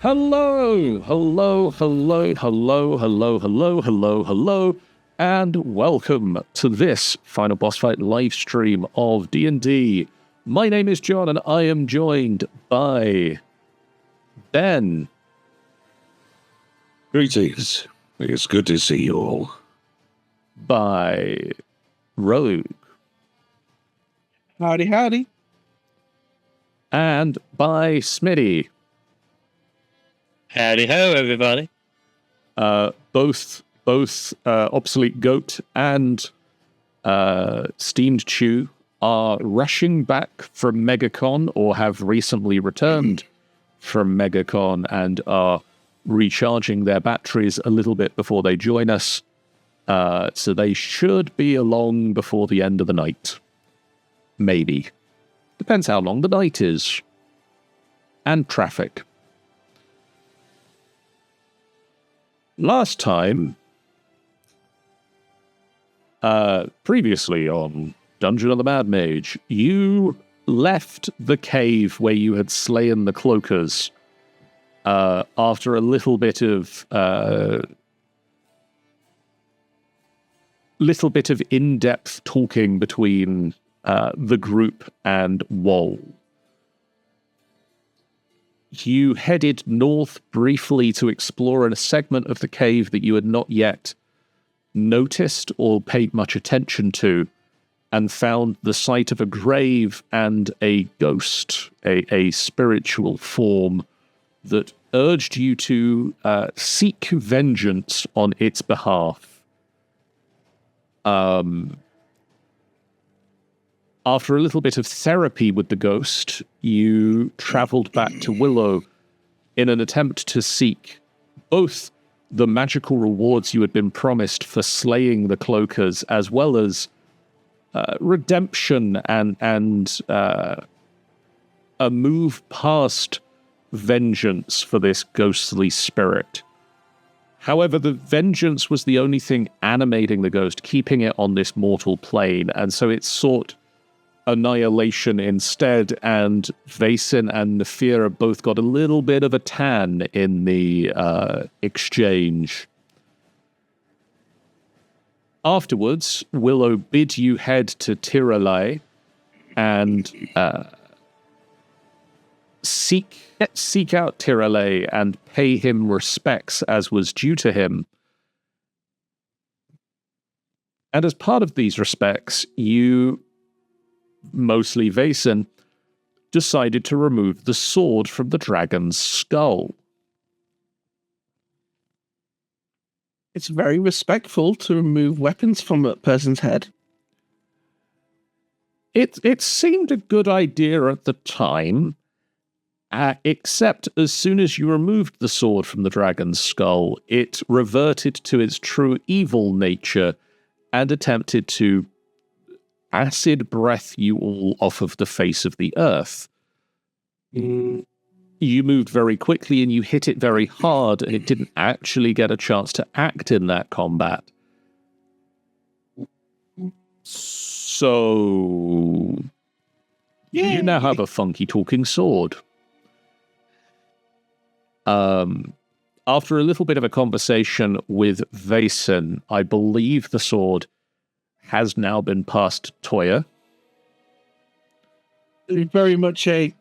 Hello, hello, hello, hello, hello, hello, hello, hello, and welcome to this Final Boss Fight live stream of D&D. My name is John, and I am joined by Ben. Greetings. It's good to see you all. By Rogue. Howdy, howdy. And by Smitty. Howdy ho, everybody. Both Obsolete Goat and Steamed Chew are rushing back from MegaCon or have recently returned from MegaCon and are recharging their batteries a little bit before they join us. So they should be along before the end of the night. Maybe. Depends how long the night is. And traffic. Last time, previously on Dungeon of the Mad Mage, you left the cave where you had slain the cloakers after a little bit of in-depth talking between the group and Woll. You headed north briefly to explore a segment of the cave that you had not yet noticed or paid much attention to, and found the site of a grave and a ghost, a spiritual form that urged you to seek vengeance on its behalf. After a little bit of therapy with the ghost, you traveled back to Wyllowood in an attempt to seek both the magical rewards you had been promised for slaying the cloakers, as well as redemption and a move past vengeance for this ghostly spirit. However, the vengeance was the only thing animating the ghost, keeping it on this mortal plane, and so it sought annihilation instead, and Vaesen and Nefira both got a little bit of a tan in the exchange. Afterwards, Willow bid you head to Tearulai and seek out Tearulai and pay him respects as was due to him. And as part of these respects, you, mostly Vaesen, decided to remove the sword from the dragon's skull. It's very respectful to remove weapons from a person's head. It seemed a good idea at the time, except as soon as you removed the sword from the dragon's skull, it reverted to its true evil nature and attempted to acid breath you all off of the face of the earth. You moved very quickly and you hit it very hard, and it didn't actually get a chance to act in that combat. So you now have a funky talking sword. After a little bit of a conversation with Vaesen, I believe the sword has now been passed to Toya. Very much a,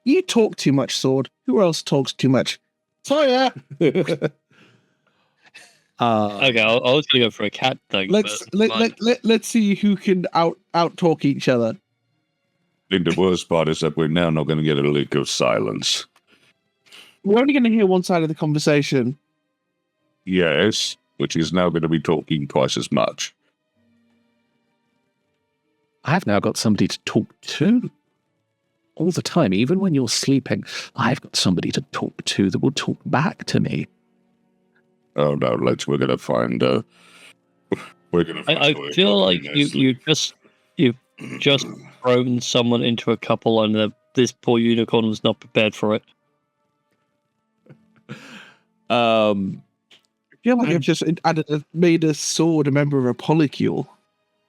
you talk too much, sword. Who else talks too much? Toya! Okay, I was going to go for a cat thing. Let's see who can out talk each other. I think the worst part is that we're now not going to get a lick of silence. We're only going to hear one side of the conversation. Yes, which is now going to be talking twice as much. I've now got somebody to talk to all the time. Even when you're sleeping, I've got somebody to talk to that will talk back to me. Oh no, we're going to find I feel like you've just thrown someone into a couple, and this poor unicorn was not prepared for it. I feel like I've just made a sword a member of a polycule.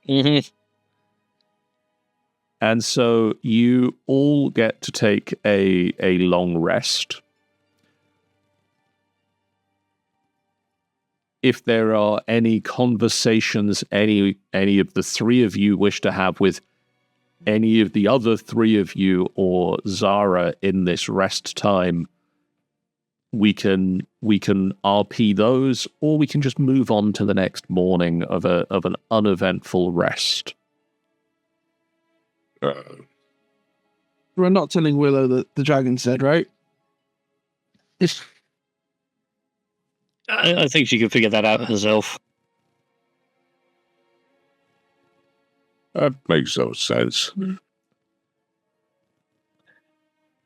Mm-hmm. And so you all get to take a long rest. if there are any conversations any of the three of you wish to have with any of the other three of you or Zara in this rest time, we can RP those, or we can just move on to the next morning of an uneventful rest. We're not telling Willow that the dragon said, right? I think she can figure that out herself. That makes no sense.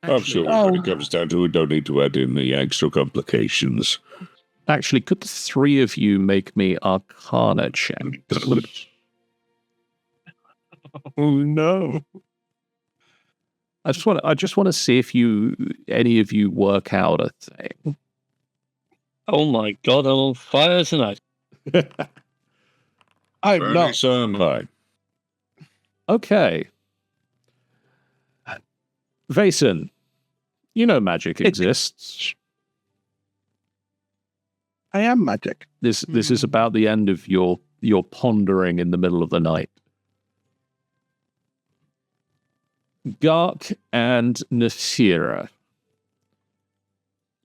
I'm sure when it comes down to it, we don't need to add in the extra complications. Actually, could the three of you make me Arcana checks? Oh no! I just want to see if any of you work out a thing. Oh my god, I'm on fire tonight. I'm not. So am I. Okay. Vason, you know magic exists. I am magic. This is about the end of your pondering in the middle of the night. Gark and Nasira,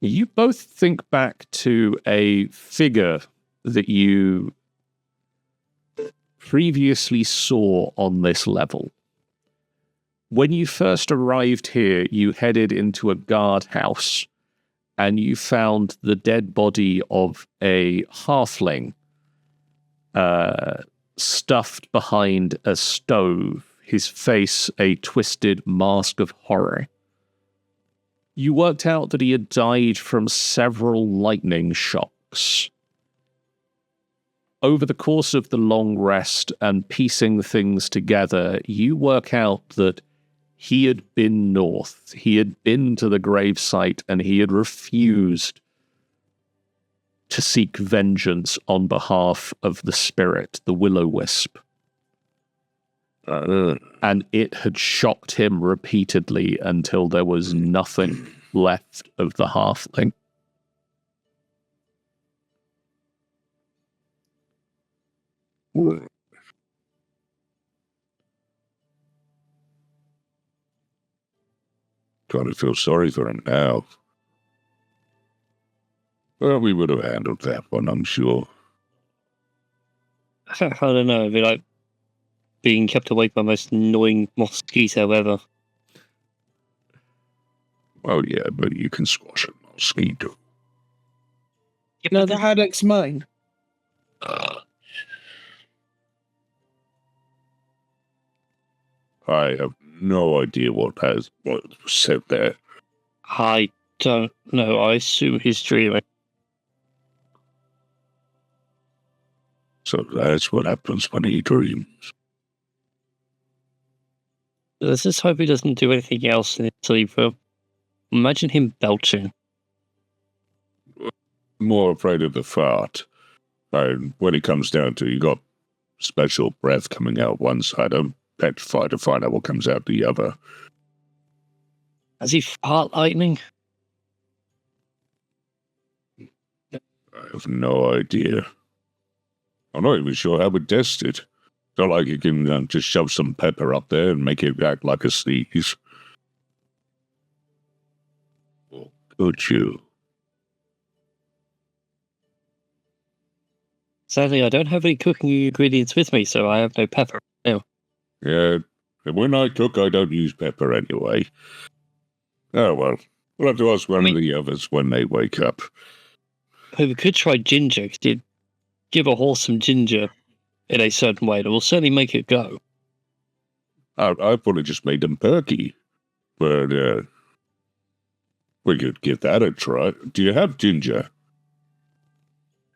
you both think back to a figure that you previously saw on this level. When you first arrived here, you headed into a guardhouse and you found the dead body of a halfling stuffed behind a stove, his face a twisted mask of horror. You worked out that he had died from several lightning shocks. Over the course of the long rest and piecing things together, you work out that he had been north. He had been to the gravesite and he had refused to seek vengeance on behalf of the spirit, the Wyllowisp. And it had shocked him repeatedly until there was nothing left of the halfling. Kind of feel sorry for him now. Well, we would have handled that one, I'm sure. I don't know, it'd be like being kept awake by the most annoying mosquito ever. Well, yeah, but you can squash a mosquito. No, the haddock's mine. I have no idea what was said there. I don't know. I assume he's dreaming. So that's what happens when he dreams. Let's just hope he doesn't do anything else in his sleep. Imagine him belching. More afraid of the fart. And when it comes down to, you got special breath coming out one side. I'm petrified to find out what comes out the other. Has he fart lightning? I have no idea. I'm not even sure how we test it. It's not like you can just shove some pepper up there and make it act like a sneeze. Or could you? Sadly, I don't have any cooking ingredients with me, so I have no pepper. No. Yeah, when I cook, I don't use pepper anyway. Oh, well, we'll have to ask one of the others when they wake up. We could try ginger, because you'd give a horse some ginger in a certain way that will certainly make it go. I probably just made them perky. But, we could give that a try. Do you have ginger?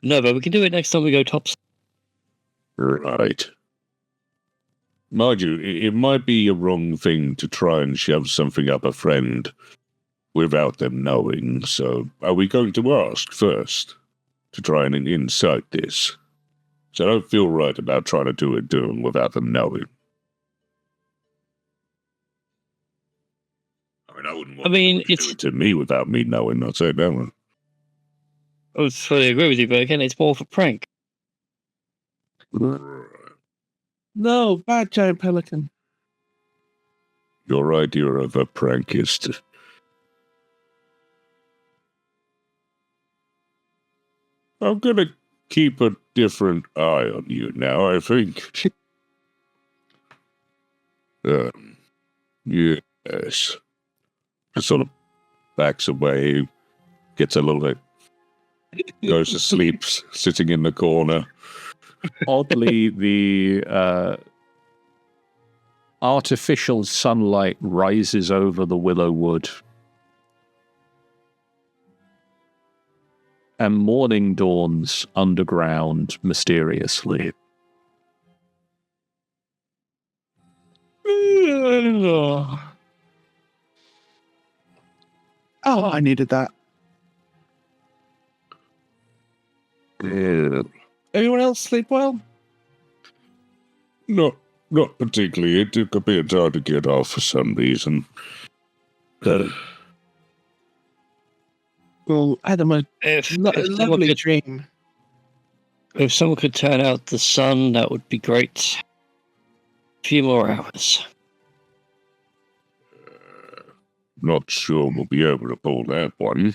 No, but we can do it next time we go tops. Right. Mind you, it might be a wrong thing to try and shove something up a friend without them knowing, so are we going to ask first to try and incite this? So I don't feel right about trying to do it without them knowing. I mean, I wouldn't want them to do it to me without me knowing, I'll say that one. I would fully agree with you, but again, it's more of a prank. No, bad giant pelican. Your idea of a prank is to... I'm gonna keep a different eye on you now, I think. Yes. Sort of backs away, gets a little bit, goes to sleep, sitting in the corner. Oddly, the artificial sunlight rises over the Wyllowood, and morning dawns underground mysteriously. Oh, I needed that. Everyone else sleep well? Not particularly. It took a bit of time to get off for some reason. Well, I had a If lovely dream. if someone could turn out the sun, that would be great. A few more hours. Not sure we'll be able to pull that one.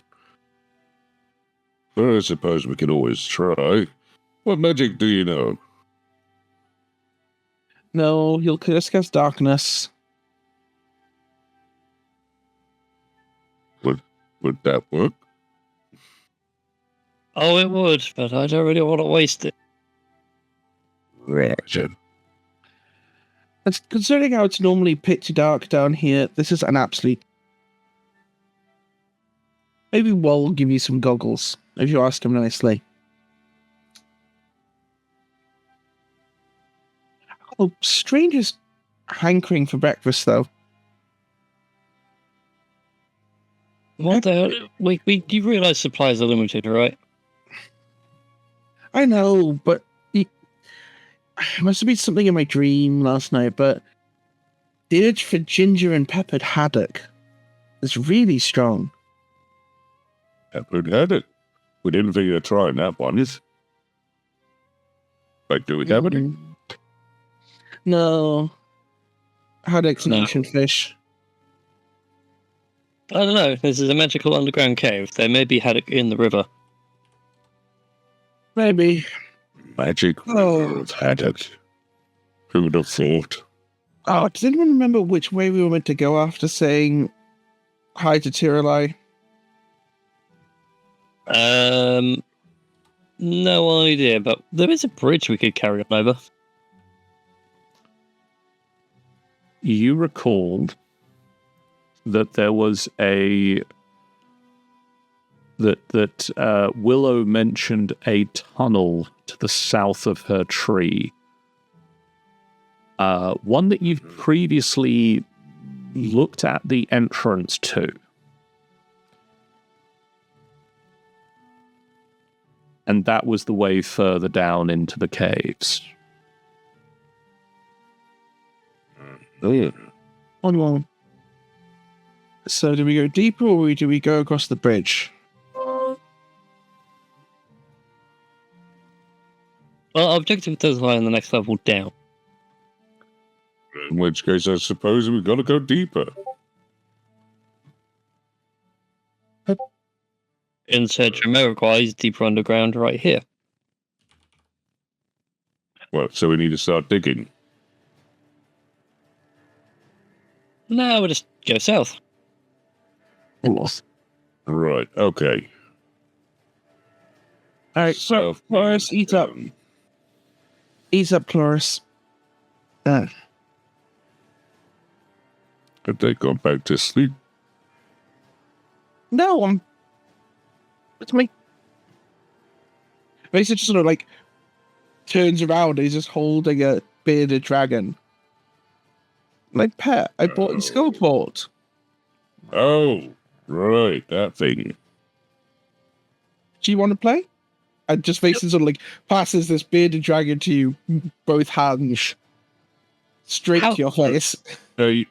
But I suppose we can always try. What magic do you know? No, you'll discuss darkness. Would that work? Oh, it would, but I don't really want to waste it. Right. And considering how it's normally pitchy dark down here, this is an absolute... Maybe Wall will give you some goggles, if you ask him nicely. Oh, strangest hankering for breakfast, though. What the hell? You realise supplies are limited, right? I know, but it must have been something in my dream last night, but the urge for ginger and peppered haddock is really strong. Peppered haddock. We didn't figure of trying that one. Like, do we have any? No. Haddock's an ancient fish. I don't know. This is a magical underground cave. There may be haddock in the river. Maybe. Magic of haddock. Who would have thought? Oh, does anyone remember which way we were meant to go after saying hi to Tearulai? No idea, but there is a bridge we could carry on over. You recalled that there was that Willow mentioned a tunnel to the south of her tree. One that you've previously looked at the entrance to. And that was the way further down into the caves. On. So do we go deeper or do we go across the bridge? Well, our objective does lie in the next level down. In which case, I suppose we've got to go deeper. Insert Jamiroquai deeper underground right here. Well, so we need to start digging. No, we'll just go south. Right, okay. Alright, so Cloris, eat up. Eat up, Cloris. Have they gone back to sleep? No, it's me. Basically just sort of like turns around and he's just holding a bearded dragon. My pet, I bought in Skullport. Oh, right, that thing. Do you want to play? And just basically sort of like passes this bearded dragon to you, both hands. Straight to your face. I,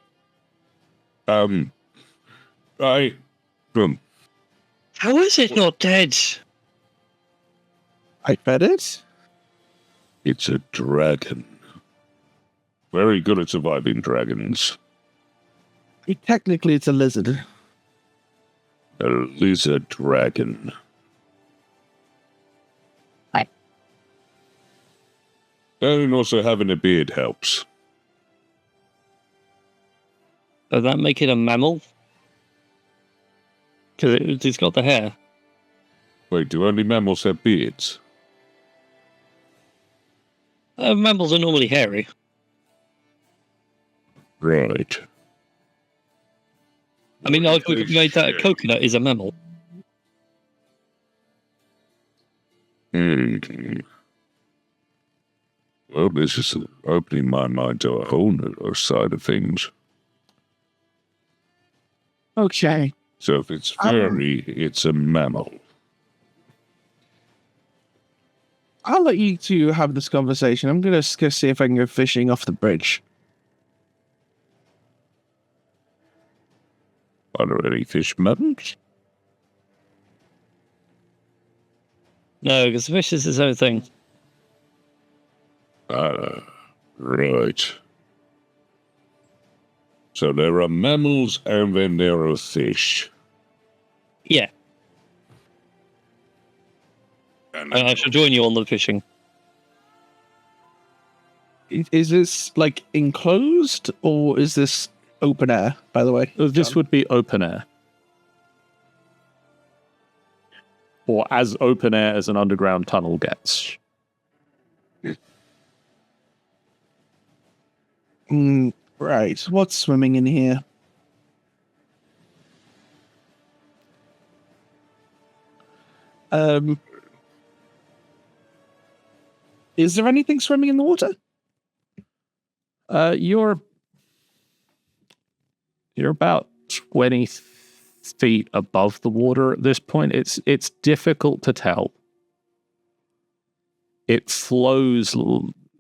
How is it not dead? I bet it. It's a dragon. Very good at surviving dragons. Technically, it's a lizard. A lizard dragon. And also having a beard helps. Does that make it a mammal? Because it's got the hair. Wait, do only mammals have beards? Mammals are normally hairy. Right. I mean, like we've made that a coconut is a mammal. Well, this is opening my mind to a whole new side of things. Okay. So if it's furry, it's a mammal. I'll let you two have this conversation. I'm going to go see if I can go fishing off the bridge. Are there any fish mountains? No, because fish is its own thing. Right. So there are mammals and then there are fish. Yeah. And I shall join you on the fishing. Is this, like, enclosed, or is this open air, by the way? This would be open air. Or as open air as an underground tunnel gets. Right. What's swimming in here? Is there anything swimming in the water? You're about 20 feet above the water at this point. It's difficult to tell. It flows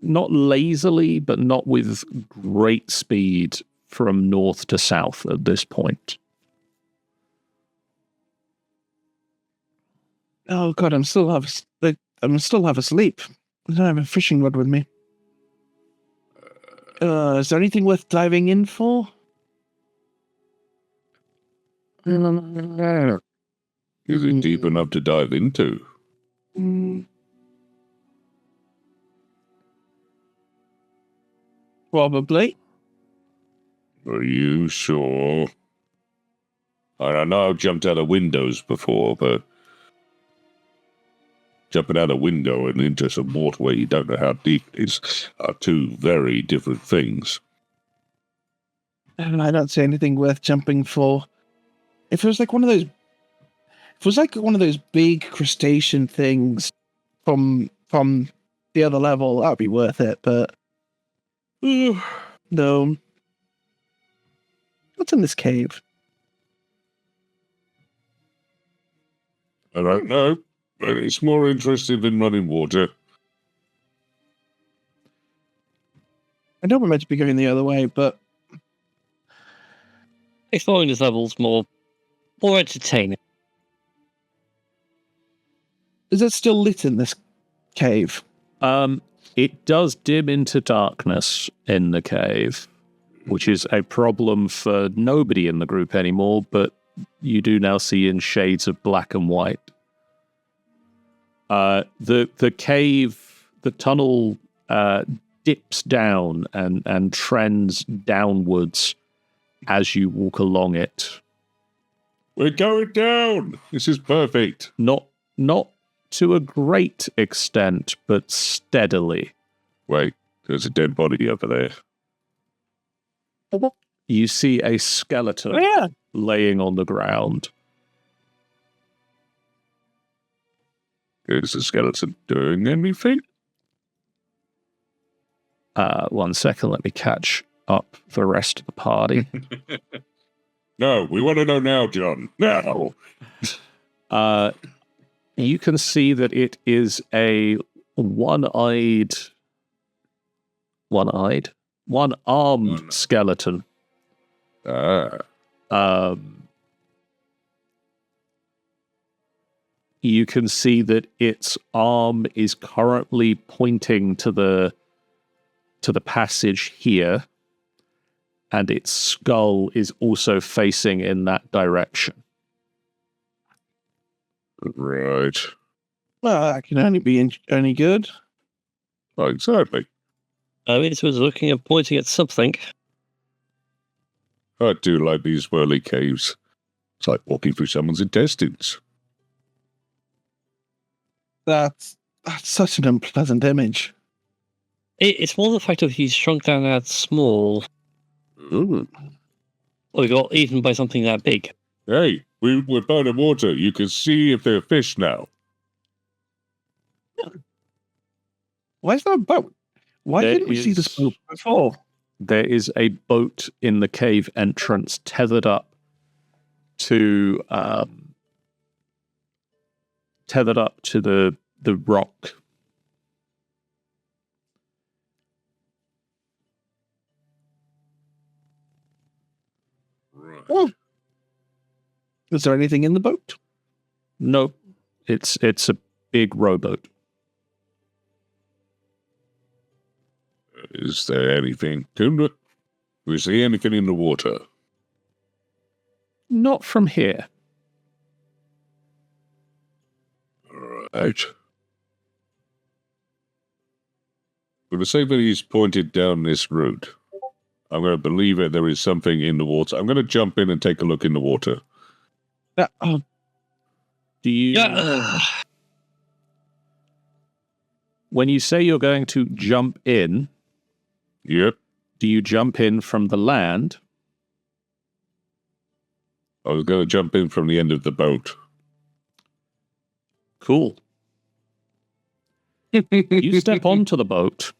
not lazily, but not with great speed from north to south at this point. Oh god, I'm still half asleep. I don't have a fishing rod with me. Is there anything worth diving in for? is it deep enough to dive into? Probably. Are you sure? I know I've jumped out of windows before, but jumping out a window and into some water where you don't know how deep it is are two very different things. And I don't see anything worth jumping for. If it was like one of those big crustacean things from the other level, that'd be worth it, but no. What's in this cave? I don't know, but it's more interesting than running water. I know we're meant to be going the other way, but Exploring this level's more entertaining. is it still lit in this cave? It does dim into darkness in the cave, which is a problem for nobody in the group anymore, but you do now see in shades of black and white. The cave, the tunnel dips down and trends downwards as you walk along it. We're going down! This is perfect. Not to a great extent, but steadily. Wait, there's a dead body over there. You see a skeleton laying on the ground. Is the skeleton doing anything? 1 second, let me catch up the rest of the party. No, we want to know now, John. Now! You can see that it is a one-armed skeleton. you can see that its arm is currently pointing to the passage here, and its skull is also facing in that direction. Right. Well, that can only be only good. Exactly. It was looking and pointing at something. I do like these whirly caves. It's like walking through someone's intestines. That's such an unpleasant image. It's more the fact that he's shrunk down that small, Ooh. or got eaten by something that big. Hey, we're by the water. You can see if they're fish now. Why is there a boat? Why There didn't we see this is- boat before? There is a boat in the cave entrance tethered up to the rock. Right. Well, is there anything in the boat? No, it's a big rowboat. Is there anything? Do we see anything in the water? Not from here. Right. For the sake that he's pointed down this route, I'm going to believe that there is something in the water. I'm going to jump in and take a look in the water. Oh, Do you? Yeah. When you say you're going to jump in, Yep. do you jump in from the land? I was going to jump in from the end of the boat. Cool. You step onto the boat,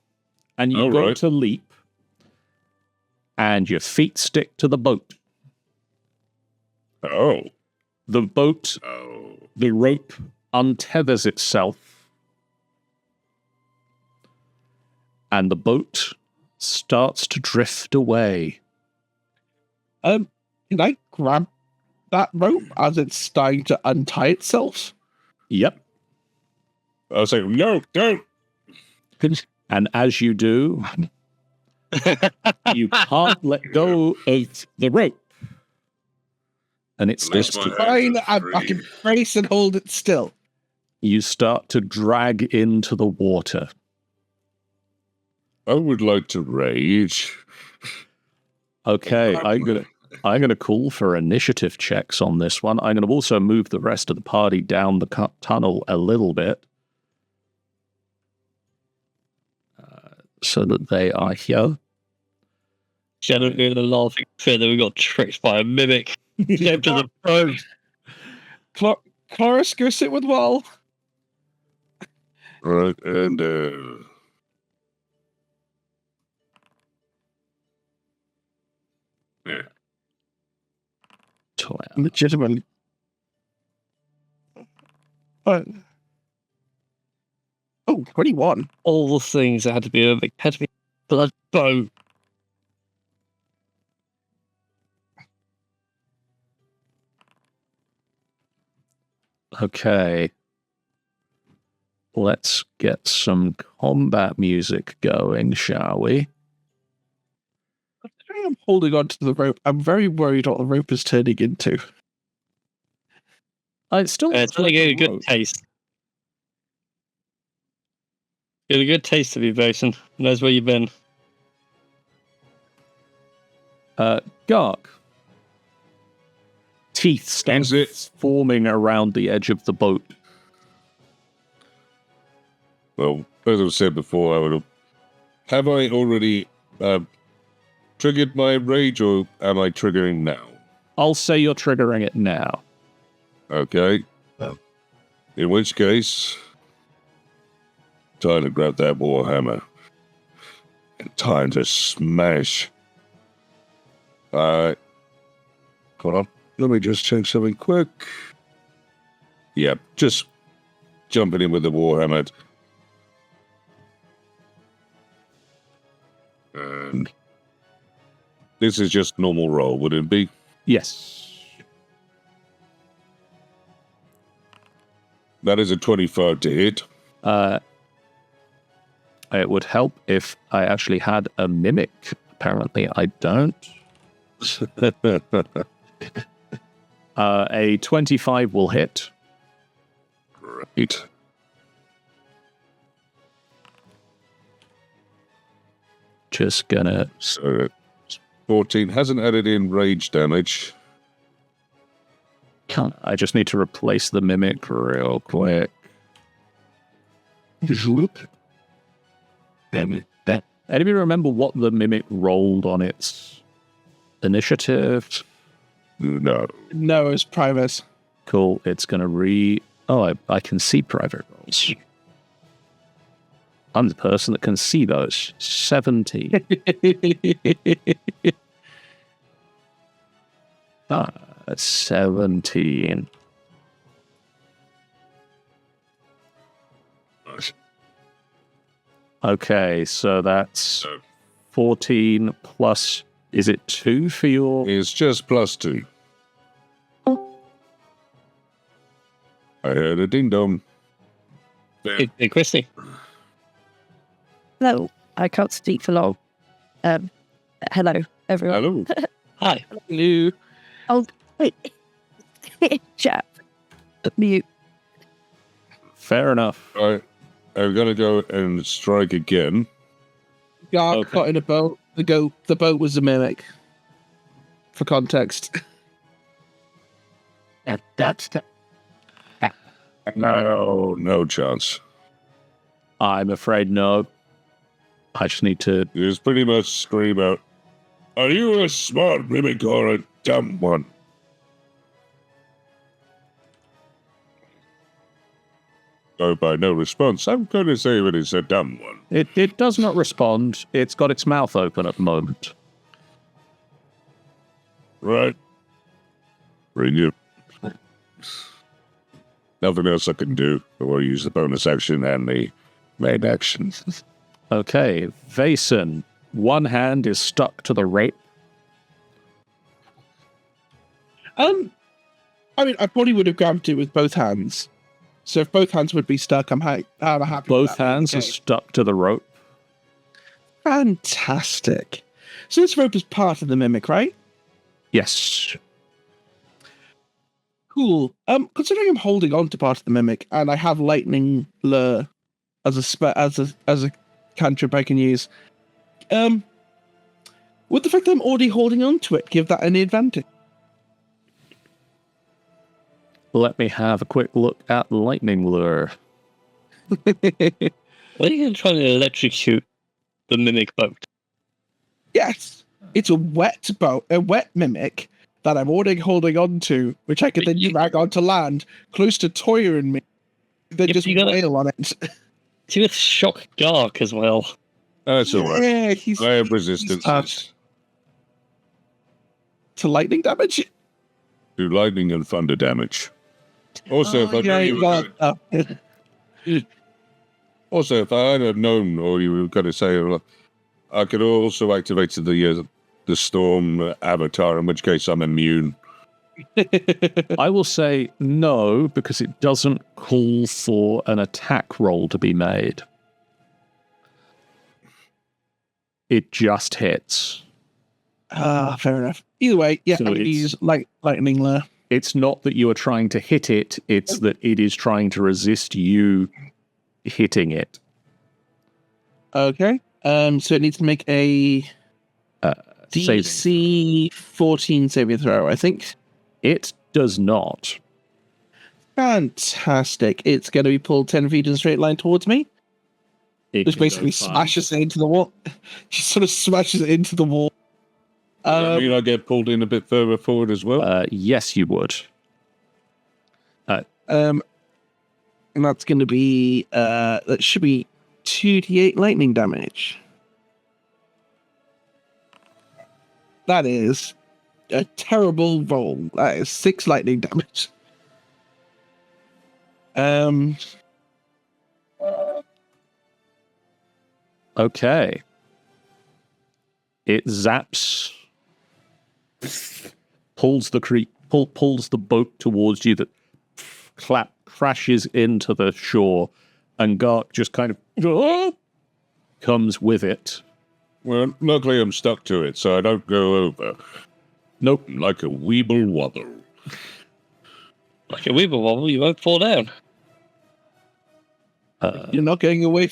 and you All go right. to leap, and your feet stick to the boat. Oh. The boat, Oh. the rope untethers itself, and the boat starts to drift away. can I grab that rope as it's starting to untie itself? Yep. I was saying, no, don't. And as you do, you can't let go of the rope. And it starts Least to, my- Fine, Hands are I can free. brace and hold it still. you start to drag into the water. I would like to rage. Okay, I'm gonna call for initiative checks on this one. I'm gonna also move the rest of the party down the tunnel a little bit, so that they are here. Generally, the laughing fit that we got tricked by a mimic. Came to the phone. Chloris, go sit with Wall. Right, and yeah. Toya. Legitimately. But, 21. All the things that had to be a mimic had to be blood bow. Okay. Let's get some combat music going, shall we? I'm holding on to the rope. I'm very worried what the rope is turning into. It's still It's only getting a good rope. taste. Get a good taste of you, Basin. Knows where you've been. Gark. Teeth Ends it. starts forming around the edge of the boat. Well, as I said before, I would have I already triggered my rage, or am I triggering now? I'll say you're triggering it now. Okay. Oh. In which case, time to grab that warhammer and time to smash. Hold on. Let me just check something quick. Yep, just jumping in with the warhammer. And this is just normal roll, would it be? Yes. That is a 25 to hit. It would help if I actually had a mimic. Apparently, I don't. A 25 will hit. Right. Just gonna... So, 14 hasn't added in rage damage. I just need to replace the mimic real quick. Anybody remember what the mimic rolled on its initiative? No. No, it's Primus. Cool. It's going to Oh, I can see private rolls. I'm the person that can see those. 17. 17. Okay, so that's 14 plus... Is it 2 for your... It's just +2. I heard a ding-dong. Hey, Christy. Hello. I can't speak for long. Hello, everyone. Hello. Hi. Hello. Oh, wait. Chap. Mute. Fair enough. I'm going to go and strike again. Gark Okay. caught in a boat. The boat was a mimic. For context. No chance. I'm afraid no. I just need to... Just pretty much scream out, are you a smart mimic or a dumb one? So by no response, I'm going to say that it's a dumb one. It does not respond. It's got its mouth open at the moment. Right? Bring it. Nothing else I can do. Or use the bonus action and the main action. Okay, Vason. One hand is stuck to the rape. I mean, I probably would have grabbed it with both hands. So if both hands would be stuck, I'm happy. With Both that. hands are Okay. stuck to the rope. Fantastic. So this rope is part of the mimic, right? Yes. Cool. Considering I'm holding on to part of the mimic and I have lightning lure as a cantrip I can use, would the fact that I'm already holding on to it give that any advantage? Let me have a quick look at lightning lure. Why are you trying to electrocute the mimic boat? Yes, it's a wet boat, a wet mimic that I'm already holding on to, which I can then drag onto land close to Toya and me. Then Yep, just you gotta- wail on it. You would shock Gark as well. That's all right. Yeah, he's I have he's resistance part to lightning damage. to lightning and thunder damage. Also, if I knew you were also, if I had known, or you were going to say, I could also activate the storm avatar, in which case I'm immune. I will say no, because it doesn't call for an attack roll to be made. It just hits. Fair enough. Either way, yeah, So I'm going to it's- use lightning lure. It's not that you are trying to hit it, it's that it is trying to resist you hitting it. Okay. So it needs to make a Saving. DC 14 saving throw, I think. It does not. Fantastic. It's going to be pulled 10 feet in a straight line towards me. It Which can go basically fine. smashes it into the wall. Just sort of smashes it into the wall. Does that mean I get pulled in a bit further forward as well? Yes, you would. And that's going to be, that should be 2d8 lightning damage. That is a terrible roll. That is 6 lightning damage. Okay. It zaps, pulls the boat towards you that crashes into the shore, and Gark just kind of comes with it. Well, luckily I'm stuck to it, so I don't go over. Nope, like a weeble wobble. Like a weeble wobble, you won't fall down. You're not going away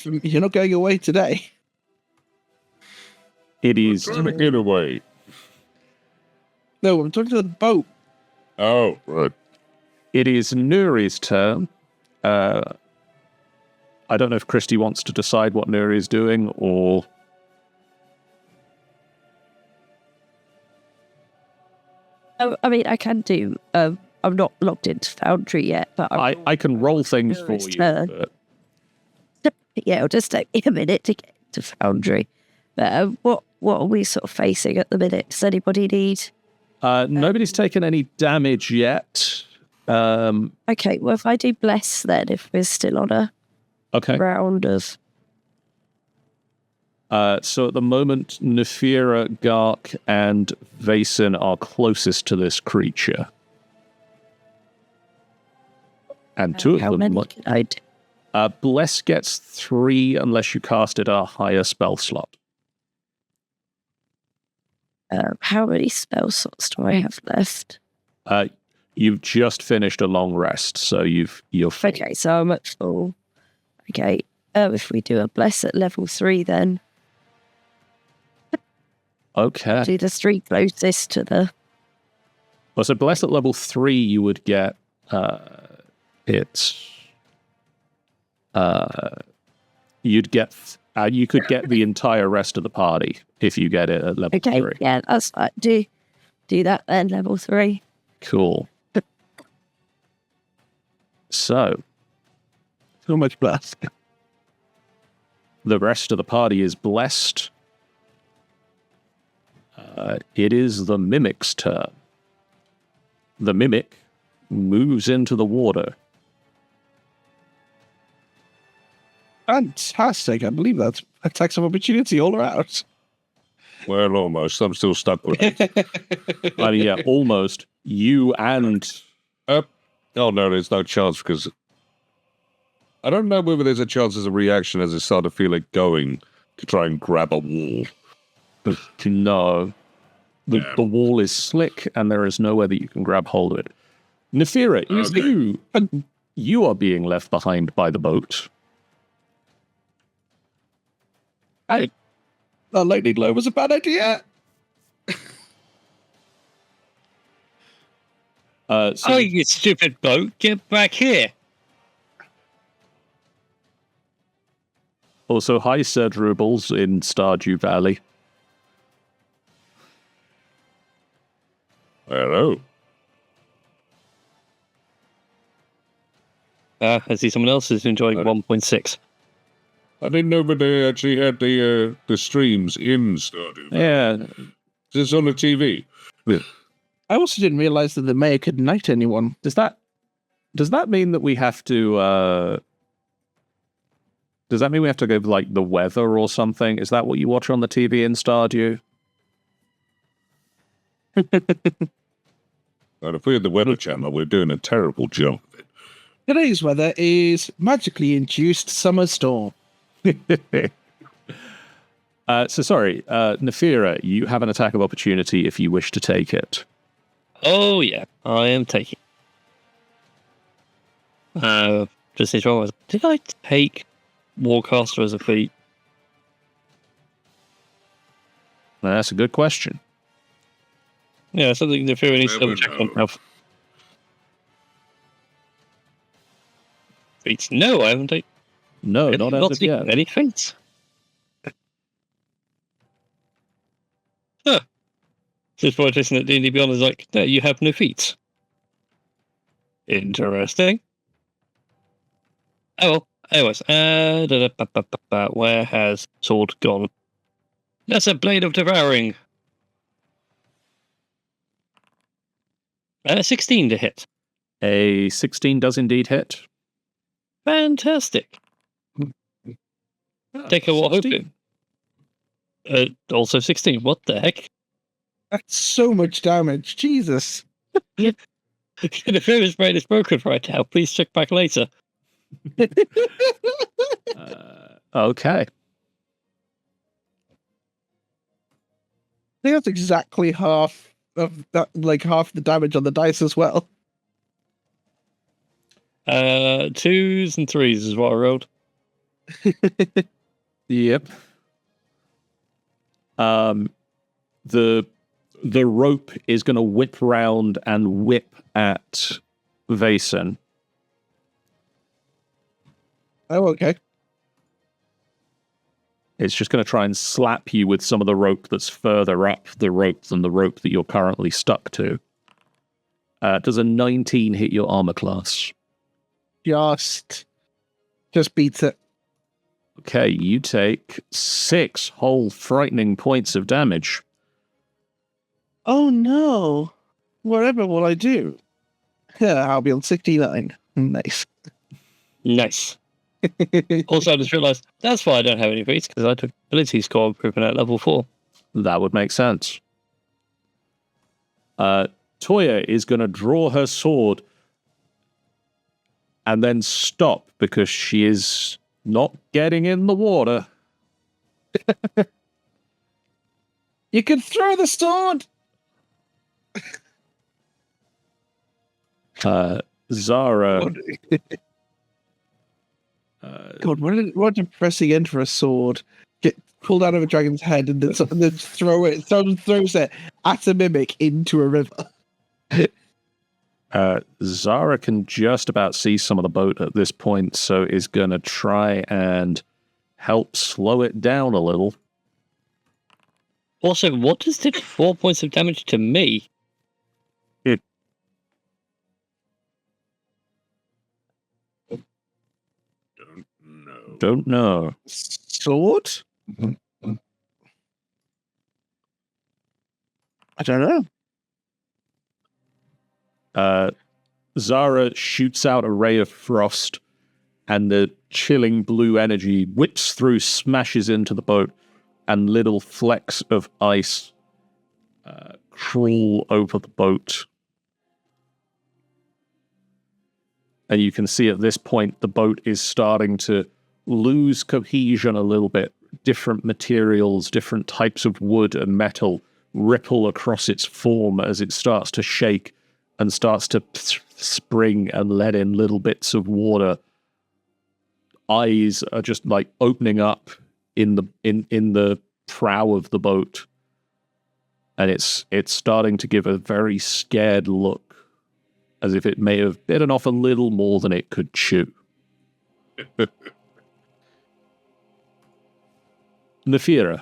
today. It is. Trying to get away. No, I'm talking to the boat. Oh, right. It is Nuri's turn. I don't know if Christy wants to decide what Nuri is doing, or... I mean, I can do. I'm not logged into Foundry yet, but I can roll things for Nuri's you. turn. But Yeah, it'll just take me a minute to get to Foundry. But what are we sort of facing at the minute? Does anybody need? nobody's taken any damage yet. Okay, well, if I do bless, then if we're still on a Okay. round of So at the moment, Nefira, Gark, and Vason are closest to this creature. And two of how them... many can I do? Bless gets 3 unless you cast it at a higher spell slot. How many spell slots do I have left? You've just finished a long rest, so you're full. Okay, so I'm at full. Okay, if we do a bless at level 3, then Okay. do the 3 closest to the. Well, so bless at level 3, you would get you'd get you could get the entire rest of the party if you get it at level Okay, 3. yeah, that's fine. Do that then, level 3. Cool. So So much blessed. the rest of the party is blessed. It is the Mimic's turn. The Mimic moves into the water. Fantastic. I believe that's attacks of opportunity all around. Well, almost. I'm still stuck with it. I mean, yeah, almost. You and... Oh, no, there's no chance because... I don't know whether there's a chance as a reaction as I start to feel it going to try and grab a wall. No. The wall is slick, and there is nowhere that you can grab hold of it. Nefira, it is you. You are being left behind by the boat. That lightning glow was a bad idea. Oh, you stupid boat, get back here. Also, hi, Sir Drubbles in Stardew Valley. Hello. I see someone else is enjoying 1.6. I didn't know that they actually had the streams in Stardew. Yeah. This is on the TV. I also didn't realize that the mayor could knight anyone. Does that mean that we have to... does that mean we have to go like the weather or something? Is that what you watch on the TV in Stardew? And if we had the Weather Channel, we're doing a terrible job of it. Today's weather is magically induced summer storm. So sorry, Nefira, you have an attack of opportunity if you wish to take it. Oh, yeah, I am taking. Just need to roll. Did I take Warcaster as a feat? That's a good question. Yeah, something the Fury needs to double Never check on know. health. Feats? No, I haven't taken. No, not as of yet. Any feats. Huh. This point isn't it? D&D Beyond is like, no, you have no feats. Interesting. Oh well. Anyways, where has sword gone? That's a blade of devouring. 16 to hit. A 16 does indeed hit. Fantastic. Take a what? 16. Also 16. What the heck? That's so much damage. Jesus. The famous brain is broken right now. Please check back later. Okay. I think that's exactly half of that, like half the damage on the dice as well. 2s and 3s is what I rolled. Yep. The rope is going to whip round and whip at Vason. Oh, okay. It's just going to try and slap you with some of the rope that's further up the rope than the rope that you're currently stuck to. Does a 19 hit your armor class? Just beats it. Okay, you take 6 whole frightening points of damage. Oh no! Whatever will I do? I'll be on 69. Nice. Nice. Also, I just realised that's why I don't have any beats, because I took ability score improvement at level 4. That would make sense. Toya is going to draw her sword and then stop because she is not getting in the water. You can throw the sword! Zara. God, what a depressing end for a sword. Get pulled out of a dragon's head and then throw it. Someone throws it at a mimic into a river. Zara can just about see some of the boat at this point, so is going to try and help slow it down a little. Also, what does did 4 points of damage to me? Don't know. Sword? I don't know. Zara shoots out a ray of frost, and the chilling blue energy whips through, smashes into the boat, and little flecks of ice crawl over the boat. And you can see at this point the boat is starting to lose cohesion a little bit. Different materials, different types of wood and metal ripple across its form as it starts to shake and starts to spring and let in little bits of water. Eyes are just like opening up in the prow of the boat, and it's starting to give a very scared look, as if it may have bitten off a little more than it could chew. Nefira.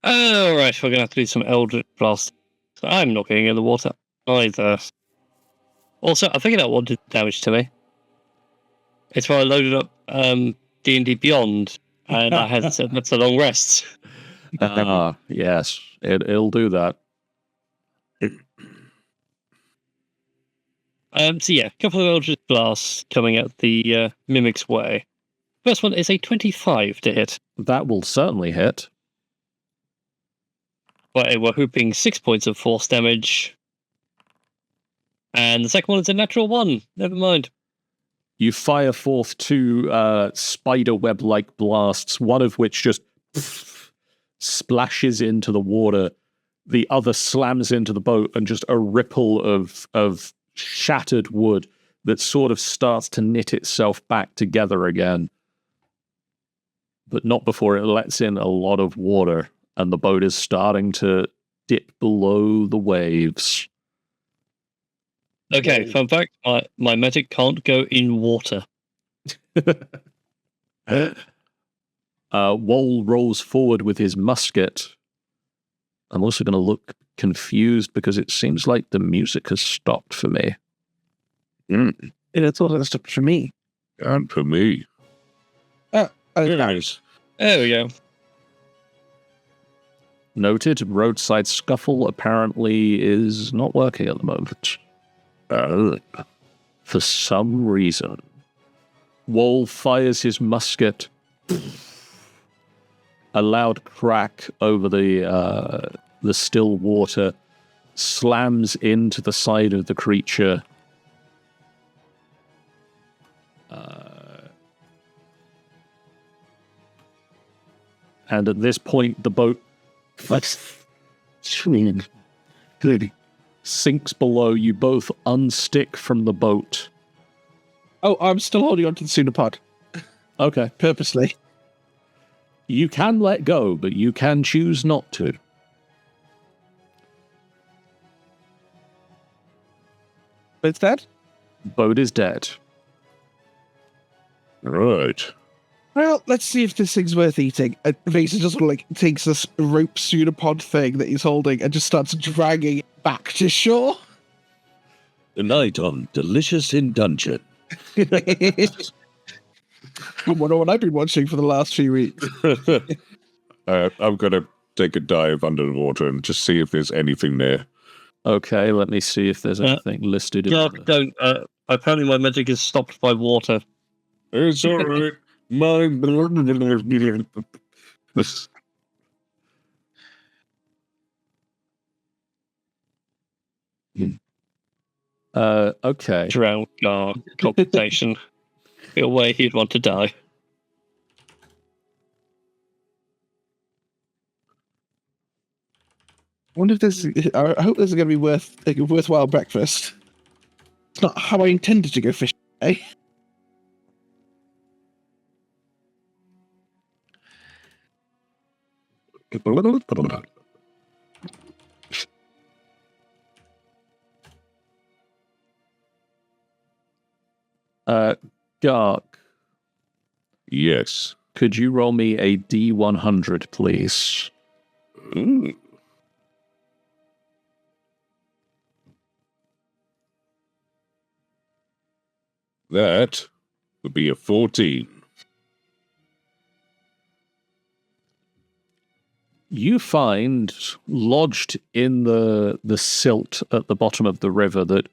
Oh, right, we're going to have to do some Eldritch Blast. So I'm not getting in the water either. Also, I figured out what did damage to me. It's why I loaded up D&D Beyond, and I had that's a long rest. Yes, it'll do that. So yeah, a couple of Eldritch Blasts coming out the Mimic's way. First one is a 25 to hit. That will certainly hit. But we're hooping 6 points of force damage. And the second one is a natural 1. Never mind. You fire forth 2 spider web-like blasts, one of which just splashes into the water. The other slams into the boat, and just a ripple of shattered wood that sort of starts to knit itself back together again. But not before it lets in a lot of water, and the boat is starting to dip below the waves. Okay, fun fact, my magic can't go in water. Wol rolls forward with his musket. I'm also going to look confused because it seems like the music has stopped for me. It's all that stopped for me. And for me. Nice. There we go. Noted, roadside scuffle apparently is not working at the moment. For some reason. Wol fires his musket. A loud crack over the still water, slams into the side of the creature. And at this point, the boat sinks below. You both unstick from the boat. Oh, I'm still holding on to the pseudopod. Okay. Purposely. You can let go, but you can choose not to. But it's dead? Boat is dead. Right. Well, let's see if this thing's worth eating. And Mason just sort of like takes this rope pseudopod thing that he's holding and just starts dragging it back to shore. Tonight on Delicious in Dungeon. I wonder what I've been watching for the last few weeks. I'm going to take a dive under the water and just see if there's anything there. Okay, let me see if there's anything listed. Don't. Apparently, my magic is stopped by water. It's all right. Okay. Duergar computation. Feel way he'd want to die. I wonder if this. I hope this is going to be worthwhile breakfast. It's not how I intended to go fishing, eh? Gark, Yes. could you roll me a D100, please? Ooh. That would be a 14. You find, lodged in the silt at the bottom of the river, that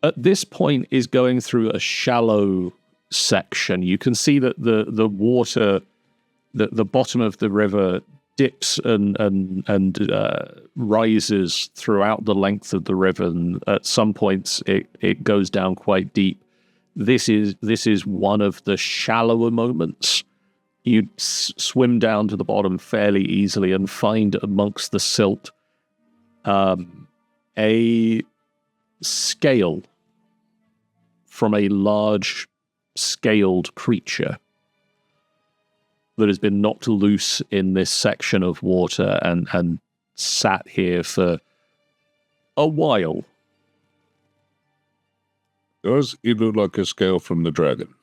at this point is going through a shallow section. You can see that the water, the bottom of the river dips and rises throughout the length of the river, and at some points it goes down quite deep. This is one of the shallower moments. You swim down to the bottom fairly easily and find amongst the silt a scale from a large scaled creature that has been knocked loose in this section of water and sat here for a while. Does it look like a scale from the dragon?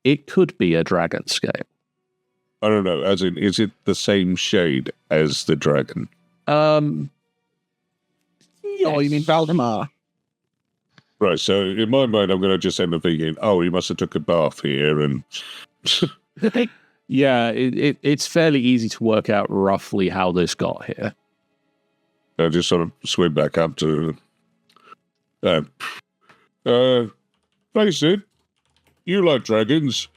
It could be a dragon scale. I don't know, as in, is it the same shade as the dragon? Oh, you mean Valdemar? Right, so in my mind, I'm going to just end up thinking, oh, he must have took a bath here, and... Yeah, it's fairly easy to work out roughly how this got here. I just sort of swim back up to... face it, you like dragons.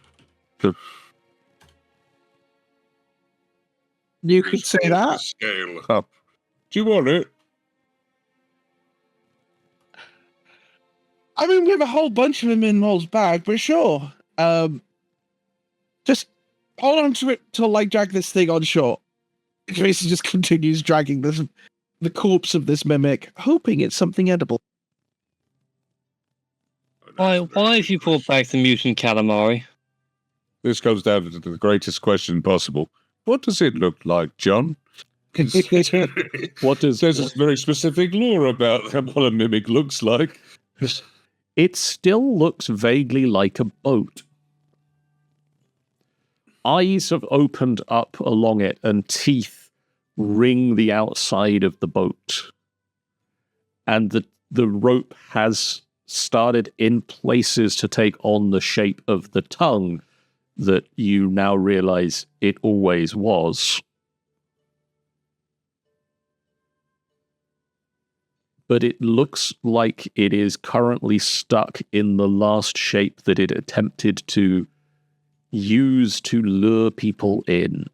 You could say that. Scale up. Do you want it? I mean, we have a whole bunch of them in Mole's bag, but sure. Just hold on to it till I drag this thing on shore. Tracy just continues dragging the corpse of this mimic, hoping it's something edible. Why have you brought back the mutant calamari? This comes down to the greatest question possible. What does it look like, John? What does... There's a very specific lore about what a mimic looks like. It still looks vaguely like a boat. Eyes have opened up along it, and teeth ring the outside of the boat. And the rope has started in places to take on the shape of the tongue that you now realize it always was. But it looks like it is currently stuck in the last shape that it attempted to use to lure people in.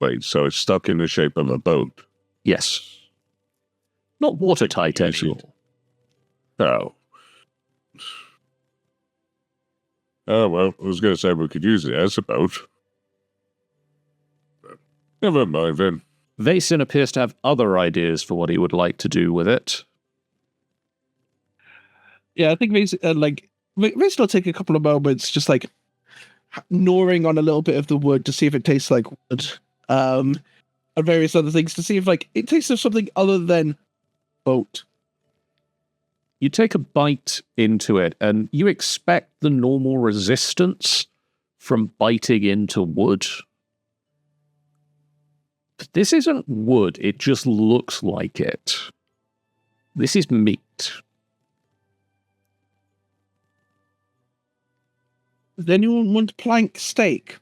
Wait, so it's stuck in the shape of a boat? Yes. Not watertight anymore. Oh. Oh, well, I was going to say we could use it as a boat. Never mind then. Vason appears to have other ideas for what he would like to do with it. Yeah, I think Mason will take a couple of moments, just like gnawing on a little bit of the wood to see if it tastes like wood, and various other things to see if it tastes of something other than boat. You take a bite into it, and you expect the normal resistance from biting into wood. But this isn't wood, it just looks like it. This is meat. Does anyone want plank steak?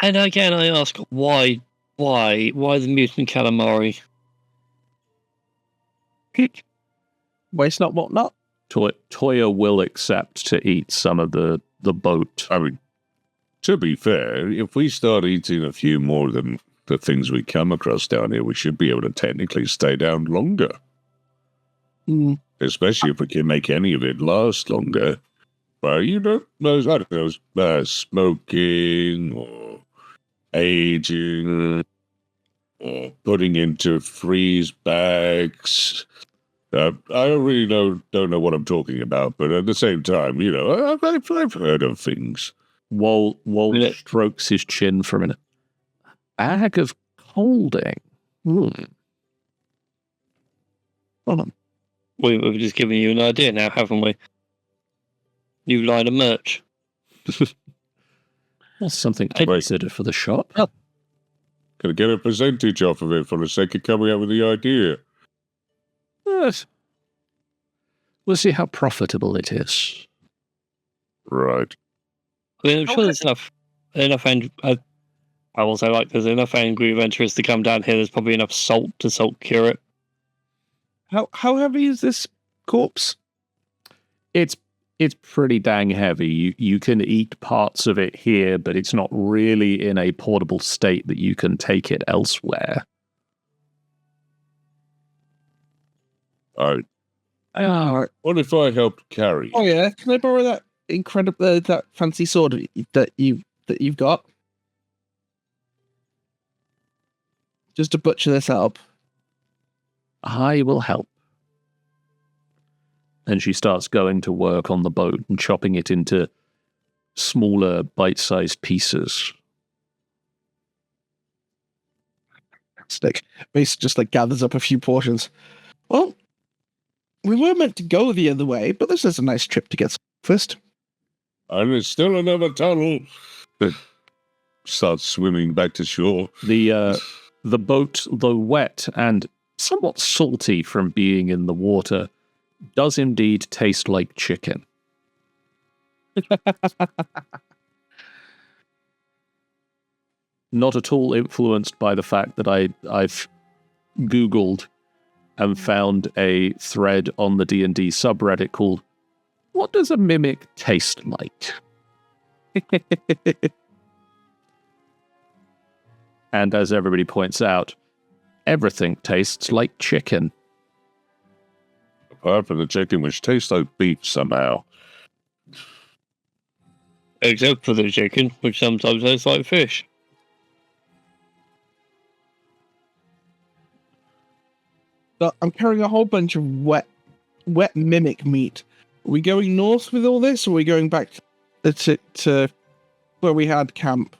And again, I ask, why the mutant calamari? Why it's not whatnot? Toya will accept to eat some of the boat. I mean, to be fair, if we start eating a few more than the things we come across down here, we should be able to technically stay down longer. Mm. Especially if we can make any of it last longer. Well, I don't know, smoking or aging or putting into freeze bags. I really don't know what I'm talking about, but at the same time, I've heard of things. Wall strokes his chin for a minute. Bag of holding. Hold on. We've just given you an idea now, haven't we? New line of merch. That's something to consider for the shop. Oh. Gonna get a percentage off of it for the sake of coming up with the idea. Yes. We'll see how profitable it is. Right. I mean, I'm sure there's enough I will say, there's enough angry adventurers to come down here. There's probably enough salt to cure it. How heavy is this corpse? It's pretty dang heavy. You can eat parts of it here, but it's not really in a portable state that you can take it elsewhere. What if I helped carry? Oh yeah, can I borrow that incredible that fancy sword that you've got? Just to butcher this up. I will help. And she starts going to work on the boat and chopping it into smaller, bite-sized pieces. Stick. Mace just gathers up a few portions. Well, we were meant to go the other way, but this is a nice trip to get first. And there's still another tunnel. Starts swimming back to shore. The boat, though wet and somewhat salty from being in the water, does indeed taste like chicken. Not at all influenced by the fact that I've Googled and found a thread on the D&D subreddit called "What Does a Mimic Taste Like?" And as everybody points out, everything tastes like chicken. Apart from the chicken, which tastes like beef somehow. Except for the chicken, which sometimes tastes like fish. But I'm carrying a whole bunch of wet mimic meat. Are we going north with all this, or are we going back to where we had camp?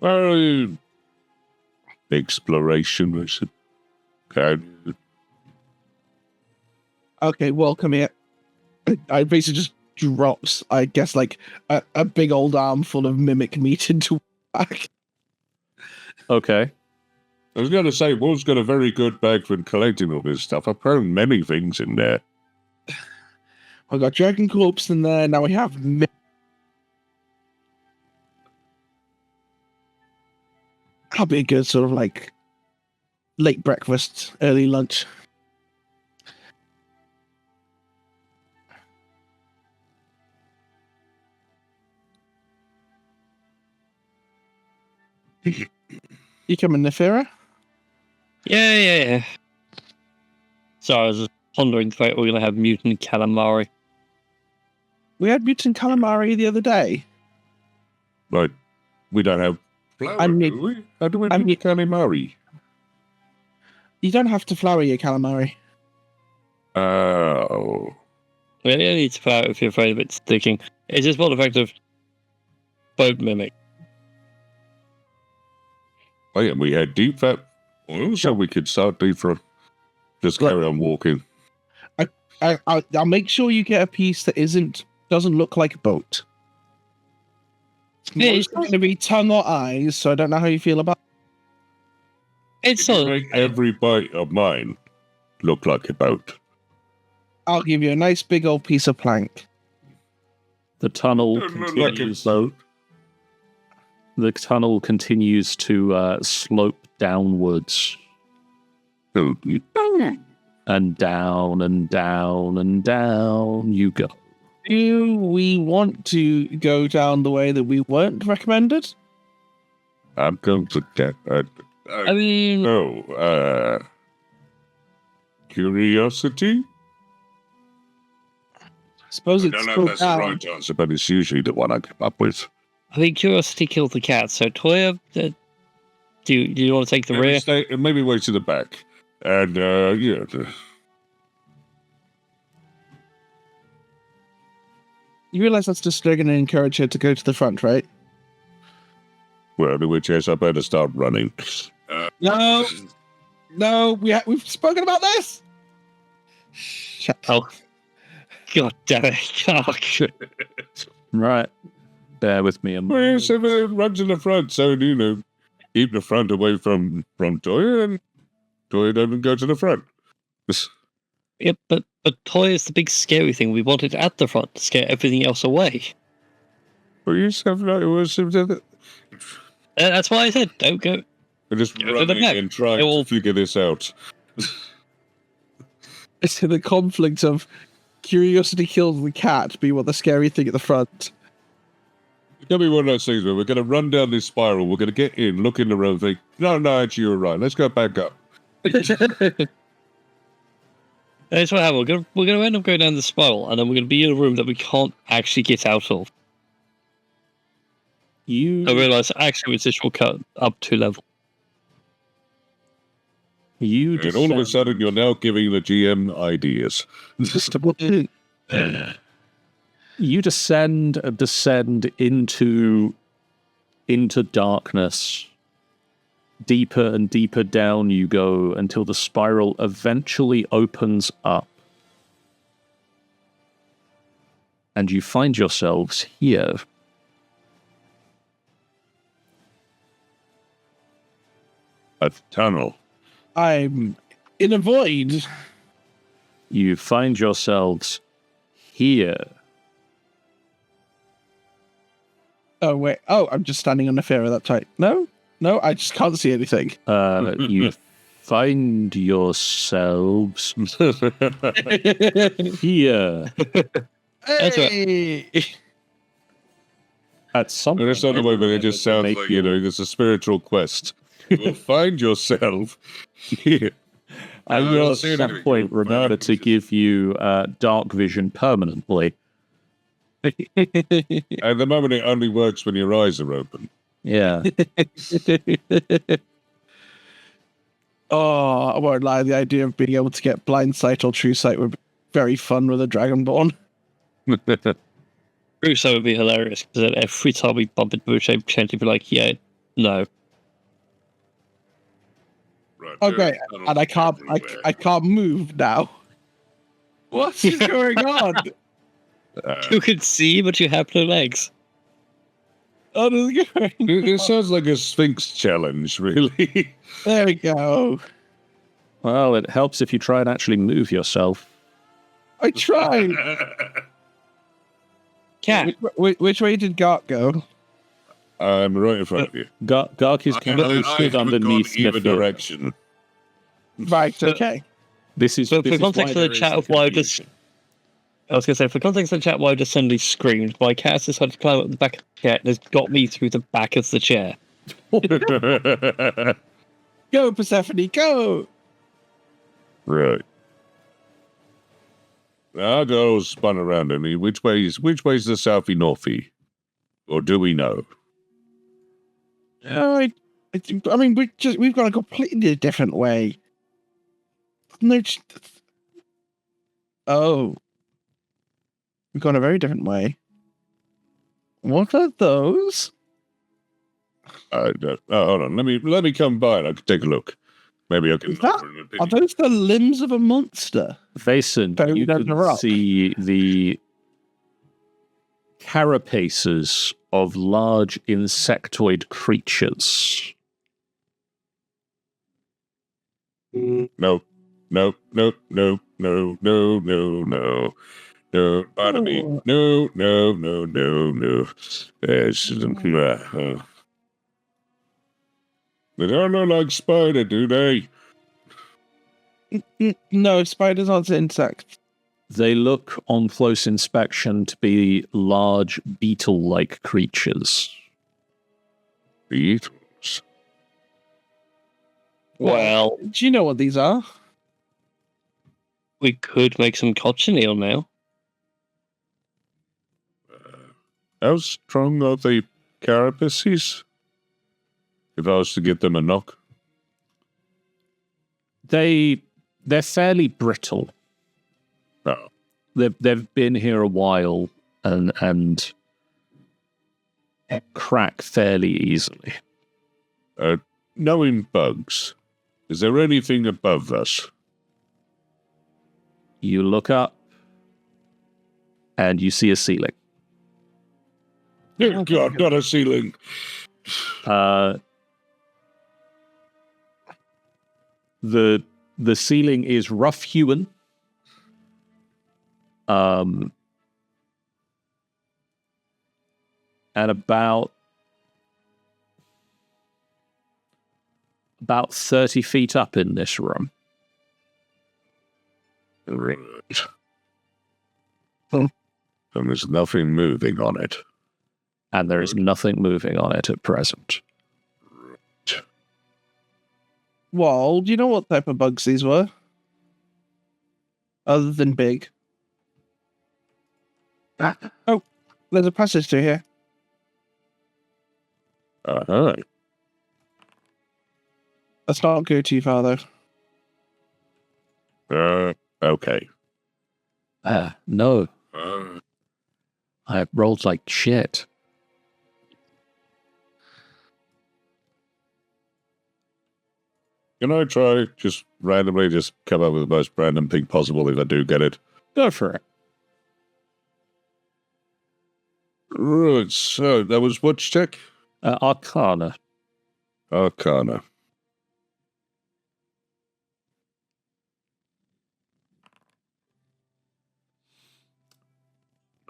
Well, exploration, I said. Okay, well, come here. I basically just drops, I guess, a big old armful of mimic meat into a bag. Okay. I was going to say, Wolf's got a very good bag for collecting all this stuff. I've found many things in there. I got dragon corpse in there. Now we have that'll be a good sort of late breakfast, early lunch. You coming, Nefira? Yeah. So I was just pondering the fact we're going to have mutant calamari. We had mutant calamari the other day. Right. We don't have flour, I mean- do we? How do we I make mean- calamari? You don't have to flour your calamari. Oh. We only need to flour it if you're afraid of it sticking. It's just more the fact of boat mimic. Oh, yeah, we had deep fat oil, so we could start deep from. Just carry on walking. I'll make sure you get a piece that doesn't look like a boat. It's Yeah, mostly going to be tongue or eyes, so I don't know how you feel about. It's You not. make every bite of mine look like a boat. I'll give you a nice big old piece of plank. The tunnel Like a continues. boat. The tunnel continues to slope downwards Oh, and down and down and down you go. Do we want to go down the way that we weren't recommended? I'm going to get. I mean, No. Curiosity? I suppose I it's don't know if still that's the down. right answer, but it's usually the one I come up with. curiosity killed the cat. So Toya, do you want to take the rear? Maybe way to the back. And, yeah. You realise that's just going to encourage her to go to the front, right? Well, in which case I better start running. No, we've spoken about this. Shut Oh, God damn it! Oh, Right. Bear with me a Well, moment. so run to the front, so, you know, keep the front away from Toya, and Toya doesn't go to the front. Yep, but Toya's the big scary thing. We want it at the front to scare everything else away. Well, you just have like, That's why I said don't go. we're just Go to the running back. and trying It will- to figure this out. It's the conflict of curiosity kills the cat, be what the scary thing at the front. It's going to be one of those things where we're going to run down this spiral, we're going to get in, look in the road, think, no, actually, you're right, let's go back up. That's what happened. We're gonna end up going down the spiral, and then we're gonna be in a room that we can't actually get out of. You I realise actually it's a shortcut up to level. you And all of a descend- sudden, you're now giving the GM ideas. you descend into darkness. Deeper and deeper down you go until the spiral eventually opens up. And you find yourselves here. A tunnel. I'm in a void. You find yourselves here. Oh, wait. Oh, I'm just standing on the fair that tight. No, I just can't see anything. You find yourselves here. That's right. Hey! At some And it's not the way, but it just sounds Make like, you know, there's a spiritual quest. You will find yourself here. I No, will I'll at see you some next week. point remember to give you dark vision permanently. At the moment, it only works when your eyes are open. Yeah. Oh, I won't lie. The idea of being able to get blind sight or true sight would be very fun with a Dragonborn. Russo would be hilarious because every time we bump into Boucher, Chanty would be like, "Yeah, no." Right, Okay, and I can't move now. What is going on? You can see, but you have no legs. How does it going? It sounds like a Sphinx challenge, really. There we go. Well, it helps if you try and actually move yourself. I tried. Cat. Which way did Gart go? I'm right in front of you. Gark is currently stood underneath either Niflheim. direction. Right, okay. This is But this for is context why of the there is chat the of why I confusion. I was going to say, for context of the chat, why I just suddenly screamed, my cat decided to climb up the back of the chair and has got me through the back of the chair. Go, Persephone, go! Right. Our girls spun around on me. Which way's the southy northy? Or do we know? I mean, we've gone a completely different way. No, oh, we've gone a very different way. What are those? Hold on. Let me come by and I can take a look. Maybe I can. Are those the limbs of a monster? Vason, Buried you under a can rock. see the carapaces of large insectoid creatures. No. Pardon me. No. They don't look like spider, do they? No, spiders aren't insects. They look, on close inspection, to be large beetle-like creatures. Beetles. Well, Do you know what these are? we could make some cochineal now. How strong are the carapaces? If I was to get them a knock. They're fairly brittle. Oh. They've been here a while and crack fairly easily. Knowing bugs, is there anything above us? You look up, and you see a ceiling. Dear God, not a ceiling. The ceiling is rough-hewn. And about 30 feet up in this room. Right. And there's nothing moving on it. And there is nothing moving on it at present. Well, do you know what type of bugs these were? Other than big. Oh, there's a passage through here. Uh-huh. Let's not go too far, though. Okay. No, I rolled like shit. Can I try just randomly just come up with the most random thing possible if I do get it? Go for it. Right, so that was what check? Arcana. Arcana.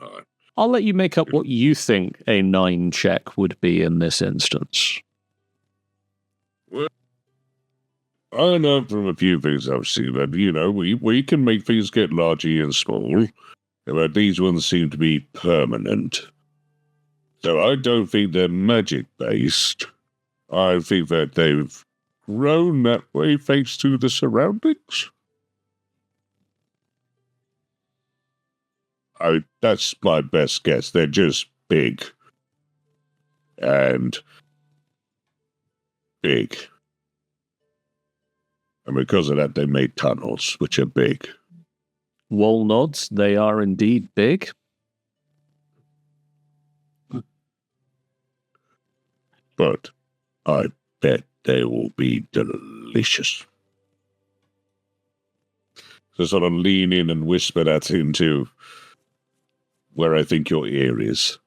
Alright. I'll let you make up what you think a 9 check would be in this instance. I know from a few things I've seen that, we can make things get largy and small, but these ones seem to be permanent. So I don't think they're magic-based. I think that they've grown that way thanks to the surroundings. That's my best guess. They're just big. And big. And because of that, they made tunnels, which are big. Walnods, they are indeed big. But I bet they will be delicious. So sort of lean in and whisper that into where I think your ear is.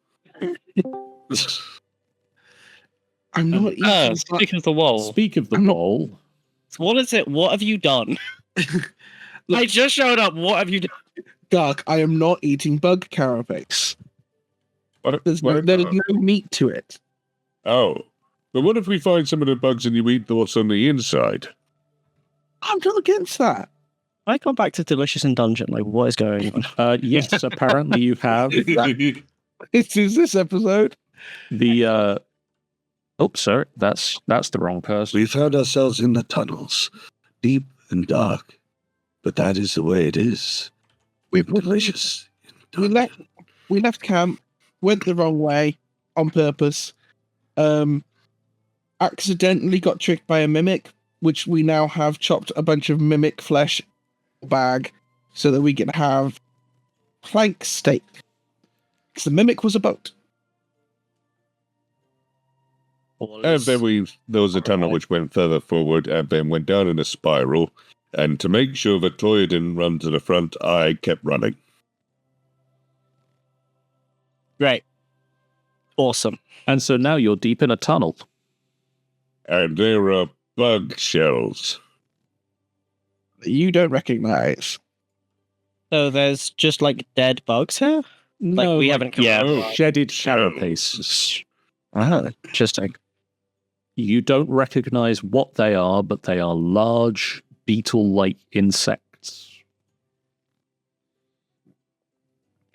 I'm not eating. Speaking of the wall, Speak of the I'm not- wall. what is it? What have you done? I just showed up. What have you done? Dark, I am not eating bug carapace. There's no meat to it. Oh. But what if we find some of the bugs and you eat what's on the inside? I'm not against that. I gone back to Delicious in Dungeon. Like, what is going on? Yes, apparently you have. It is this episode. The Oh, sorry, that's the wrong person. We found ourselves in the tunnels, deep and dark, but that is the way it is. We Delicious. we left camp, went the wrong way on purpose. Accidentally got tricked by a mimic, which we now have chopped a bunch of mimic flesh bag so that we can have plank steak. Because the mimic was a boat. And then there was a tunnel which went further forward and then went down in a spiral. And to make sure that Toya didn't run to the front, I kept running. Great. Awesome. And so now you're deep in a tunnel. And there are bug shells. You don't recognize. So there's just like dead bugs here? Like we haven't come Shedded carapaces. Ah, interesting. You don't recognize what they are, but they are large, beetle-like insects.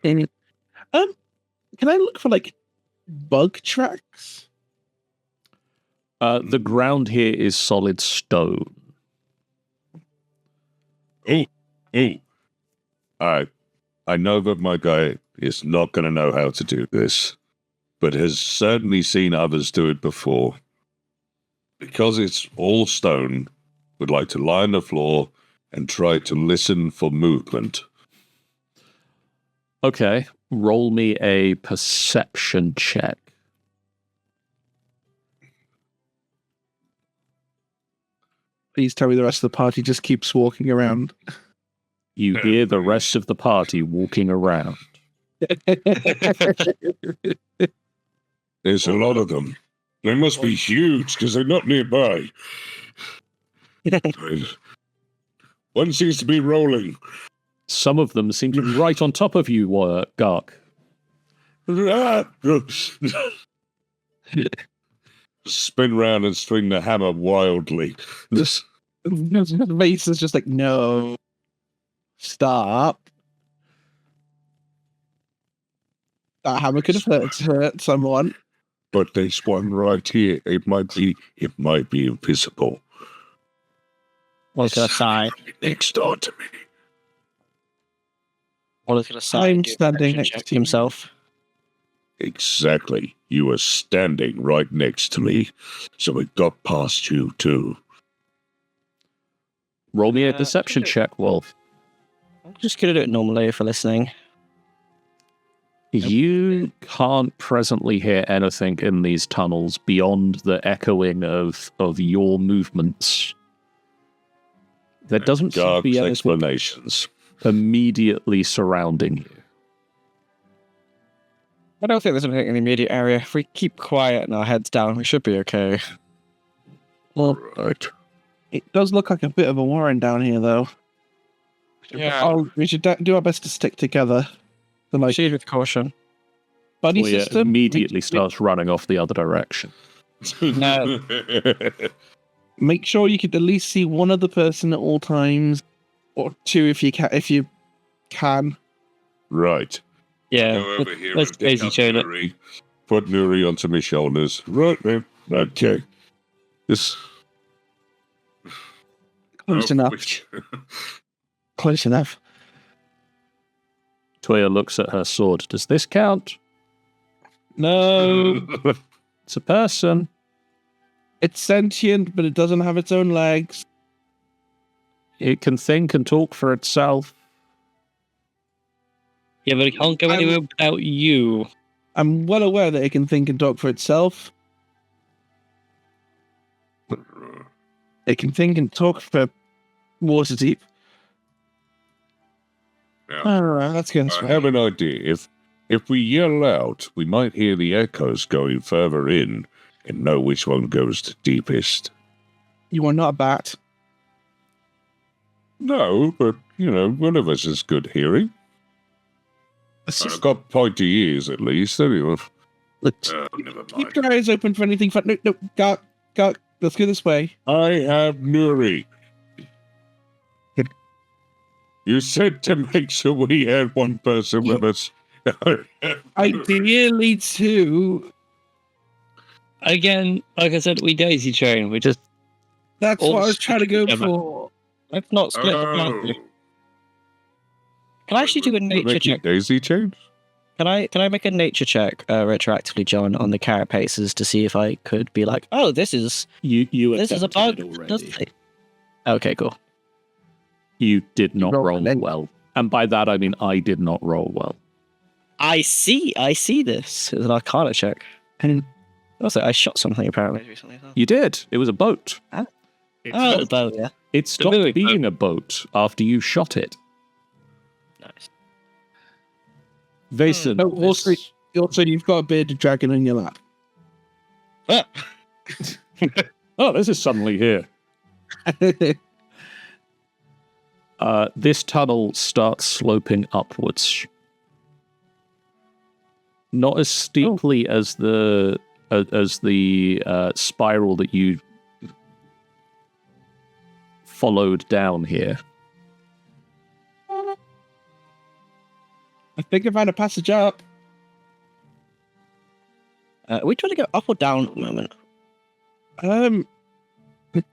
Can I look for like bug tracks? The ground here is solid stone. I know that my guy is not going to know how to do this, but has certainly seen others do it before. Because it's all stone, would like to lie on the floor and try to listen for movement. Okay, roll me a perception check. Please tell me the rest of the party just keeps walking around. You hear the rest of the party walking around. There's a lot of them. They must be huge because they're not nearby. One seems to be rolling. Some of them seem to be right on top of you, Gark. Spin round and swing the hammer wildly. Mace is just like, no. Stop. That hammer could have hurt someone. But there's one right here. It might be invisible. What's gonna say? Next door to me. What is gonna say? I'm Do a standing perception next check to himself. Exactly. You were standing right next to me, so it got past you too. Roll me a deception check, Wolf. I'm just gonna do it normally for listening. You can't presently hear anything in these tunnels beyond the echoing of your movements. There doesn't seem to Garg's be anything explanations. immediately surrounding you. I don't think there's anything in the immediate area. If we keep quiet and our heads down, we should be okay. Well, Right. it does look like a bit of a warren down here, though. Yeah. We should do our best to stick together. So, like, Proceed with caution. buddy Toya system. immediately starts running off the other direction. No. Make sure you can at least see one other person at all times, or two if you can. Right. Yeah. Go over here let's and pick daisy up chain it. Nuri. Put Nuri onto my shoulders. Right then. Okay. This. Close enough. Close enough. Toya looks at her sword. Does this count? No, It's a person. it's sentient, but it doesn't have its own legs. It can think and talk for itself. Yeah, but it can't go anywhere without you. I'm well aware that it can think and talk for itself. It can think and talk for Waterdeep. Yeah. Alright, let's go this I way. have an idea. If we yell out, we might hear the echoes going further in and know which one goes to deepest. You are not a bat. No, but, one of us has good hearing. I've got pointy ears, at least, anyway. Look, Never keep mind. your eyes open for anything fun. No, Gark, let's go this way. I have Nuri. You said to make sure we had one person with us. Ideally, two. Again, like I said, we daisy chain. We just That's All what I was trying to go together. for. Let's not split the party. Can I actually do a nature Making check? daisy chains? Can I make a nature check retroactively, John, on the carapaces to see if I could be like, oh, this is You this is a attempted bug. it Does already. it? Okay, cool. You did not rolled roll an eight. well. And by that, I mean I did not roll well. I see this. It's an Arcana check. And also, I shot something apparently recently. So. You did. It was a boat. Huh? It Oh, the stopped- bow, yeah. It stopped moving being a boat after you shot it. Nice. Vason, Oh, also, you've got a bearded dragon in your lap. Ah, oh, this is suddenly here. This tunnel starts sloping upwards. Not as steeply as the spiral that you followed down here. I think I found a passage up. are we trying to go up or down at the moment? But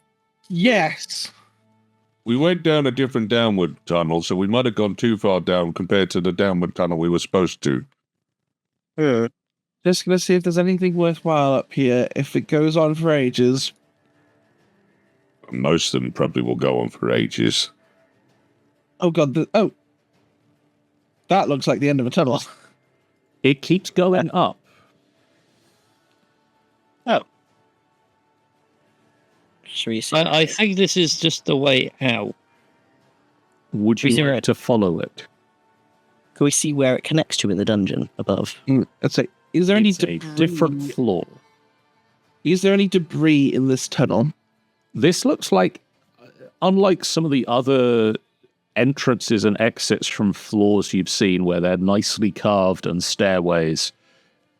yes. We went down a different downward tunnel, so we might have gone too far down compared to the downward tunnel we were supposed to. Just gonna see if there's anything worthwhile up here. If it goes on for ages, Most of them probably will go on for ages. oh god, that looks like the end of a tunnel. It keeps going up. Oh. Should we see? I think this is just the way out. Would you Is there like a- to follow it? Can we see where it connects to in the dungeon above? Let's say, is there any It's a debris? different floor. Is there any debris in this tunnel? This looks like, unlike some of the other entrances and exits from floors you've seen where they're nicely carved and stairways,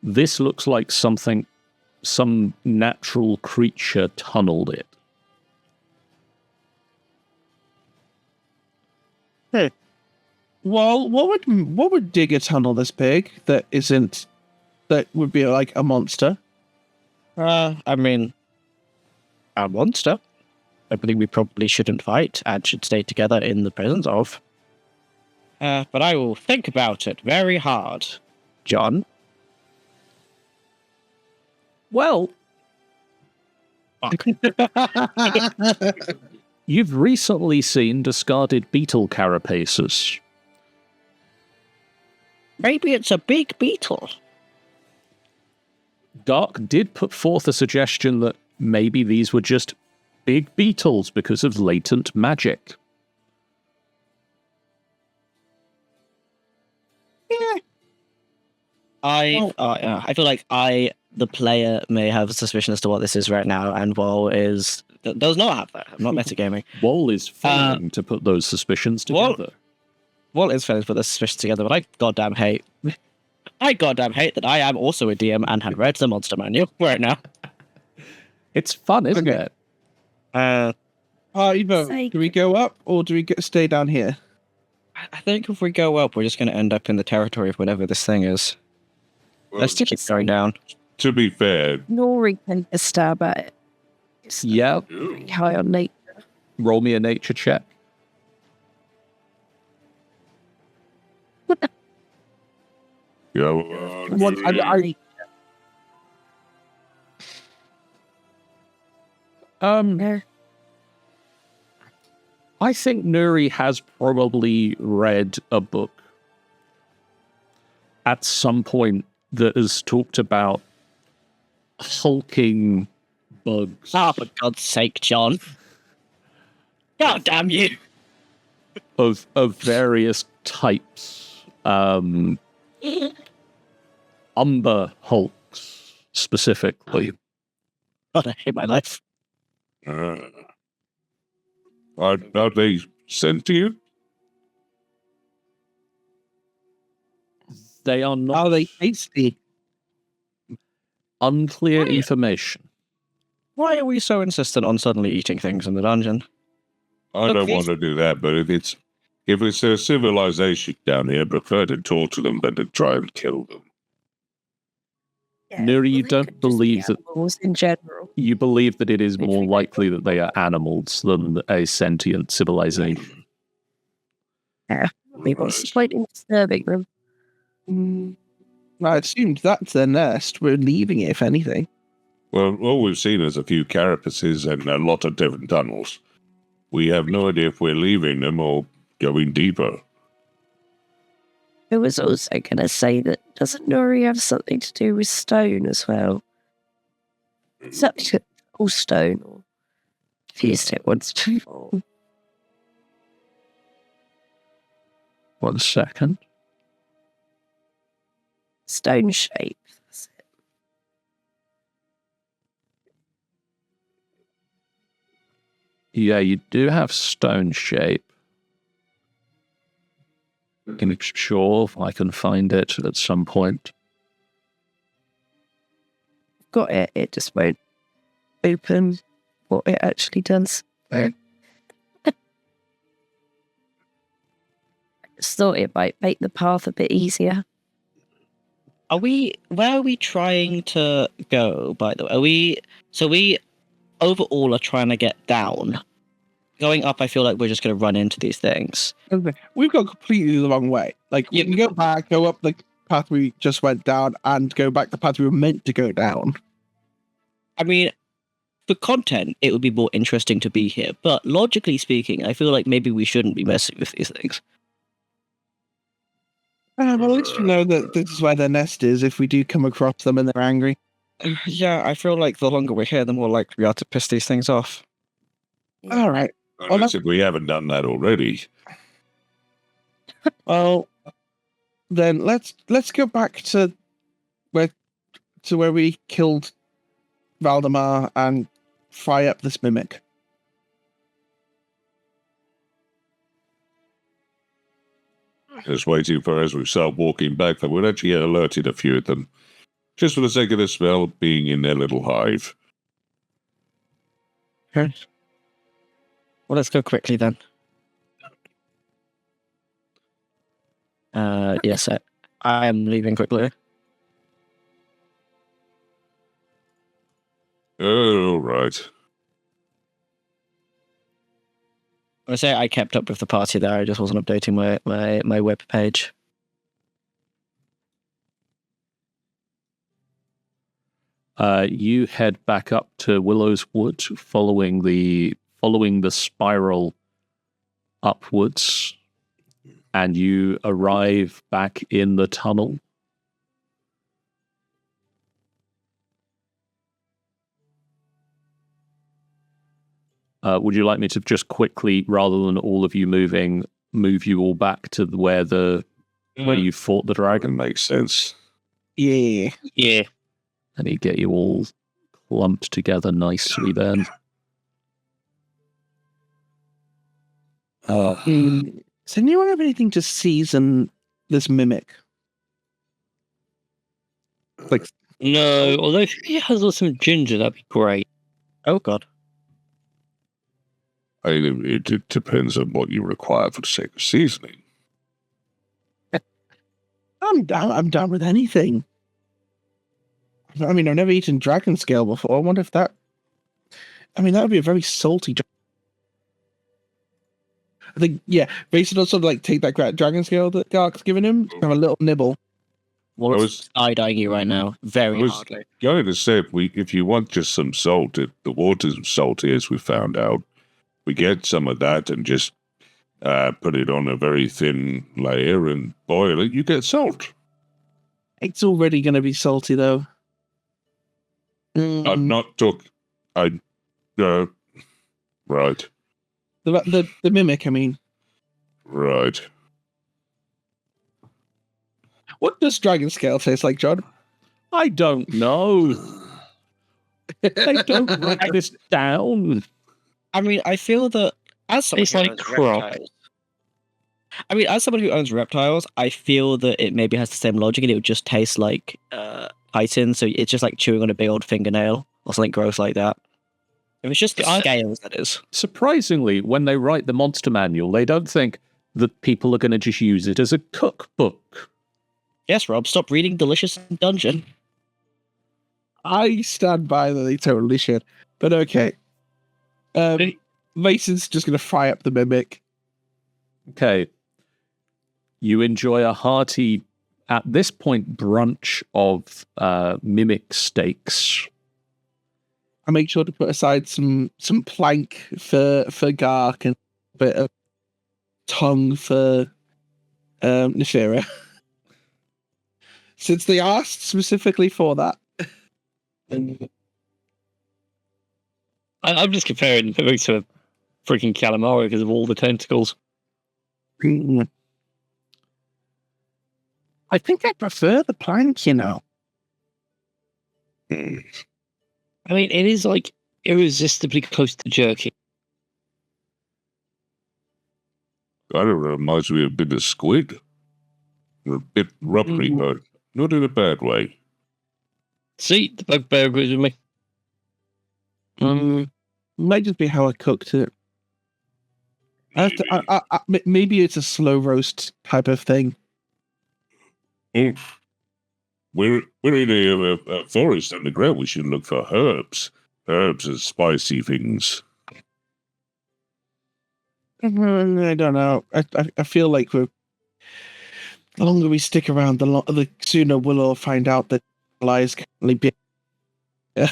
this looks like some natural creature tunneled it. Well, what would dig a tunnel this big that would be like a monster? I mean, a monster. I believe we probably shouldn't fight and should stay together in the presence of. But I will think about it very hard, John. Well, you've recently seen discarded beetle carapaces. Maybe it's a big beetle. Dark did put forth a suggestion that maybe these were just big beetles because of latent magic. I feel like the player, may have a suspicion as to what this is right now, and does not have that. I'm not metagaming. Wall is failing to put those suspicions Wall- together. Wall is failing to put the suspicions together, but I goddamn hate that I am also a DM and have read the monster manual right now. It's fun, isn't Okay. it? Ivo, Sake. do we go up or do we stay down here? I think if we go up, we're just going to end up in the territory of whatever this thing is. Let's just keep going down. To be fair, Nori can a stab at it. It's Yeah, pretty high on nature. roll me a nature check. There. I think Nuri has probably read a book at some point that has talked about hulking bugs. Ah, for God's sake, John. God damn you. of various types. Umber hulks specifically. God, I hate my life. are they sent to you? They are not Are they tasty? unclear information. Why are we so insistent on suddenly eating things in the dungeon? I don't Okay. want to do that, but if it's a civilization down here, I prefer to talk to them than to try and kill them. Yeah, Nuri, you they don't could just be believe that animals in general. you believe that it is Which more we don't likely that they are animals than a sentient civilization. Yeah. I mean, what's the point in disturbing them? I assumed that's their nest. We're leaving it, if anything. Well, all we've seen is a few carapaces and a lot of different tunnels. We have no idea if we're leaving them or going deeper. I was also going to say that doesn't Nori have something to do with stone as well? Such all stone or fused it once before. 1 second. Stone shape. That's it. Yeah, you do have stone shape. I'm sure if I can find it at some point. Got it. It just won't open what it actually does. I just thought it might make the path a bit easier. Where are we trying to go, by the way? We overall are trying to get down. Going up, I feel like we're just going to run into these things. We've gone completely the wrong way. Like, Yeah. we can go back, go up the path we just went down, and go back the path we were meant to go down. I mean, for content, it would be more interesting to be here, but logically speaking, I feel like maybe we shouldn't be messing with these things. Well, at least we know that this is where their nest is if we do come across them and they're angry. Yeah, I feel like the longer we're here, the more likely we are to piss these things off. All right. Unless if we haven't done that already. Well, then let's go back to where we killed Valdemar and fry up this mimic. Just waiting for as we start walking back that we'd actually alerted a few of them. Just for the sake of the smell being in their little hive. Okay. Well, let's go quickly then. Yes, I am leaving quickly. Oh, right. I say I kept up with the party there. I just wasn't updating my web page. You head back up to Willow's Wood, following the spiral upwards, and you arrive back in the tunnel. Would you like me to just quickly, rather than all of you moving, move you all back to where you fought the dragon? Makes sense. Yeah. Yeah. And he'd get you all clumped together nicely then. Does anyone have anything to season this mimic? Like, No, although if he has some ginger, that'd be great. Oh God. It depends on what you require for the sake of seasoning. I'm down with anything. I mean, I've never eaten dragon scale before. I wonder if that. I mean, that would be a very salty. I think, yeah, Mason will sort of like take that dragon scale that Gark's given him, have a little nibble. Well, I it's was- side-eyeing you right now. Very hardly. Going to say, if you want just some salt, the water's salty, as we found out. We get some of that and just put it on a very thin layer and boil it. You get salt. It's already going to be salty, though. I'm not took. Right. The mimic, I mean. Right. What does dragon scale taste like, John? I don't know. They don't write this down. I mean, I feel that as someone It's who like owns crop. reptiles, as someone who owns reptiles, I feel that it maybe has the same logic, and it would just taste like chitin. So it's just like chewing on a big old fingernail or something gross like that. If it's just the scales, that is. Surprisingly, when they write the monster manual, they don't think that people are going to just use it as a cookbook. Yes, Rob. Stop reading Delicious Dungeon. I stand by that they totally should. But okay. Mason's just going to fry up the mimic. Okay. You enjoy a hearty, at this point, brunch of mimic steaks. I make sure to put aside some plank for Gark and a bit of tongue for Nefera. Since they asked specifically for that. I'm just comparing mimic to a freaking calamari because of all the tentacles. I think I prefer the plank, you know. I mean, it is like irresistibly close to jerky. I don't know, reminds me a bit of squid. A bit rubbery, but not in a bad way. See, the bugbear agrees with me. Might just be how I cooked it. I have to, maybe it's a slow roast type of thing. We're in a forest underground. We should look for herbs. Herbs and spicy things. I don't know. I feel like the longer we stick around, the sooner we'll all find out that lies can only be. Yeah.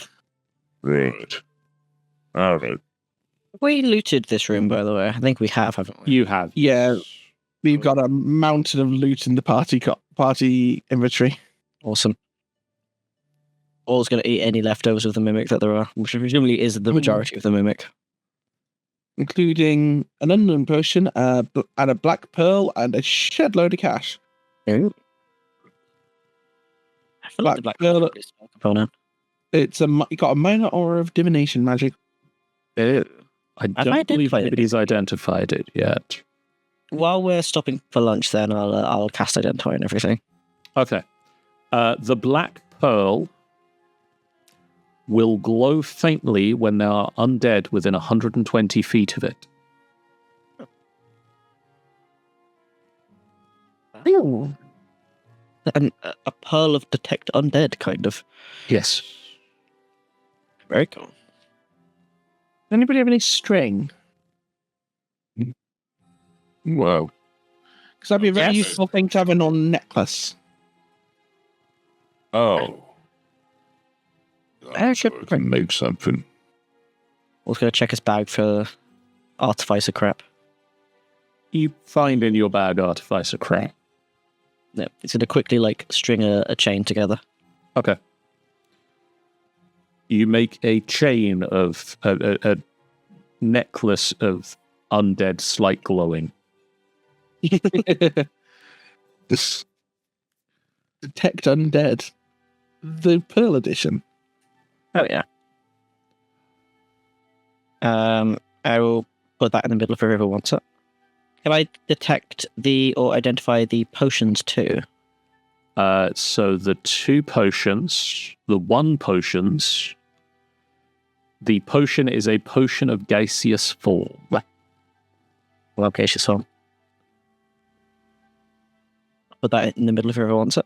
Right. All right. We looted this room, by the way. I think we have, haven't we? You have. Yeah. We've got a mountain of loot in the party inventory. Awesome. All's going to eat any leftovers of the mimic that there are, which presumably is the majority of the mimic. Including an unknown potion, and a black pearl, and a shed load of cash. Ooh. I feel like the black pearl is a component. It's you got a minor aura of diminishing magic. I don't believe anybody's identified it yet. While we're stopping for lunch, then I'll cast Identify and everything. Okay. The black pearl will glow faintly when there are undead within 120 feet of it. Ooh. And a pearl of detect undead, kind of. Yes. Very cool. Does anybody have any string? Wow. Because that'd be a very Yes. useful thing to have an on necklace. Oh. I should I can make something. I was going to check his bag for artificer crap. You find in your bag artificer crap. Yeah, it's going to quickly string a chain together. Okay. You make a chain of a necklace of undead slight glowing. This detect undead, the pearl edition. Oh yeah. I will put that in the middle if whoever wants it. Can I detect or identify the potions too? So the two potions, the potion is a potion of gaseous form. Well, gaseous form. Put that in the middle if whoever wants it.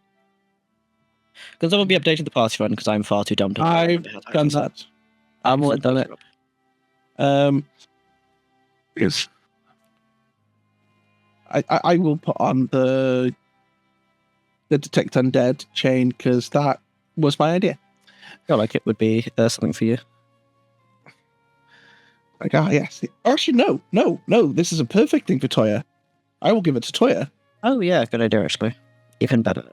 Because I will be updating the party run because I'm far too dumb to. I've done that. I'm all done it. Yes. I will put on the detect undead chain because that was my idea. I feel like it would be something for you. Like, yes. Actually, no. This is a perfect thing for Toya. I will give it to Toya. Oh yeah, good idea actually. Even better.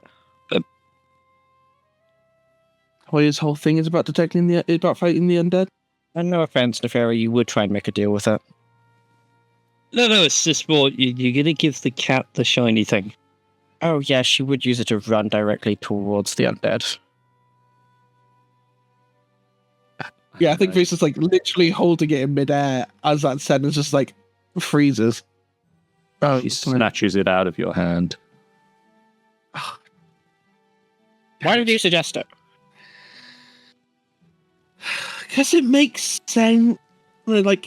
Toya's whole thing is about fighting the undead. And no offense, Nefera, you would try and make a deal with it. No, it's just more, you're going to give the cat the shiny thing. Oh yeah, she would use it to run directly towards the undead. Yeah, I think Bruce is literally holding it in midair as that sentence just freezes. Oh, He snatches it out of your hand. Why did you suggest it? Because it makes sense on a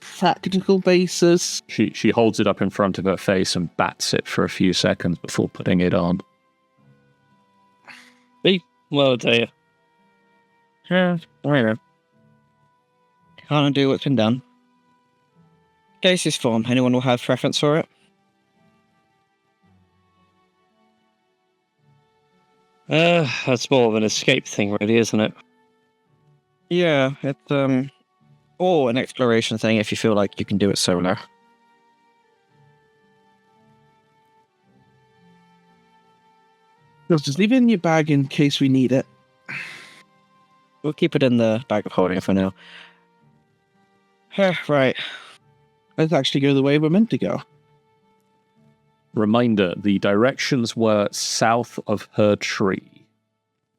practical basis. She holds it up in front of her face and bats it for a few seconds before putting it on. Well, Toya. Yeah, I know. Can't undo what's been done. Gaseous form. Anyone will have preference for it? That's more of an escape thing, really, isn't it? Yeah, it's or an exploration thing if you feel like you can do it solo. Just leave it in your bag in case we need it. We'll keep it in the bag of holding for now. Right. Let's actually go the way we're meant to go. Reminder, the directions were south of her tree.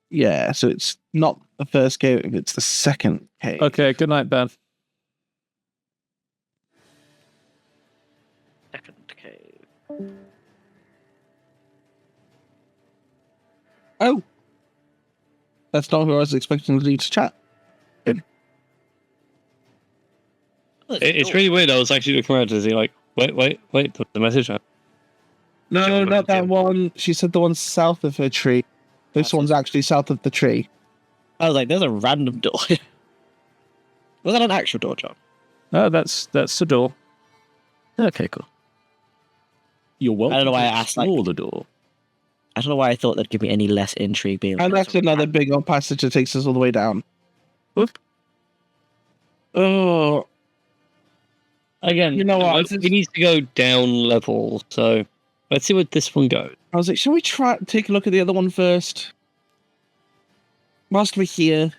Yeah, so it's not the first cave, it's the second cave. Okay, good night, Ben. Second cave. Oh! That's not who I was expecting to chat. It's really weird. I was actually looking around to see, like, wait, the message. No, not that one. She said the one south of her tree. This one's actually south of the tree. I was like, there's a random door. Was that an actual door, John? That's the door. Okay, cool. You're welcome. I don't know why to I asked, like- explore the door. I don't know why I thought that'd give me any less intrigue being. And that's another big old passage that takes us all the way down. Whoop. Oh, Again, You know what? We need to go down level, so let's see where this one goes. I was like, shall we try take a look at the other one first? Whilst we're here.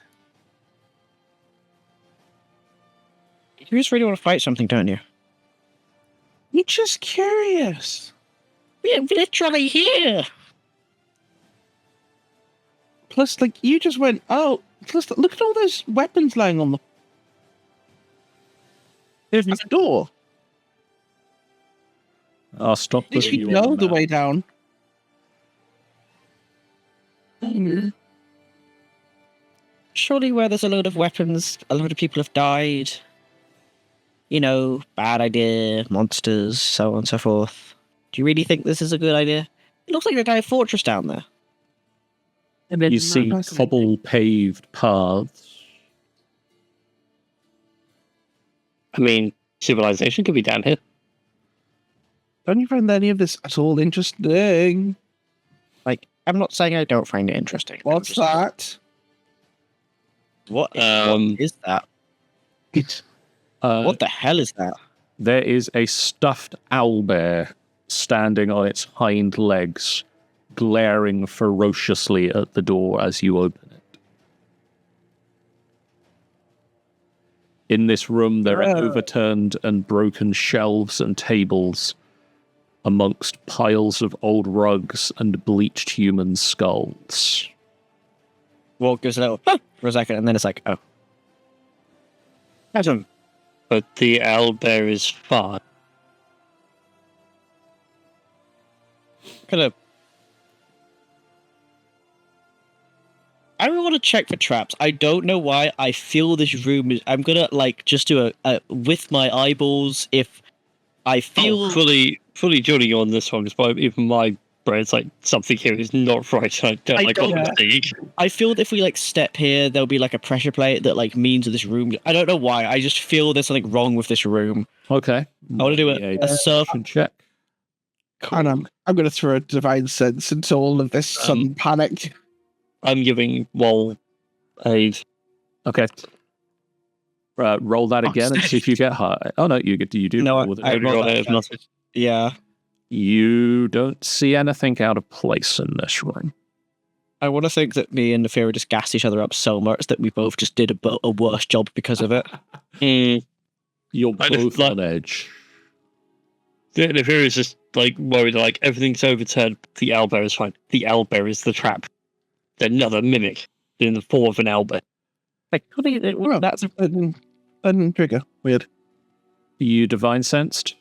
You just really want to fight something, don't you? You're just curious. We're literally here. Plus, like, you just went, oh, plus, look at all those weapons lying on the There's a door. I'll stop At least putting you you on know the map. way down. Surely where there's a load of weapons, a load of people have died. You know, bad idea, monsters, so on and so forth. Do you really think this is a good idea? It looks like a giant fortress down there. You see cobble-paved paths. I mean, civilization could be down here. Don't you find any of this at all interesting? Like, I'm not saying I don't find it interesting. I'm What's just- that? What Um, is that? Uh, What the hell is that? There is a stuffed owlbear standing on its hind legs, glaring ferociously at the door as you open it. In this room, there are overturned and broken shelves and tables, amongst piles of old rugs and bleached human skulls. Walt goes a little for a second, and then it's like, oh. Adam. But the owlbear is far. Kind of. I really want to check for traps. I don't know why. I feel this room is. I'm gonna like just do a with my eyeballs. If I feel fully joining you on this one, because even my brain's like, something here is not right. I don't like what I'm seeing. I feel that if we like step here, there'll be like a pressure plate that like means this room. I don't know why. I just feel there's something wrong with this room. Okay. I want to do a surf. check. And I'm going to throw a divine sense into all of this sudden panic. I'm giving Wall aid. Okay. Roll that again and see if you get high. Oh no, you do. No, roll with it. I rolled rolled that. it, nothing. Yeah. You don't see anything out of place in this room. I want to think that me and Nefira just gassed each other up so much that we both just did a worse job because of it. You're I just both like- on edge. The Nefira is just like worried, like everything's overturned. The owlbear is fine. The owlbear is the trap. Another mimic in the form of an owlbear. Like, Well, that's and trigger. Weird. You divine sensed?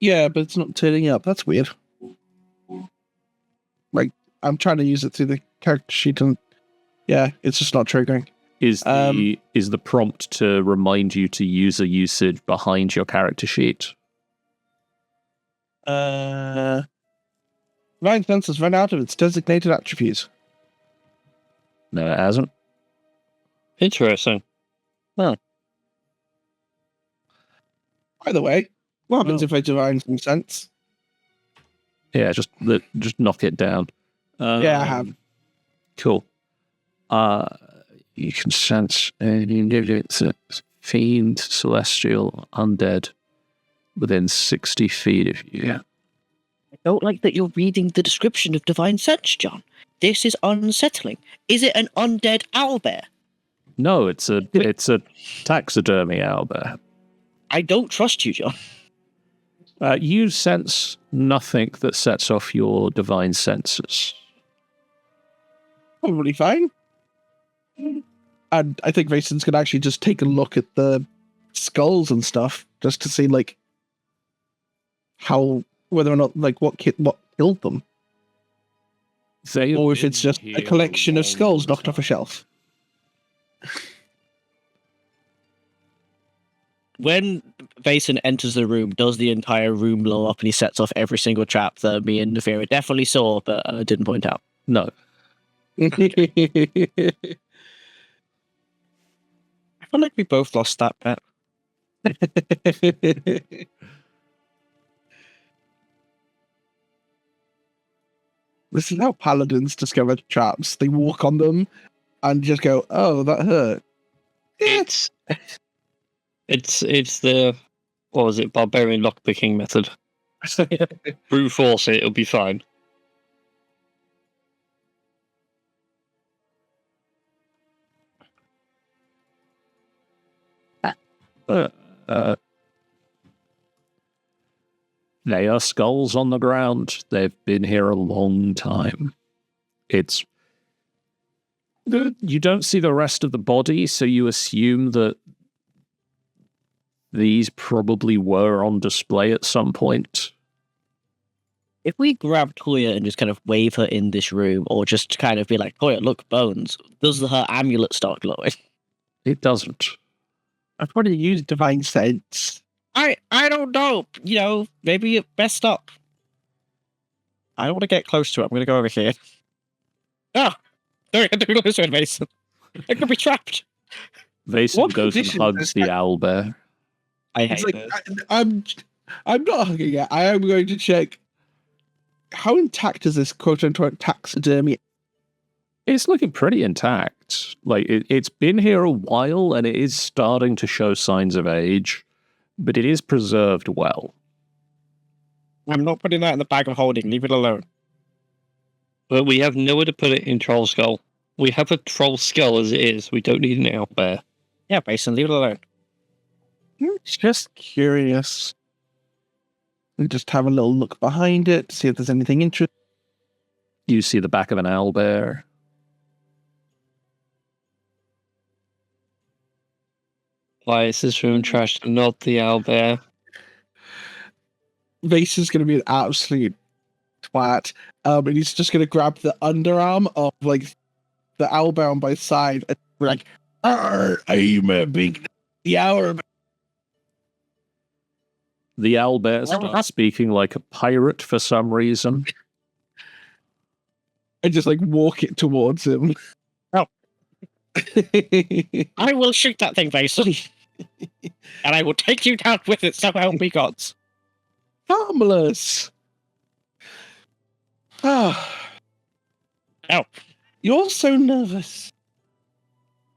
Yeah, but it's not turning up. That's weird. Like, I'm trying to use it through the character sheet and yeah, it's just not triggering. Is the prompt to remind you to user usage behind your character sheet? Divine Sense has run out of its designated attributes. No, it hasn't. Interesting. By the way, what happens if I divine some sense? Yeah, just knock it down. Yeah, I have. Cool. You can sense it's a fiend, celestial, undead within 60 feet of you. Yeah. I don't like that you're reading the description of Divine Sense, John. This is unsettling. Is it an undead owlbear? No, it's a taxidermy owlbear. I don't trust you, John. You sense nothing that sets off your divine senses. Probably fine. And I think Mason's gonna actually just take a look at the skulls and stuff, just to see like whether or not like what killed them, or if it's just a collection of skulls knocked off a shelf. When Vason enters the room, does the entire room blow up and he sets off every single trap that me and Nefira definitely saw, but didn't point out? No. I feel like we both lost that bet. This is how paladins discover traps. They walk on them and just go, "Oh, that hurt." It's the, what was it, barbarian lockpicking method. Brute force it, it'll be fine. They are skulls on the ground. They've been here a long time. You don't see the rest of the body, so you assume that these probably were on display at some point. If we grab Toya and just kind of wave her in this room, or just kind of be like, Toya, look, bones, does her amulet start glowing? It doesn't. I've probably used divine sense. I don't know. You know, maybe it messed up. I don't want to get close to it. I'm going to go over here. Oh, don't get too close to it, Mason. I could be trapped. Vason What goes and condition hugs is the that? owlbear. I It's hate like this. I'm not hugging it. I am going to check how intact is this quote unquote taxidermy. It's looking pretty intact. Like, it's been here a while, and it is starting to show signs of age, but it is preserved well. I'm not putting that in the bag of holding. Leave it alone. But we have nowhere to put it in Troll Skull. We have a Troll Skull as it is. We don't need an owlbear. Yeah, Mason, leave it alone. It's just curious. And just have a little look behind it, see if there's anything interesting. You see the back of an owlbear. Why is this room trashed and not the owlbear? Vase is going to be an absolute twat. And he's just going to grab the underarm of like the owlbear on both sides and be like, "Arr, I'm a big hour." The owlbear starts speaking like a pirate for some reason. And just like walk it towards him. Oh. I will shoot that thing, Mason. And I will take you down with it, so help me gods. Harmless. Ah. Ow. You're so nervous.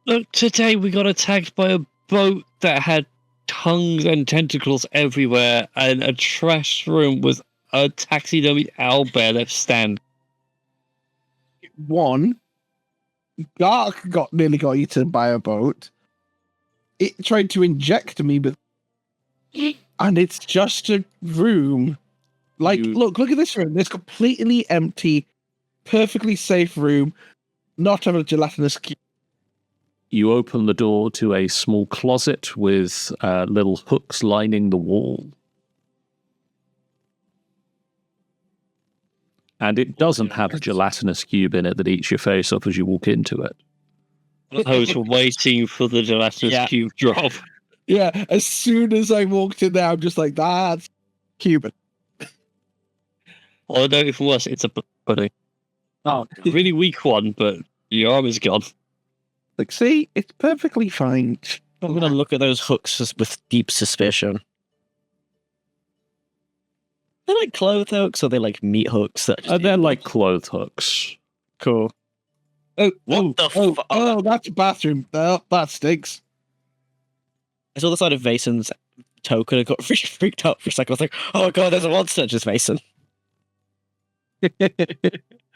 Look, today we got attacked by a boat that had tongues and tentacles everywhere, and a trash room with a taxidermy owlbear left stand. One, Gark nearly got eaten by a boat. It tried to inject me with, and it's just a room. Like, look at this room. This completely empty, perfectly safe room. Not a gelatinous cube. You open the door to a small closet with little hooks lining the wall. And it doesn't have a gelatinous cube in it that eats your face off as you walk into it. I was waiting for the gelatinous cube drop. Yeah, as soon as I walked in there, I'm just like, that's Cuban. Or no, even worse, it's a pudding. Oh, really weak one, but your arm is gone. Like, see, it's perfectly fine. I'm going to look at those hooks with deep suspicion. They're like clothes hooks, or they like meat hooks? They're like clothes hooks. Cool. Oh, What the oh, fuck? oh, that's a bathroom. Oh, that stinks. I saw the side of Vason's token and got freaked out for a second. I was like, oh god, there's a monster, just Vason.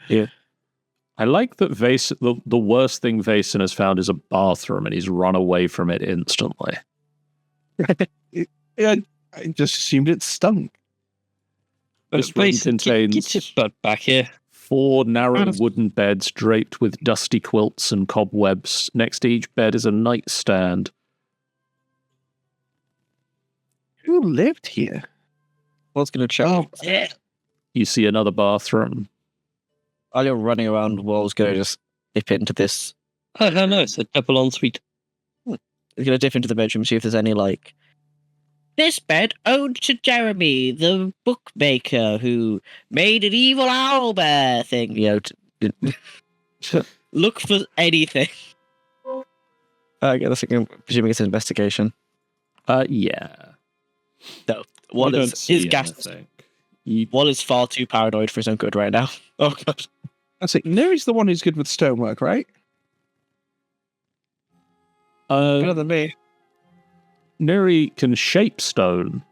Yeah. I like that Vason, the worst thing Vason has found is a bathroom, and he's run away from it instantly. Yeah, I just assumed it stunk. This room Get contains your butt back here. 4 narrow wooden beds draped with dusty quilts and cobwebs. Next to each bed is a nightstand. Who lived here? What's going to check? Oh, yeah. You see another bathroom. While you're running around, Wall's going to just dip into this. Oh, how nice. A double ensuite. He's going to dip into the bedroom, see if there's any, like, this bed owed to Jeremy, the bookmaker, who made an evil owlbear thing. You know, look for anything. I guess I'm presuming it's an investigation. Yeah. No. You don't Wallace see is gas. anything. Wallace is far too paranoid for his own good right now. Oh god. That's it. Neri's the one who's good with stonework, right? Better than me. Neri can shape stone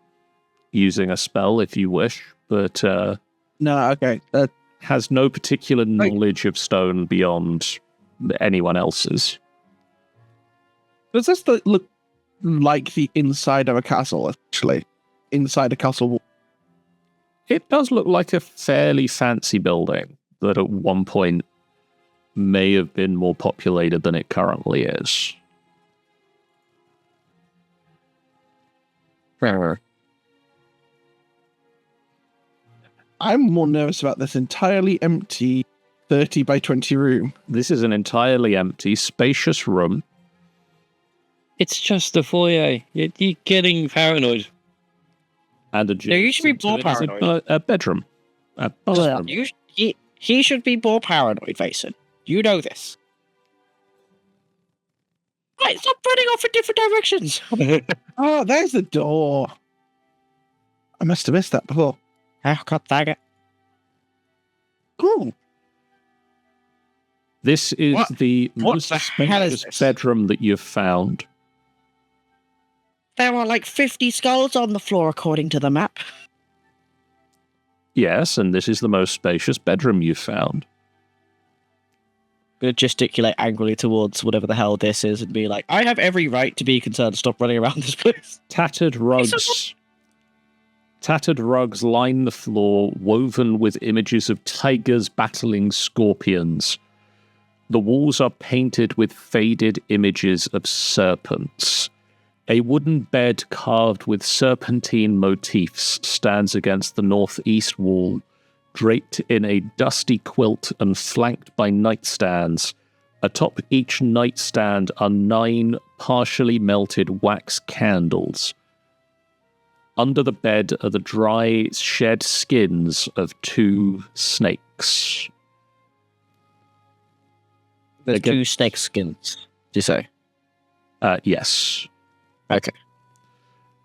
using a spell if you wish, but No, okay. has no particular knowledge of stone beyond anyone else's. Does this look like the inside of a castle, actually? Inside a castle wall? It does look like a fairly fancy building that at one point may have been more populated than it currently is. I'm more nervous about this entirely empty 30 by 20 room. This is an entirely empty, spacious room. It's just a foyer. You're getting paranoid. And a No, you should be more paranoid. A bedroom. A bathroom. He should be more paranoid, Vason. You know this. Right, stop running off in different directions. Oh, there's the door. I must have missed that before. Oh, god dang it. Cool. This is the what most the hell is spacious this? bedroom that you've found. There are like 50 skulls on the floor according to the map. Yes, and this is the most spacious bedroom you've found. I'm going to gesticulate angrily towards whatever the hell this is and be like, I have every right to be concerned. Stop running around this place. Tattered rugs line the floor, woven with images of tigers battling scorpions. The walls are painted with faded images of serpents. A wooden bed carved with serpentine motifs stands against the northeast wall, draped in a dusty quilt and flanked by nightstands. Atop each nightstand are 9 partially melted wax candles. Under the bed are the dry, shed skins of 2 snakes. There's 2 snake skins, do you say? Yes. Okay.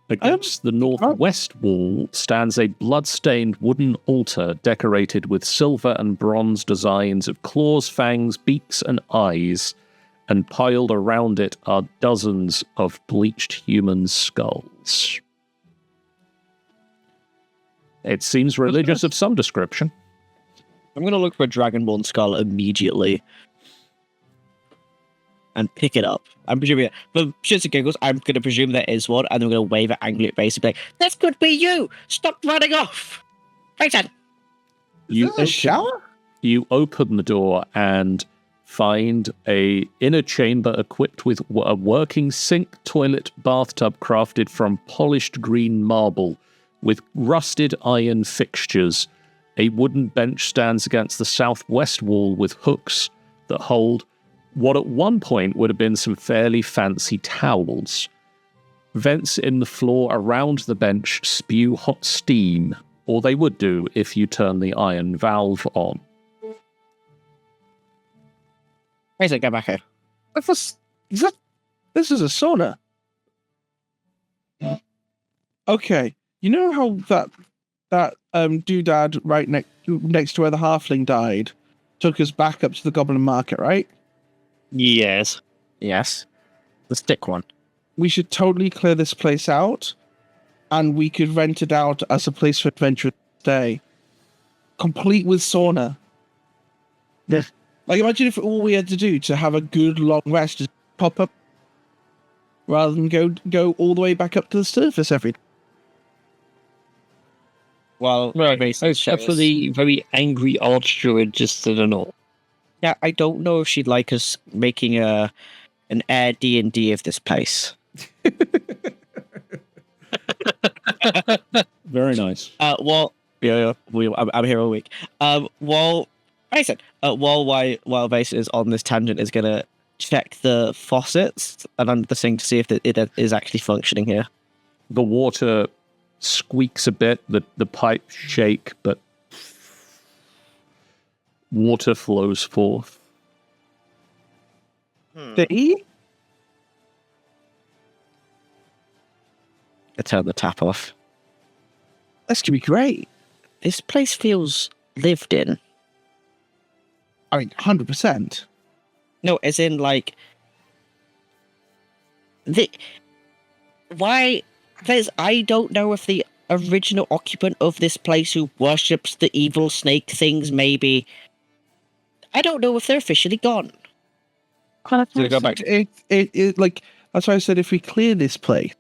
Against the northwest wall stands a blood-stained wooden altar decorated with silver and bronze designs of claws, fangs, beaks, and eyes, and piled around it are dozens of bleached human skulls. It seems religious of some description. I'm going to look for a Dragonborn skull immediately and pick it up. I'm presuming, for shits and giggles, I'm going to presume there is one, and I'm going to wave it angrily at base and be like, this could be you! Stop running off! Right, You a shower? You open the door and find a inner chamber equipped with a working sink, toilet, bathtub crafted from polished green marble with rusted iron fixtures. A wooden bench stands against the southwest wall with hooks that hold what at one point would have been some fairly fancy towels. Vents in the floor around the bench spew hot steam, or they would do if you turn the iron valve on. Basically, go back here. This is a sauna. Okay, you know how that doodad right next to where the halfling died took us back up to the goblin market, right? Yes. Yes. The stick one. We should totally clear this place out, and we could rent it out as a place for adventurous stay, complete with sauna. Yeah. Like, imagine if all we had to do to have a good long rest is pop up, rather than go all the way back up to the surface every. Well, Right. basically Except for shows- the very angry archdruid just to the north. Yeah, I don't know if she'd like us making an air D&D of this place. Very nice. Well, yeah, I'm here all week. While Vase is on this tangent, is gonna check the faucets and under the sink to see if it is actually functioning here. The water squeaks a bit, the pipes shake, but water flows forth. See? I turn the tap off. This could be great. This place feels lived in. I mean, 100%. No, as in like I don't know if the original occupant of this place who worships the evil snake things maybe. I don't know if they're officially gone. So go back to It like that's why I said if we clear this place.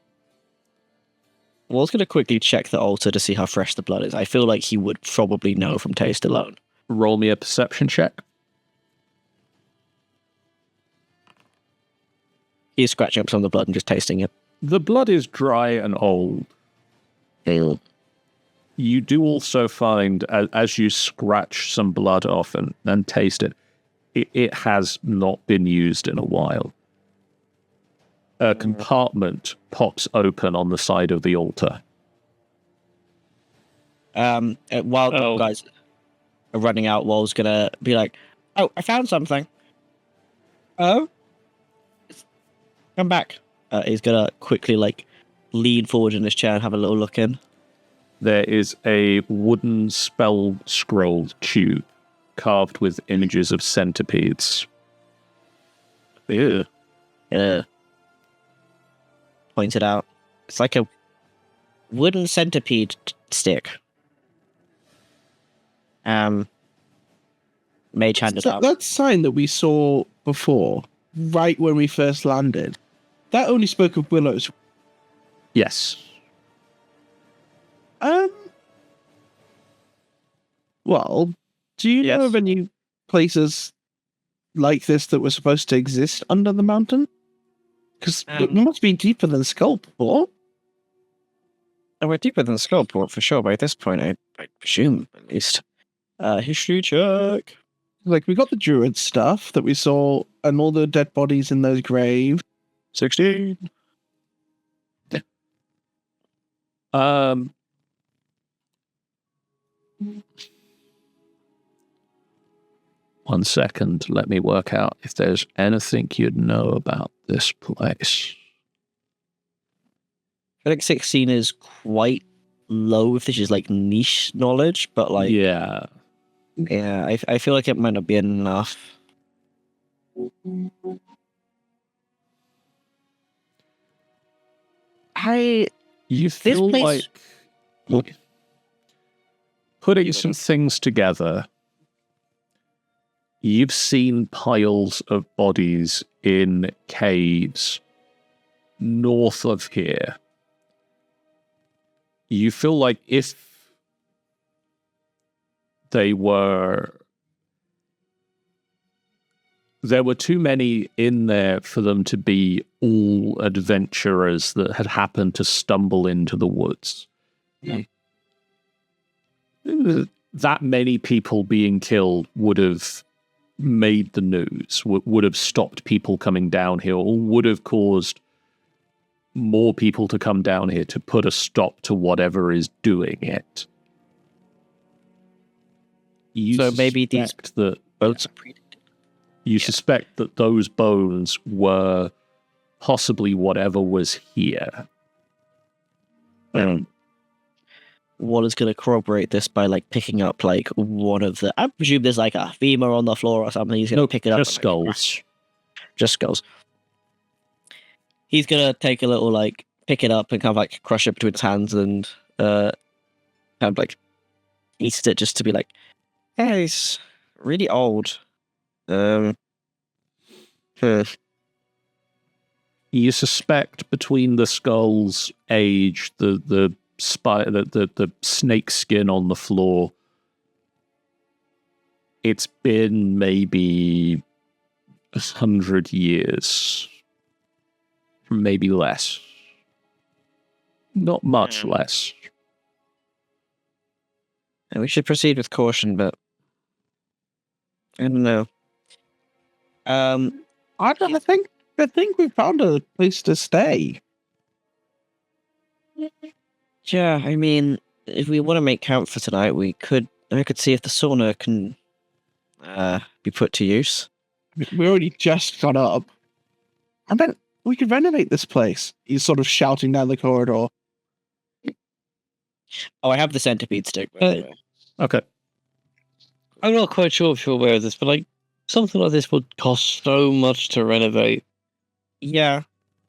Well, I was going to quickly check the altar to see how fresh the blood is. I feel like he would probably know from taste alone. Roll me a perception check. He's scratching up some of the blood and just tasting it. The blood is dry and old. Ew. You do also find, as you scratch some blood off and taste it, it has not been used in a while. A compartment pops open on the side of the altar. While the guys are running out, Wall's gonna be like, "Oh, I found something." Oh, come back. He's gonna quickly lean forward in his chair and have a little look in. There is a wooden spell scroll tube carved with images of centipedes. Ew. Yeah. Pointed out. It's like a wooden centipede stick. Mage handed out. That sign that we saw before, right when we first landed, that only spoke of willows. Yes. Well, do you know Yes. of any places like this that were supposed to exist under the mountain? Because it must be deeper than Skullport. And we're deeper than Skullport for sure by this point, I presume, at least. History check. Like, we got the druid stuff that we saw and all the dead bodies in those graves. 16. One second, let me work out if there's anything you'd know about this place. I think 16 is quite low if this is niche knowledge, but Yeah. I feel like it might not be enough. You feel place- like putting some things together. You've seen piles of bodies in caves north of here. You feel like if there were too many in there for them to be all adventurers that had happened to stumble into the woods. That many people being killed would have made the news, would have stopped people coming down here, or would have caused more people to come down here to put a stop to whatever is doing it. So maybe these suspect that boats are predicted. You suspect that those bones were possibly whatever was here. Waller's going to corroborate this by like picking up like one of the. I presume there's like a femur on the floor or something. He's going to pick it up. Just skulls. Just skulls. He's going to take a little like pick it up and kind of like crush it between his hands and kind of like eats it just to be like, hey, it's really old. You suspect between the skull's age, the snake skin on the floor, it's been maybe 100 years, maybe less. Not much less. And we should proceed with caution, but I don't know. I think we found a place to stay. Yeah, I mean, if we want to make camp for tonight, I could see if the sauna can be put to use. We already just got up. And then we could renovate this place. He's sort of shouting down the corridor. Oh, I have the centipede stick, by the way. Okay. I'm not quite sure if you're aware of this, but like something like this would cost so much to renovate. Yeah.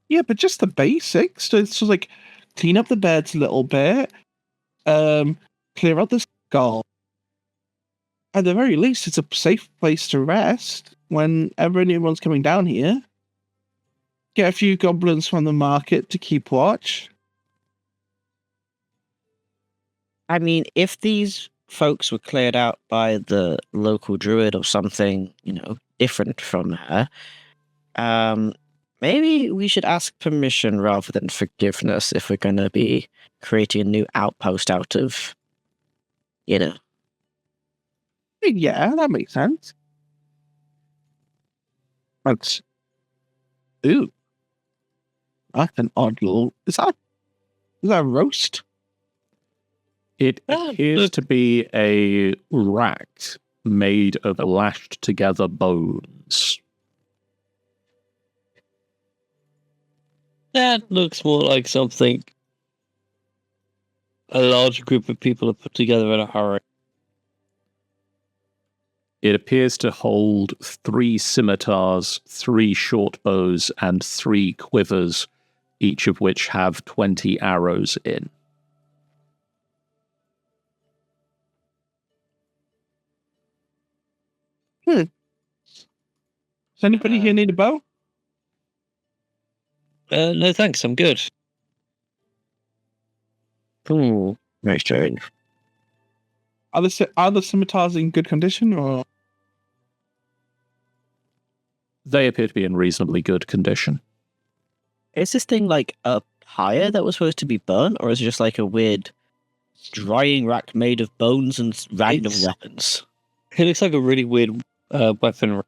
Yeah, but just the basics. So like clean up the beds a little bit, clear out the skull. At the very least, it's a safe place to rest whenever anyone's coming down here. Get a few goblins from the market to keep watch. I mean, if these folks were cleared out by the local druid or something, different from her, maybe we should ask permission rather than forgiveness if we're going to be creating a new outpost out of, Yeah, that makes sense. That's... Ooh. That's an odd little... Is that a roast? It appears to be a rack made of lashed together bones. That looks more like something a large group of people have put together in a hurry. It appears to hold 3 scimitars, 3 short bows, and 3 quivers, each of which have 20 arrows in. Does anybody here need a bow? No thanks, I'm good. ooh, very strange. Are the scimitars in good condition, or...? They appear to be in reasonably good condition. Is this thing like a pyre that was supposed to be burnt, or is it just like a weird drying rack made of bones and random weapons? It looks like a really weird weapon.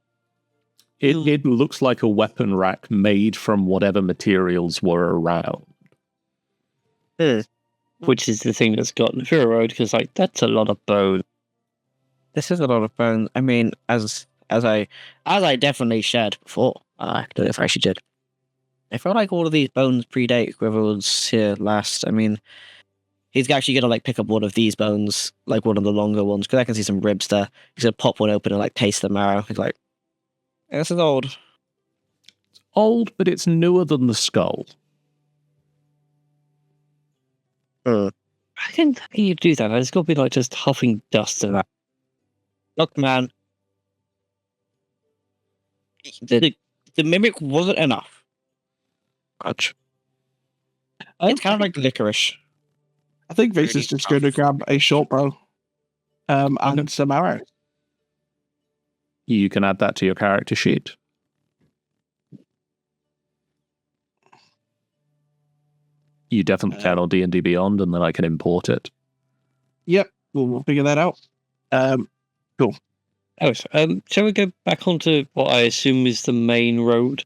It looks like a weapon rack made from whatever materials were around. Which is the thing that's gotten Furo Road, because like that's a lot of bone. This is a lot of bones. I mean, as I definitely shared before, I don't know if I actually did. I feel like all of these bones predate whoever was here last. I mean, he's actually gonna like pick up one of these bones, like one of the longer ones, because I can see some ribs there. He's gonna pop one open and like taste the marrow. He's like, this is old. It's old, but it's newer than the skull. How can you do that? It's got to be like just huffing dust in that. Look, man, the mimic wasn't enough. It's kind of like licorice. I think Vince is just going to grab a short bow and some arrows. You can add that to your character sheet. You definitely can on D&D Beyond, and then I can import it. Yep, we'll figure that out. Cool. Oh, shall we go back onto what I assume is the main road?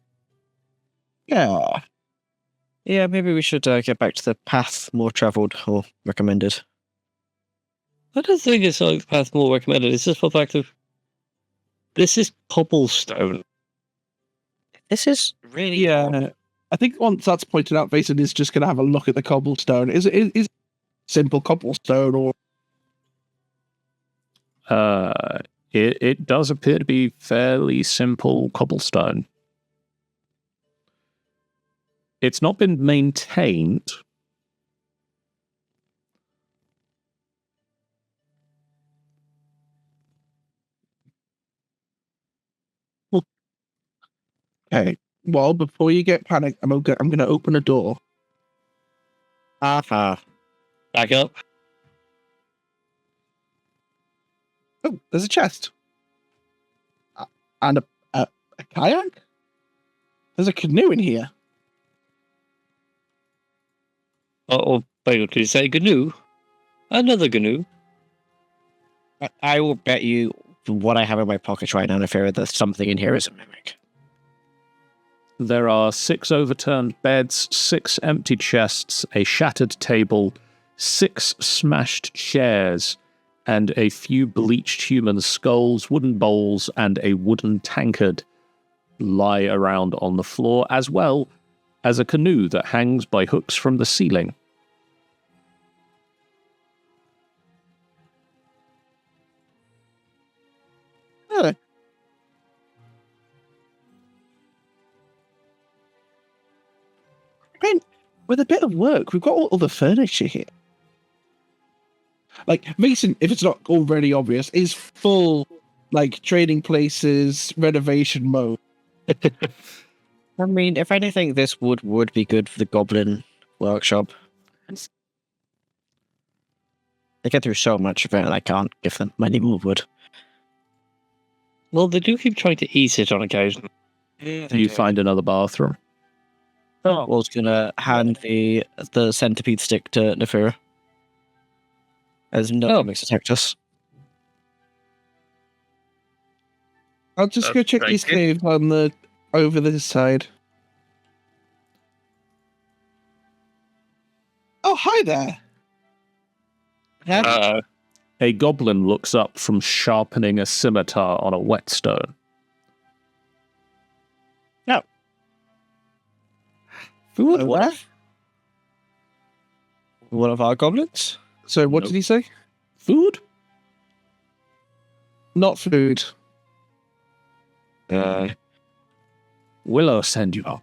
Yeah. Yeah, maybe we should get back to the path more travelled or recommended. I don't think it's like the path more recommended. It's just for the fact of This is cobblestone. This is really Yeah. I think once that's pointed out, Vason is just going to have a look at the cobblestone. Is it simple cobblestone or? It does appear to be fairly simple cobblestone. It's not been maintained. Okay. Well, before you get panicked, I'm going to open a door. Aha. Back up. Oh, there's a chest. And a kayak? There's a canoe in here. Oh, wait, did you say canoe? Another canoe? I will bet you what I have in my pocket right now, Nefera, that something in here is a mimic. There are 6 overturned beds, 6 empty chests, a shattered table, 6 smashed chairs, and a few bleached human skulls, wooden bowls, and a wooden tankard lie around on the floor, as well as a canoe that hangs by hooks from the ceiling. Oh. I mean, with a bit of work, we've got all the furniture here. Like, Mason, if it's not already obvious, is full, like, trading places, renovation mode. I mean, if anything, this would be good for the goblin workshop. They get through so much of it, and I can't give them any more wood. Well, they do keep trying to eat it on occasion. You find another bathroom. I was gonna hand the centipede stick to Nefera. As no makes attacked us. I'll just go check these caves on the over this side. Oh, hi there. A goblin looks up from sharpening a scimitar on a whetstone. No. Food? What? One of our goblins? So what did he say? Food? Not food. Willow send you up.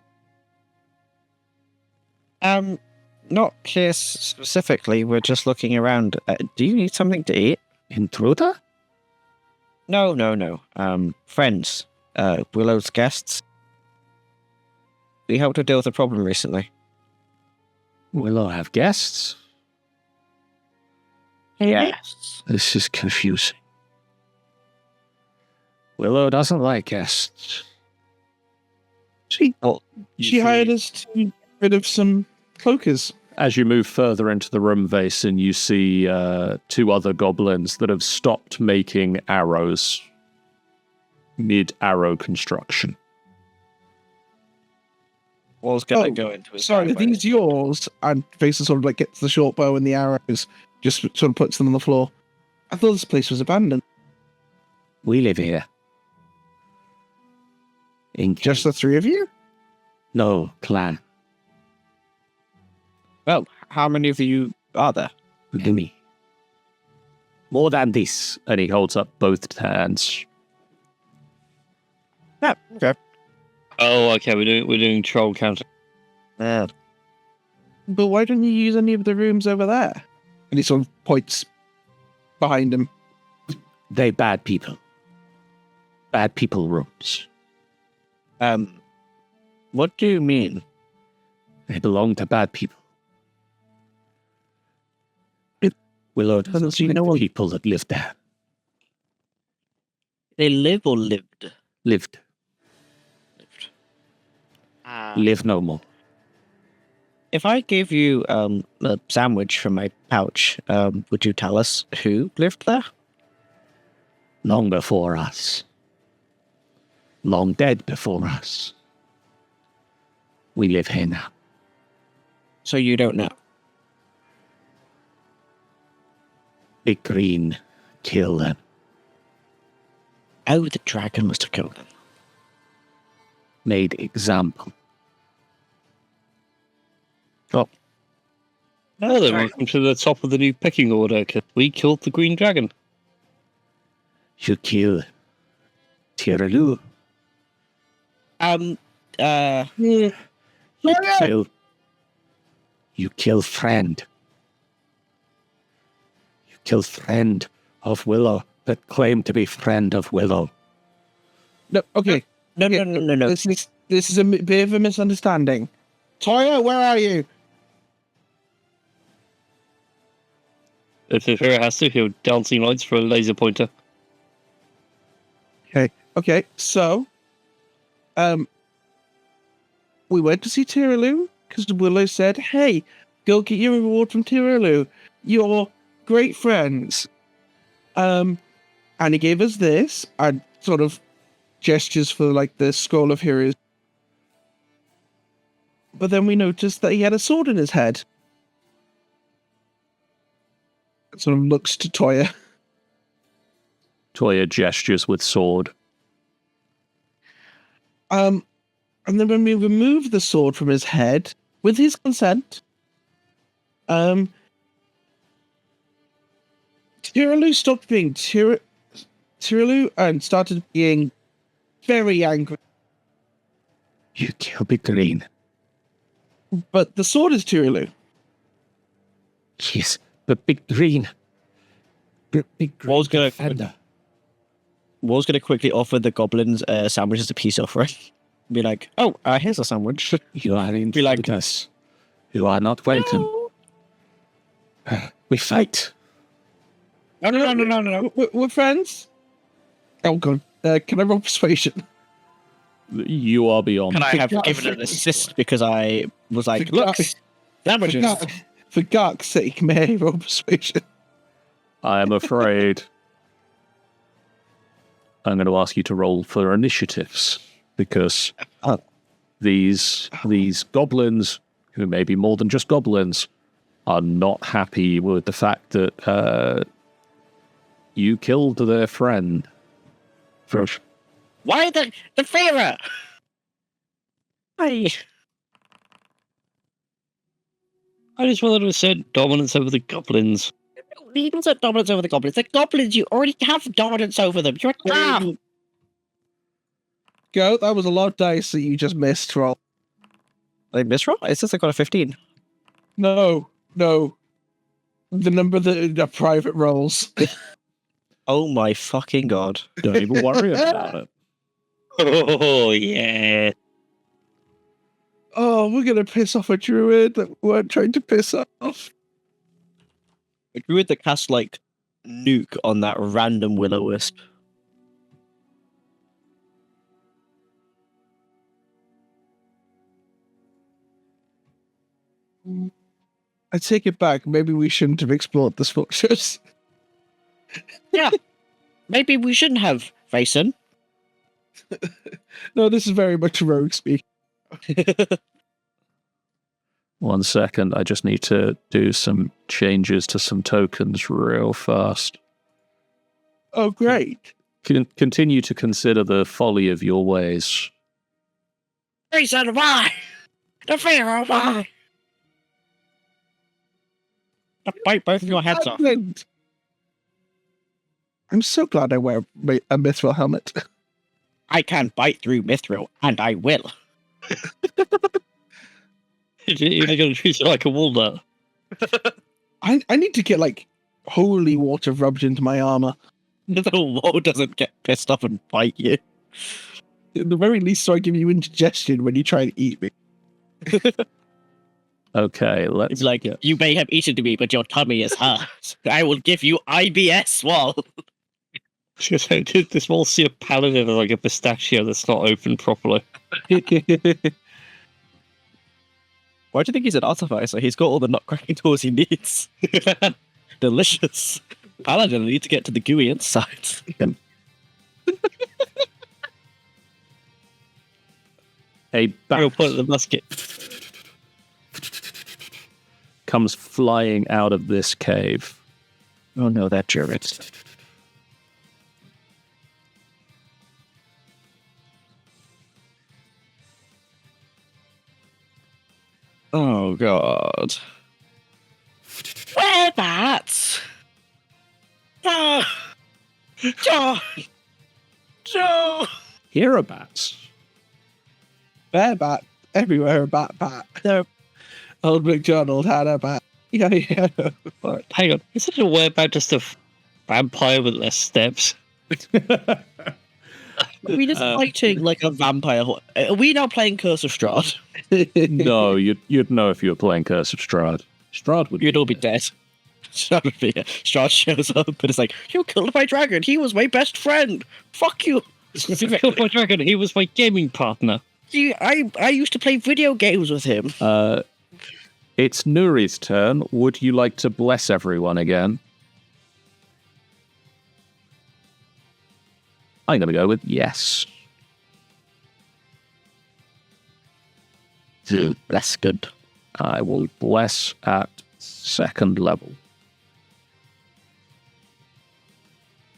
Not here specifically. We're just looking around. Do you need something to eat? Intruder? No. Friends. Willow's guests. We helped her deal with a problem recently. Willow have guests? Yes. This is confusing. Willow doesn't like guests. She hired us to get rid of some cloakers. As you move further into the room, Vason, you see 2 other goblins that have stopped making arrows mid-arrow construction. Wall's gonna go into his. Sorry, are these yours? And Vason sort of like gets the short bow and the arrows, just sort of puts them on the floor. I thought this place was abandoned. We live here. Just the 3 of you? No, clan. Well, how many of you are there? Many. More than this. And he holds up both hands. Yeah, okay. Oh, okay. We're doing troll counter. But why don't you use any of the rooms over there? And he sort of points behind him. They bad people. Bad people rooms. What do you mean? They belong to bad people. Willow doesn't see no people that live there. They live or lived? Lived. Live no more. If I gave you a sandwich from my pouch, would you tell us who lived there? Long before us. Long dead before us. We live here now. So you don't know? Big Green kill them. Oh, the dragon must have killed them. Made example. Well, Oh, then welcome to the top of the new picking order, because we killed the green dragon. You kill Tearulai. You kill friend. You kill friend of Willow that claimed to be friend of Willow. No, okay. No. This is a bit of a misunderstanding. Toya, where are you? If the hero has to, he'll dancing lights for a laser pointer. Okay, so, we went to see Tearulai because Willow said, "Hey, go get your reward from Tearulai. You're great friends." And he gave us this, and sort of gestures for like the scroll of heroes. But then we noticed that he had a sword in his head. Sort of looks to Toya. Toya gestures with sword. And then when we removed the sword from his head, with his consent, Tearulai stopped being Tearulai and started being very angry. You kill Big Green. But the sword is Tearulai. Yes, but Big Green. Big Green. Was gonna defender. quickly offer the goblins a sandwich as a peace offering. Be like, oh, here's a sandwich. You are Be like- intruders. You are not welcome. We fight. No. We're friends. Oh, God. Can I roll persuasion? You are beyond. Can I have God. given an assist because I was like, For look, God- sandwiches. For Gark's sake, may I roll persuasion? I am afraid I'm going to ask you to roll for initiatives because these goblins, who may be more than just goblins, are not happy with the fact that you killed their friend. First, Why the fearer? I just wanted to assert dominance over the goblins. You don't have dominance over the goblins. The goblins, you already have dominance over them. You're a calf. Go, that was a lot of dice that you just missed, roll. I misroll? It says I got a 15. No. The number that are private rolls. Oh my fucking god. don't even worry about it. Oh, yeah. Oh, we're going to piss off a druid that we weren't trying to piss off. A druid that casts like nuke on that random Wyllowisp. I take it back. Maybe we shouldn't have explored this fortress. Yeah. Maybe we shouldn't have, Vason. No, this is very much rogue speak. 1 second, I just need to do some changes to some tokens real fast. Oh, great. Continue to consider the folly of your ways. Vason, why? The fear of why? I'll bite both of your heads off. Excellent. I'm so glad I wear a mithril helmet. I can bite through mithril, and I will. You're going to treat it like a walnut. I need to get, like, holy water rubbed into my armor. The wall doesn't get pissed off and bite you. At the very least, so I give you indigestion when you try and eat me. Okay, let's It's like, you may have eaten me, but your tummy is hurt. I will give you IBS while. This whole sea of paladin is like a pistachio that's not opened properly. Why do you think he's an artificer? He's got all the nut-cracking tools he needs. Delicious. Paladin, I need to get to the gooey inside. a We'll bat put it in the basket. comes flying out of this cave. Oh no, that Druid. Oh god. Whereabouts? Oh, Joe, Joe. Hereabouts. Bareback everywhere, a bat. There. Old MacDonald had a bat. Yeah. Hang on, isn't a whereabout just a vampire with less steps? Are we just fighting like a vampire? Are we now playing Curse of Strahd? No, you'd know if you were playing Curse of Strahd. Strahd would. You'd all be dead. Strahd shows up and it's like, you killed my dragon. He was my best friend. Fuck you. You killed my dragon. He was my gaming partner. I used to play video games with him. It's Nuri's turn. Would you like to bless everyone again? I'm going to go with yes. That's good. I will bless at 2nd level.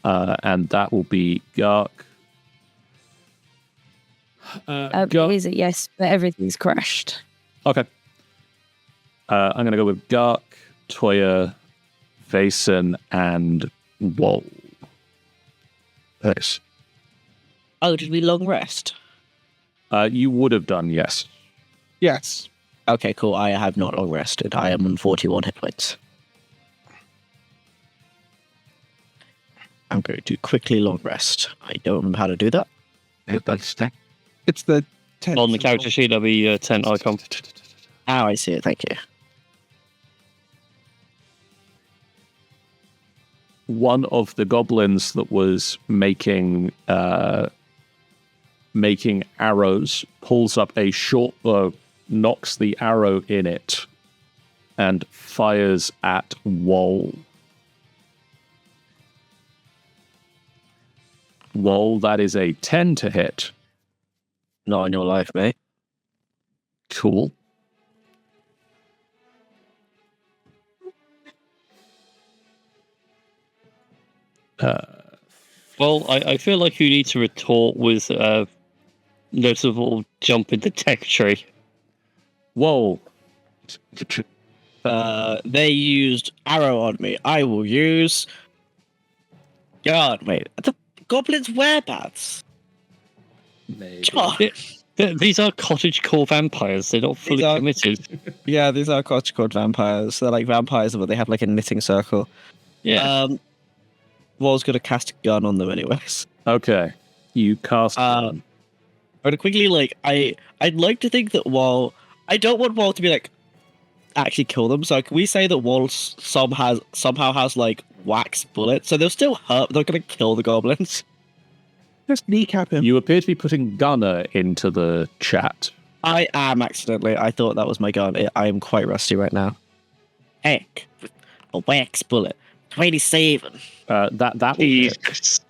And that will be Gark. Gark. Is it yes, but everything's crashed. Okay. I'm going to go with Gark, Toya, Vason, and Wall. Nice. Oh, did we long rest? You would have done, yes. Yes. Okay, cool. I have not long rested. I am on 41 hit points. I'm going to quickly long rest. I don't remember how to do that. It's the 10th. On the character sheet, there'll be a tent icon. Oh, I see it. Thank you. One of the goblins that was making arrows pulls up a short bow, knocks the arrow in it, and fires at Wall. Wall, that is a 10 to hit. Not on your life, mate. Cool. Well, I feel like you need to retort with a notable jump in the tech tree. Whoa. They used arrow on me. I will use... God, wait. The goblins' whereabouts? Maybe. God. These are cottage core vampires. They're not fully committed. Yeah, these are cottagecore vampires. They're like vampires, but they have like a knitting circle. Yeah. Wall's gonna cast a gun on them anyways. Okay. You cast I'm gonna quickly I'd like to think that Wall... I don't want Wall to be like actually kill them. So can we say that Wall somehow has like wax bullets? So they'll still hurt, but they're gonna kill the goblins. Just kneecap him. You appear to be putting gunner into the chat. I am accidentally. I thought that was my gun. I am quite rusty right now. Heck, a wax bullet. 27. That will hit. Jesus.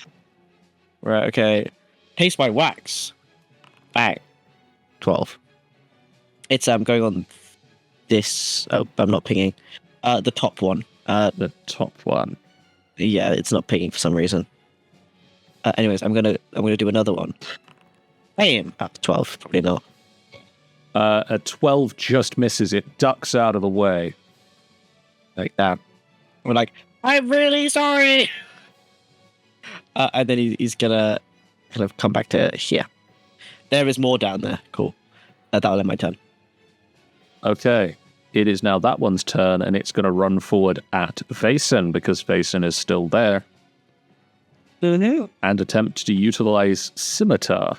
Right, okay. Taste my wax. Bang. 12. It's going on this. Oh, I'm not pinging. The top one. The top one. Yeah, it's not pinging for some reason. Anyways, I'm gonna do another one. Bam. 12. Probably not. A 12 just misses. It ducks out of the way. Like that. We're like, I'm really sorry. And then he's gonna kind of come back to here. There is more down there. Cool. That'll end my turn. Okay. It is now that one's turn, and it's going to run forward at Vason because Vason is still there. No. And attempt to utilize Scimitar.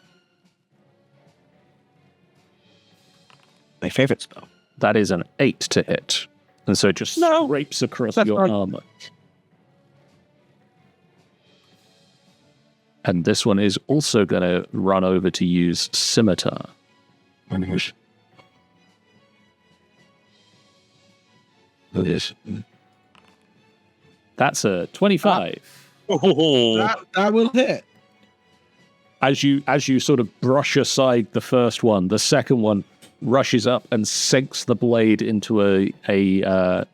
My favorite spell. That is an 8 to hit. And so it just scrapes across That's your fine. armor. And this one is also going to run over to use Scimitar. That's a 25. Oh, That will hit. As you sort of brush aside the first one, the second one rushes up and sinks the blade into a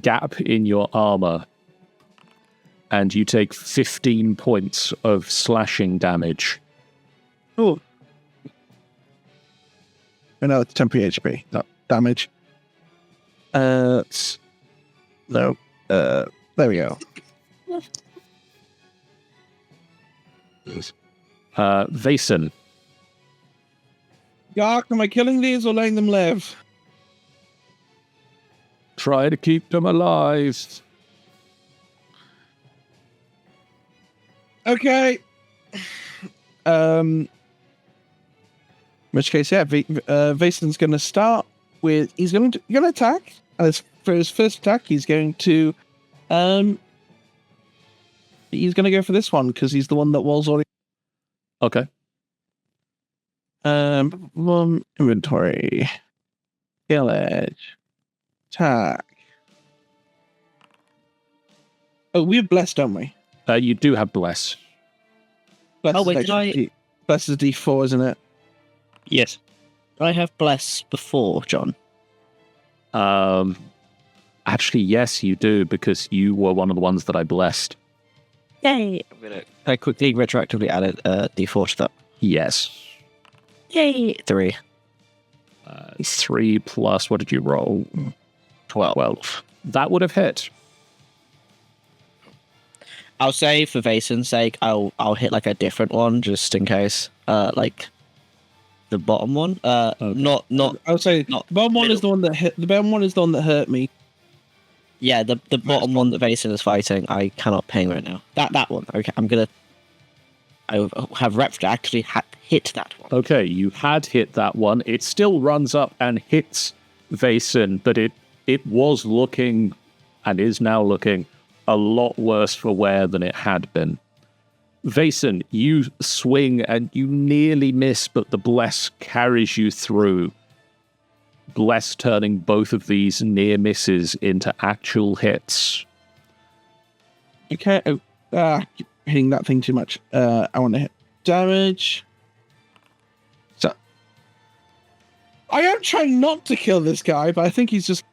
gap in your armor. And you take 15 points of slashing damage. Oh. Oh no, it's temporary HP. No. damage. No. There we go. Vason. Gark, am I killing these or letting them live? Try to keep them alive. Okay. In which case, yeah, Vason's going to start with. He's going to attack. And for his first attack, he's going to. He's going to go for this one because he's the one that was already. Okay. Inventory. Skill edge. Attack. Oh, we have blessed, don't we? You do have bless. Bless Oh, wait, is did I- Bless is a D4, isn't it? Yes. Do I have bless before, John? Actually, yes, you do, because you were one of the ones that I blessed. Yay! I quickly retroactively added D4 to that. Yes. Yay! 3. 3 plus, what did you roll? 12. That would have hit. I'll say for Vason's sake, I'll hit like a different one just in case. Like the bottom one. Not I would say not the bottom one middle. is the one that hit. The bottom one is the one that hurt me. Yeah, the bottom one that Vason is fighting, I cannot ping right now. That one. Okay, I have retroactively hit that one. Okay, you had hit that one. It still runs up and hits Vason, but it was looking, and is now looking, a lot worse for wear than it had been. Vason, you swing and you nearly miss, but the bless carries you through. Bless turning both of these near misses into actual hits. Okay. Hitting that thing too much. I want to hit damage. So I am trying not to kill this guy, but I think he's just.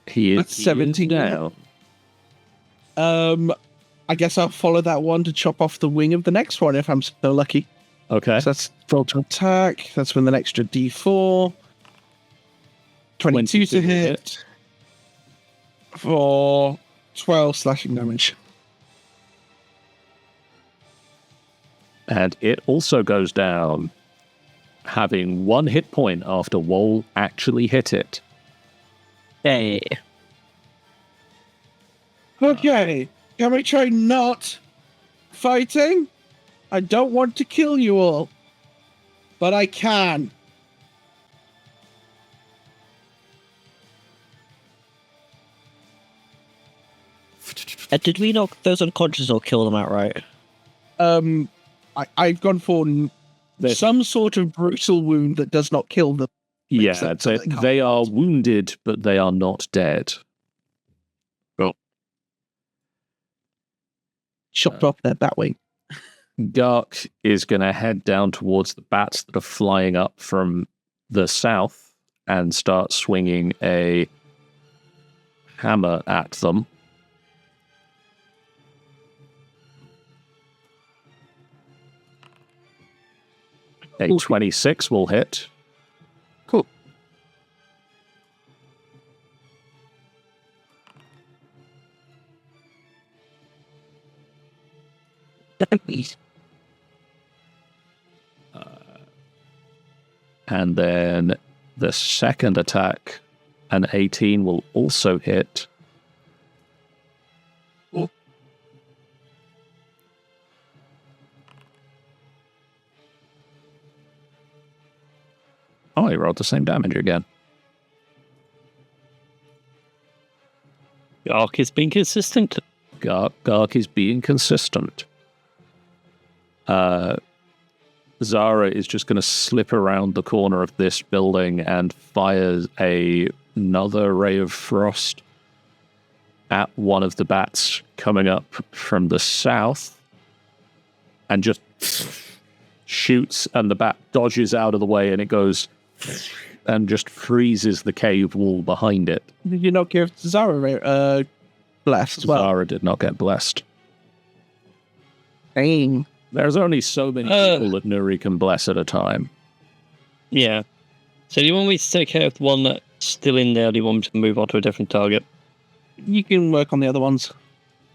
He is That's 17 now. I guess I'll follow that one to chop off the wing of the next one if I'm so lucky. Okay. So that's roll to attack. That's with an extra D4. 22 to hit for 12 slashing damage. And it also goes down, having 1 hit point after Woll actually hit it. Hey. Okay, can we try not fighting? I don't want to kill you all, but I can. Did we knock those unconscious or kill them outright? I've gone for There's- some sort of brutal wound that does not kill them. Yeah, sense so that they can't they are wounded, but they are not dead. Chopped off their bat wing. Gark is going to head down towards the bats that are flying up from the south and start swinging a hammer at them. A 26 will hit. Cool. And then the second attack, an 18, will also hit. Oh, he rolled the same damage again. Ark is being consistent. Gark is being consistent. Zara is just going to slip around the corner of this building and fires another ray of frost at one of the bats coming up from the south, and just shoots, and the bat dodges out of the way, and it goes and just freezes the cave wall behind it. Did you not give Zara bless as well? Zara did not get blessed. Dang. There's only so many people that Nuri can bless at a time. Yeah. So do you want me to take care of the one that's still in there, or do you want me to move on to a different target? You can work on the other ones.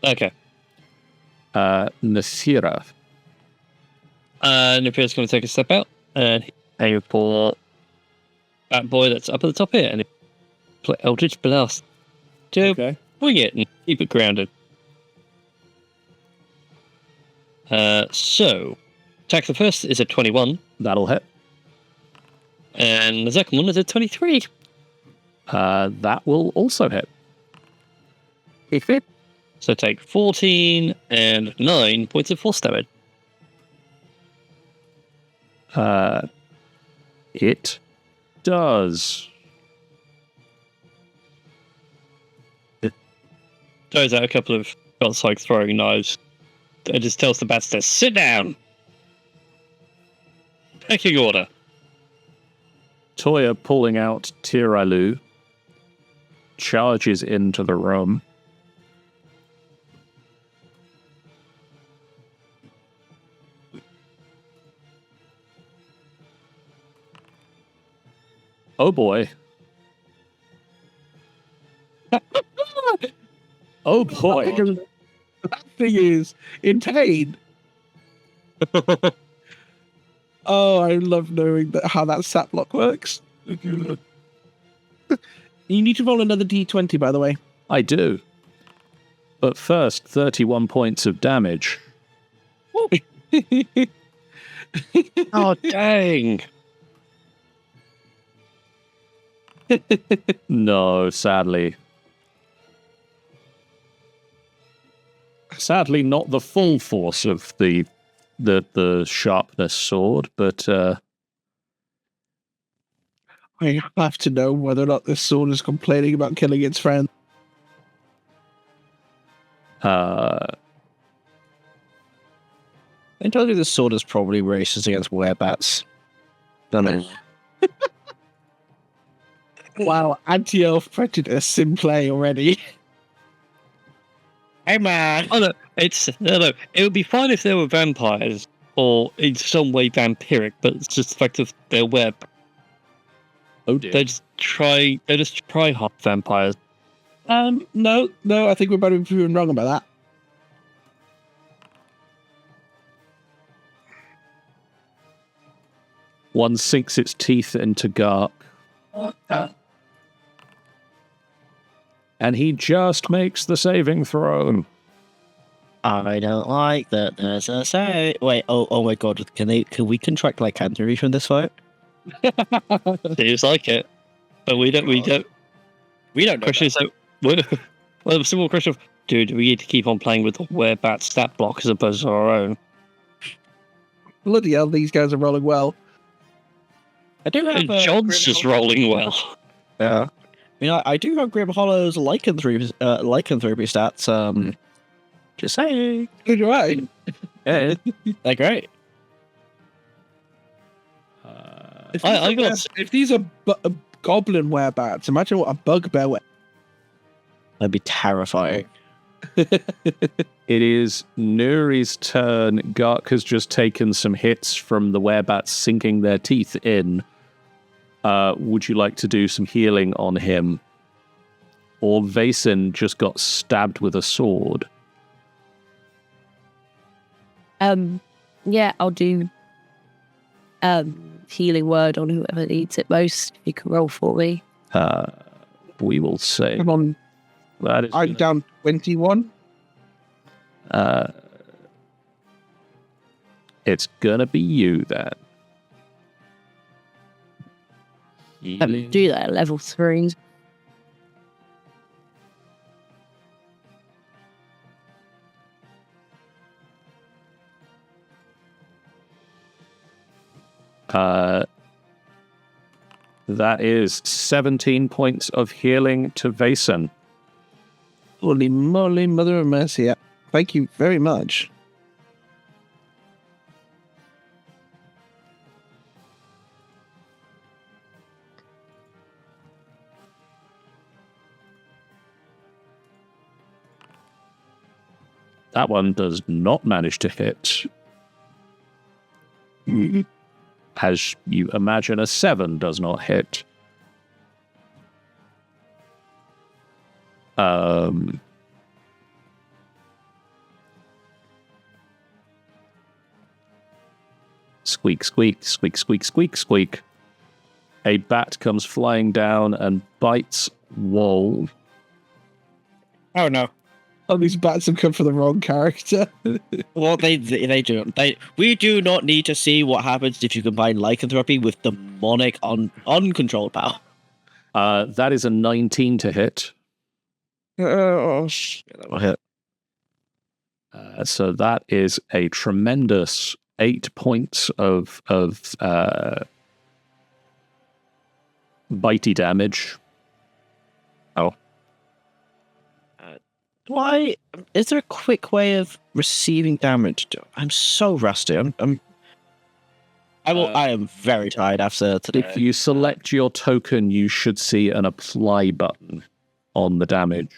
Okay. Nasira. Nifira's going to take a step out and aim for that boy that's up at the top here, and play Eldritch Blast to wing it and keep it grounded. So, attack the first is a 21. That'll hit. And the second one is a 23. That will also hit. So take 14 and 9 points of force damage. It does. Throws out a couple of shots like throwing knives. It just tells the bats to sit down. Pecking order. Toya, pulling out Tearulai, charges into the room. Oh boy. Oh boy. That thing is in pain. Oh, I love knowing how that stat block works. You need to roll another d20, by the way. I do. But first, 31 points of damage. Oh, dang. No, sadly. Sadly, not the full force of the sharpness sword, but I have to know whether or not this sword is complaining about killing its friend. I told you this sword is probably racist against werebats. Don't it? Wow, anti-elf prejudice in play already. Hey man! Oh no, no. It would be fine if they were vampires or in some way vampiric, but it's just the fact of their web. oh dear. They're just try hard vampires. No, I think we're both proven wrong about that. One sinks its teeth into Gark. And he just makes the saving throw. I don't like that. There's a say. Wait. Oh my God. Can we contract lycanthropy from this fight? Seems like it, but we don't. Know Question is, well, the simple question of, do we need to keep on playing with the werebat stat block as opposed to our own? Bloody hell, these guys are rolling well. I do have. John's just rolling well. Yeah. I mean, I do have Grim Hollow's lycanthropy stats. Just saying. Good, right? Yeah, they're great. If these are goblin werebats, imagine what a bugbear were. That'd be terrifying. It is Nuri's turn. Gark has just taken some hits from the werebats sinking their teeth in. Would you like to do some healing on him? Or Vaesen just got stabbed with a sword. Yeah, I'll do healing word on whoever needs it most. If you can roll for me. We will say. Come on, That is I'm down 21. It's gonna be you then. Do that at level 3. That is 17 points of healing to Vaesen. Holy moly, mother of mercy. Thank you very much. That one does not manage to hit. as you imagine, a 7 does not hit. Squeak, squeak, squeak, squeak, squeak, squeak. A bat comes flying down and bites Wold. Oh no. Oh, these bats have come for the wrong character. Well, they do. We do not need to see what happens if you combine lycanthropy with demonic uncontrolled power. That is a 19 to hit. Oh, that will hit. So that is a tremendous 8 points of bitey damage. Why is there a quick way of receiving damage? I'm so rusty. I am very tired after today. If you select your token, you should see an apply button on the damage.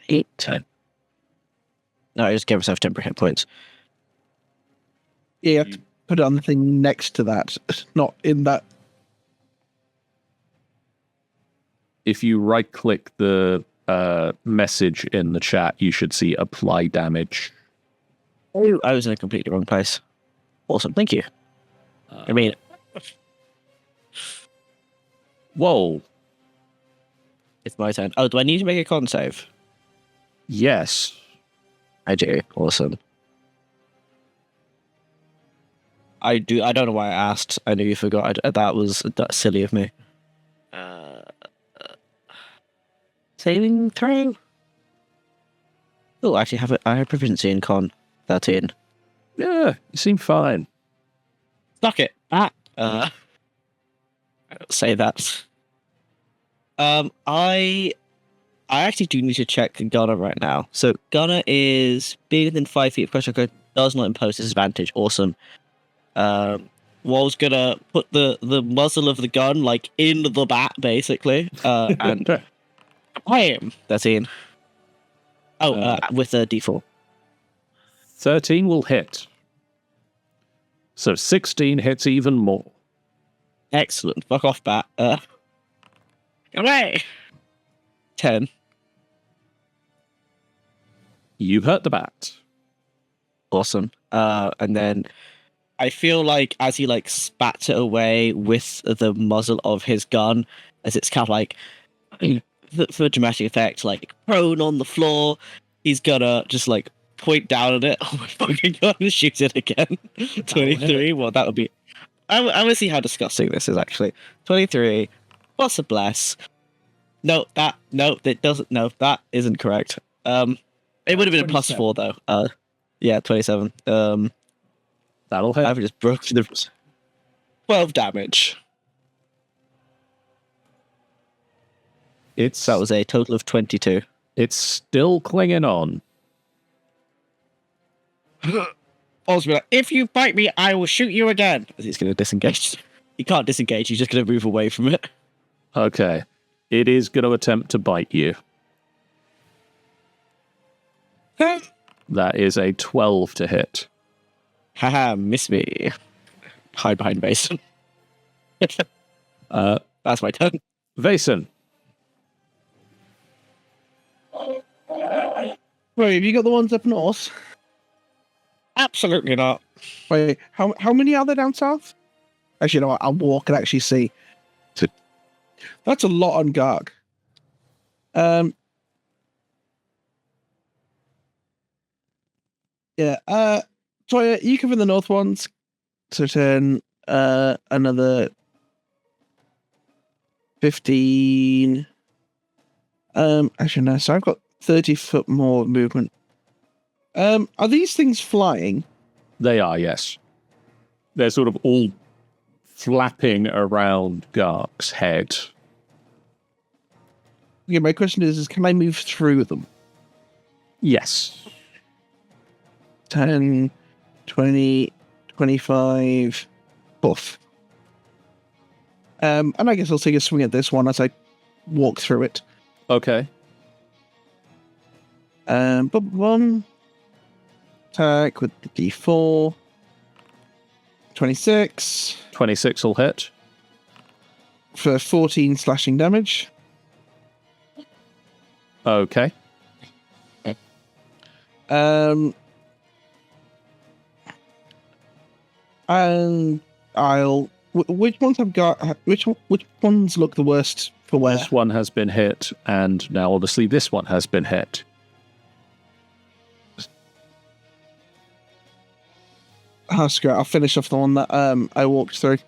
8, 10. No, I just gave myself temporary hit points. Yeah, you have to put it on the thing next to that, not in that. If you right-click the message in the chat, you should see apply damage. Oh, I was in a completely wrong place. Awesome, thank you. I mean, Whoa. it's my turn. Oh, do I need to make a con save? Yes. I do. Awesome. I do. I don't know why I asked. I knew you forgot. That was silly of me. Saving throw. Oh, I actually I have proficiency in con 13. Yeah, you seem fine. Suck it. I don't say that. I actually do need to check Gunner right now. So Gunner is bigger than 5 feet of pressure code, does not impose disadvantage. Awesome. Wall's gonna put the muzzle of the gun like in the bat, basically, and bam, 13. Oh, with a D4. 13 will hit. So 16 hits even more. Excellent. Fuck off, bat. Away. 10. You hurt the bat. Awesome. And then I feel like as he like spats it away with the muzzle of his gun, as it's kind of like for dramatic effect, like prone on the floor, he's gonna just like point down at it. Oh my fucking god! And shoot it again. 23. Well, that would be. I want to see how disgusting this is actually. 23 plus a bless. No, that doesn't. No, that isn't correct. It would have been a plus 4 though. Yeah, 27. That'll hit. I've just broke the 12 damage. That was a total of 22. It's still clinging on. Paul's be like, if you bite me, I will shoot you again. As he's going to disengage. He can't disengage, he's just going to move away from it. Okay. It is going to attempt to bite you. That is a 12 to hit. Haha, miss me. Hide behind Mason. That's my turn. Vason. Wait, have you got the ones up north? Absolutely not. Wait, how many are there down south? Actually, you know what? I'll walk and actually see. That's a lot on Garg. Yeah. Toya, you cover the north ones. So turn another 15. Actually no. So I've got 30 foot more movement. Are these things flying? They are, yes. They're sort of all flapping around Gark's head. Okay, my question is can I move through them? Yes. 10, 20, 25, poof. And I guess I'll take a swing at this one as I walk through it. Okay. But one attack with the D4. 26 26 will hit. for 14 slashing damage. Okay. And I'll. Which ones I've got? Which ones look the worst for wear? This one has been hit, and now obviously this one has been hit. Oh, screw it. I'll finish off the one that I walked through.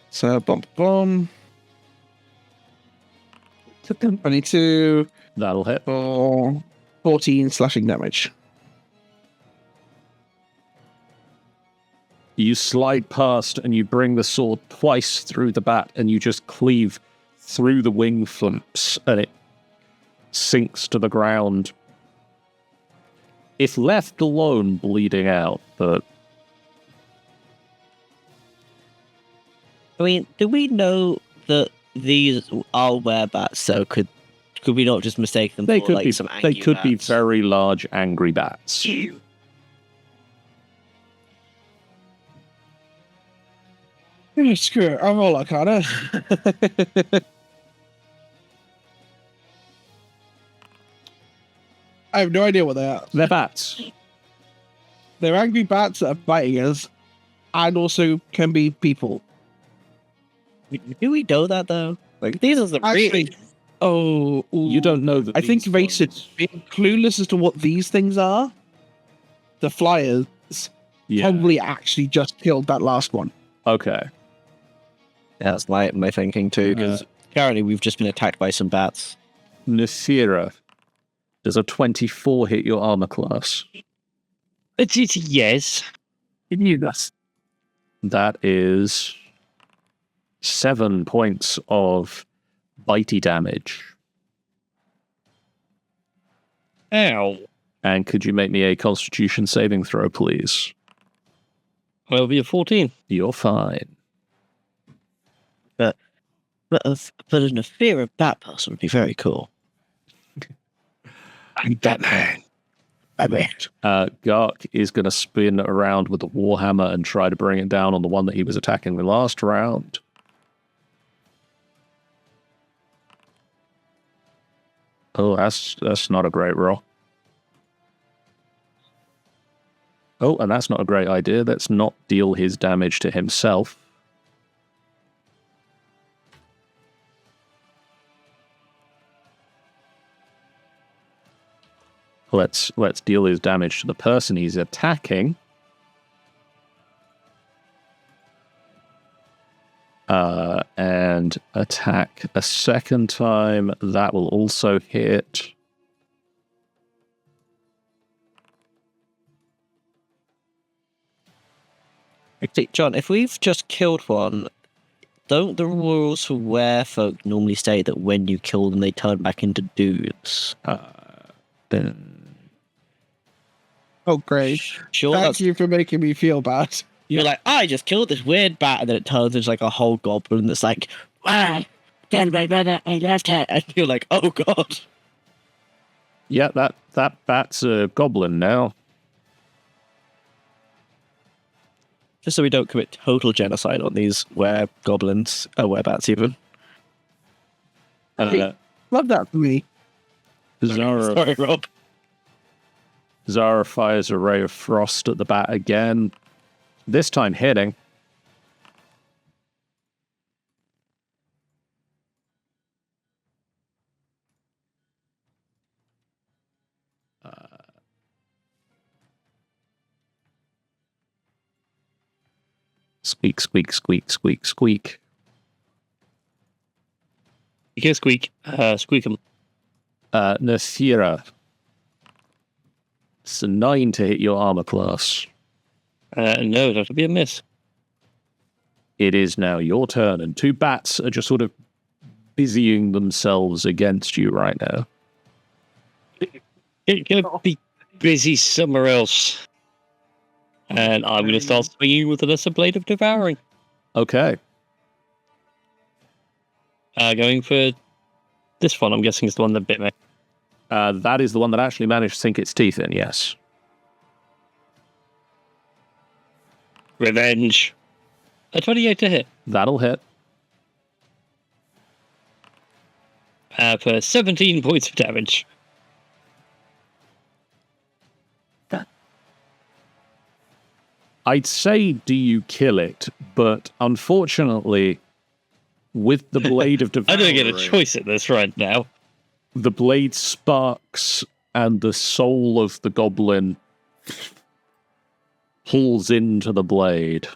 So, boom. 22 That'll hit. for 14 slashing damage. You slide past and you bring the sword twice through the bat, and you just cleave through the wing flaps, and it sinks to the ground. If left alone, bleeding out, but I mean, do we know that these are werebats? So could we not just mistake them they for could like be some angry they could be bats? very large angry bats. Yeah, screw it. I'll roll Arcana. I have no idea what they are. They're bats. They're angry bats that are biting us, and also can be people. Do we know that though? Like these are the Actually, oh, You don't know that. I think these Racer ones- being clueless as to what these things are. The flyers Yeah. probably actually just killed that last one. Okay. That's my thinking too, because currently we've just been attacked by some bats. Nasira, does a 24 hit your armor class? It's yes. You knew that. That is 7 points of bitey damage. Ow. And could you make me a Constitution saving throw, please? That'll be a 14. You're fine. But an Afira bat person would be very cool. I'm Batman. Gark is going to spin around with the Warhammer and try to bring it down on the one that he was attacking the last round. Oh, that's not a great roll. Oh, and that's not a great idea. Let's not deal his damage to himself. Let's deal his damage to the person he's attacking. And attack a second time. That will also hit. Actually, John, if we've just killed one, don't the rules for werefolk normally state that when you kill them, they turn back into dudes? Then Oh, great. Sure, Thank that's, you for making me feel bad. you're like, I just killed this weird bat, and then it turns into like a whole goblin that's like, wow, tell my brother I left her. And you're like, oh god. yeah, that bat's a goblin now. Just so we don't commit total genocide on these were-goblins, were-bats even. Love that for me. Zara Sorry, Rob. Zara fires a ray of frost at the bat again, this time hitting. Squeak, squeak, squeak, squeak, squeak. You can squeak. Squeak 'em. Nasira. It's a 9 to hit your armor class. No, that'll be a miss. It is now your turn, and two bats are just sort of busying themselves against you right now. You're going to be busy somewhere else. And I'm going to start swinging with another Blade of Devouring. Okay. Going for this one, I'm guessing is the one that bit me. That is the one that actually managed to sink its teeth in, yes. Revenge. A 28 to hit. That'll hit. For 17 points of damage. I'd say, do you kill it? But unfortunately, with the blade of I devouring, don't get a choice at this right now. the blade sparks and the soul of the goblin pulls into the blade.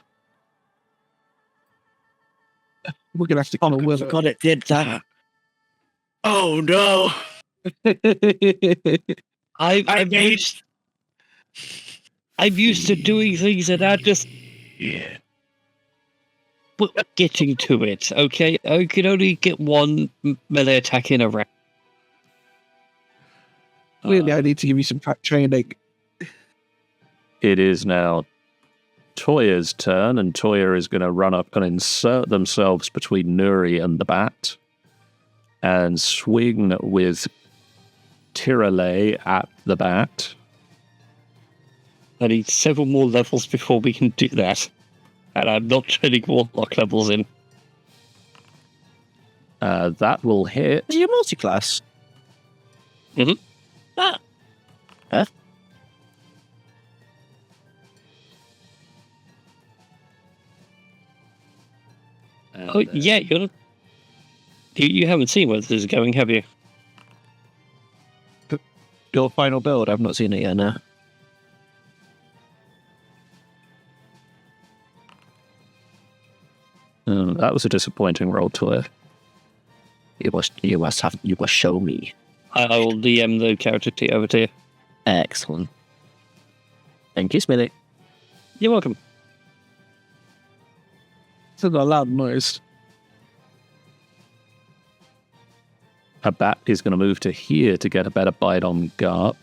We're gonna have to kill Will. God, it did that. Oh no! I'm used to doing things and I just... Yeah. But getting to it, okay? I can only get one melee attack in a round. Really, I need to give you some pack training. It is now Toya's turn, and Toya is going to run up and insert themselves between Nuri and the bat and swing with Tearulai at the bat. I need several more levels before we can do that. And I'm not turning Warlock levels in. That will hit. Is your multi-class? Mhm. Ah. Huh? Oh, yeah, you haven't seen where this is going, have you? Your final build? I've not seen it yet, no. That was a disappointing roll, Toya. You must show me. I will DM the character sheet over to you. Excellent. Thank you, Smitty. You're welcome. It's a loud noise. A bat is going to move to here to get a better bite on Garp.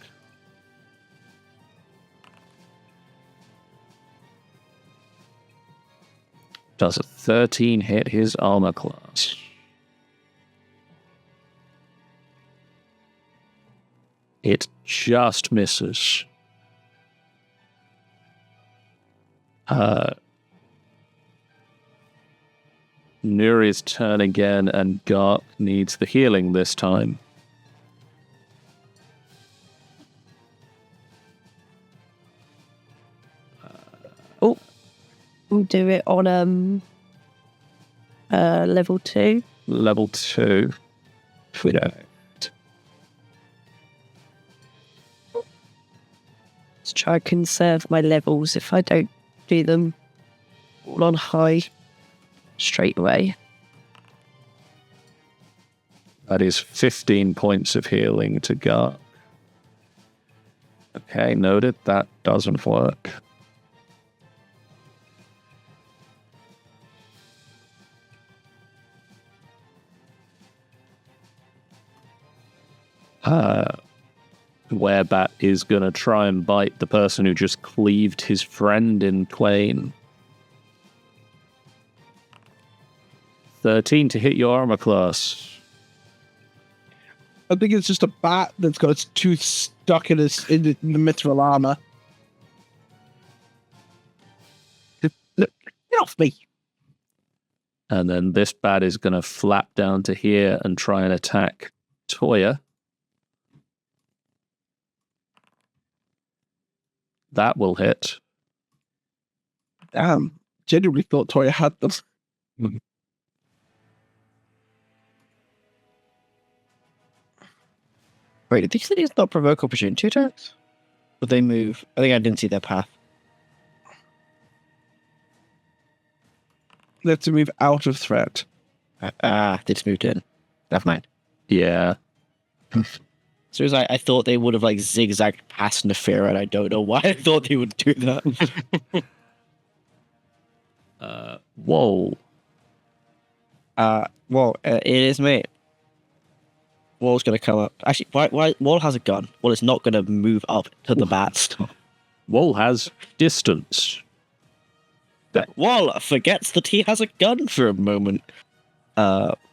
Does a 13 hit his armor class? It just misses. Nuri's turn again, and Garp needs the healing this time. We'll do it on level 2. Level 2. We don't. Let's try and conserve my levels if I don't do them all on high straight away. That is 15 points of healing to Garp. Okay, noted. That doesn't work. Werebat is going to try and bite the person who just cleaved his friend in twain. 13 to hit your armor class. I think it's just a bat that's got its tooth stuck in the mithril armor. Look, get off me! And then this bat is going to flap down to here and try and attack Toya. That will hit. Damn. Genuinely thought Toya had them. Wait, did these cities not provoke opportunity attacks? Would they move? I think I didn't see their path. They have to move out of threat. They just moved in. Never mind. Yeah. So it was like, I thought they would have like zigzagged past Nefera, and I don't know why I thought they would do that. Whoa. It is me. Wall's gonna come up. Actually, why Wall has a gun. Wall is not gonna move up to the bats. Wall has distance. Wall forgets that he has a gun for a moment.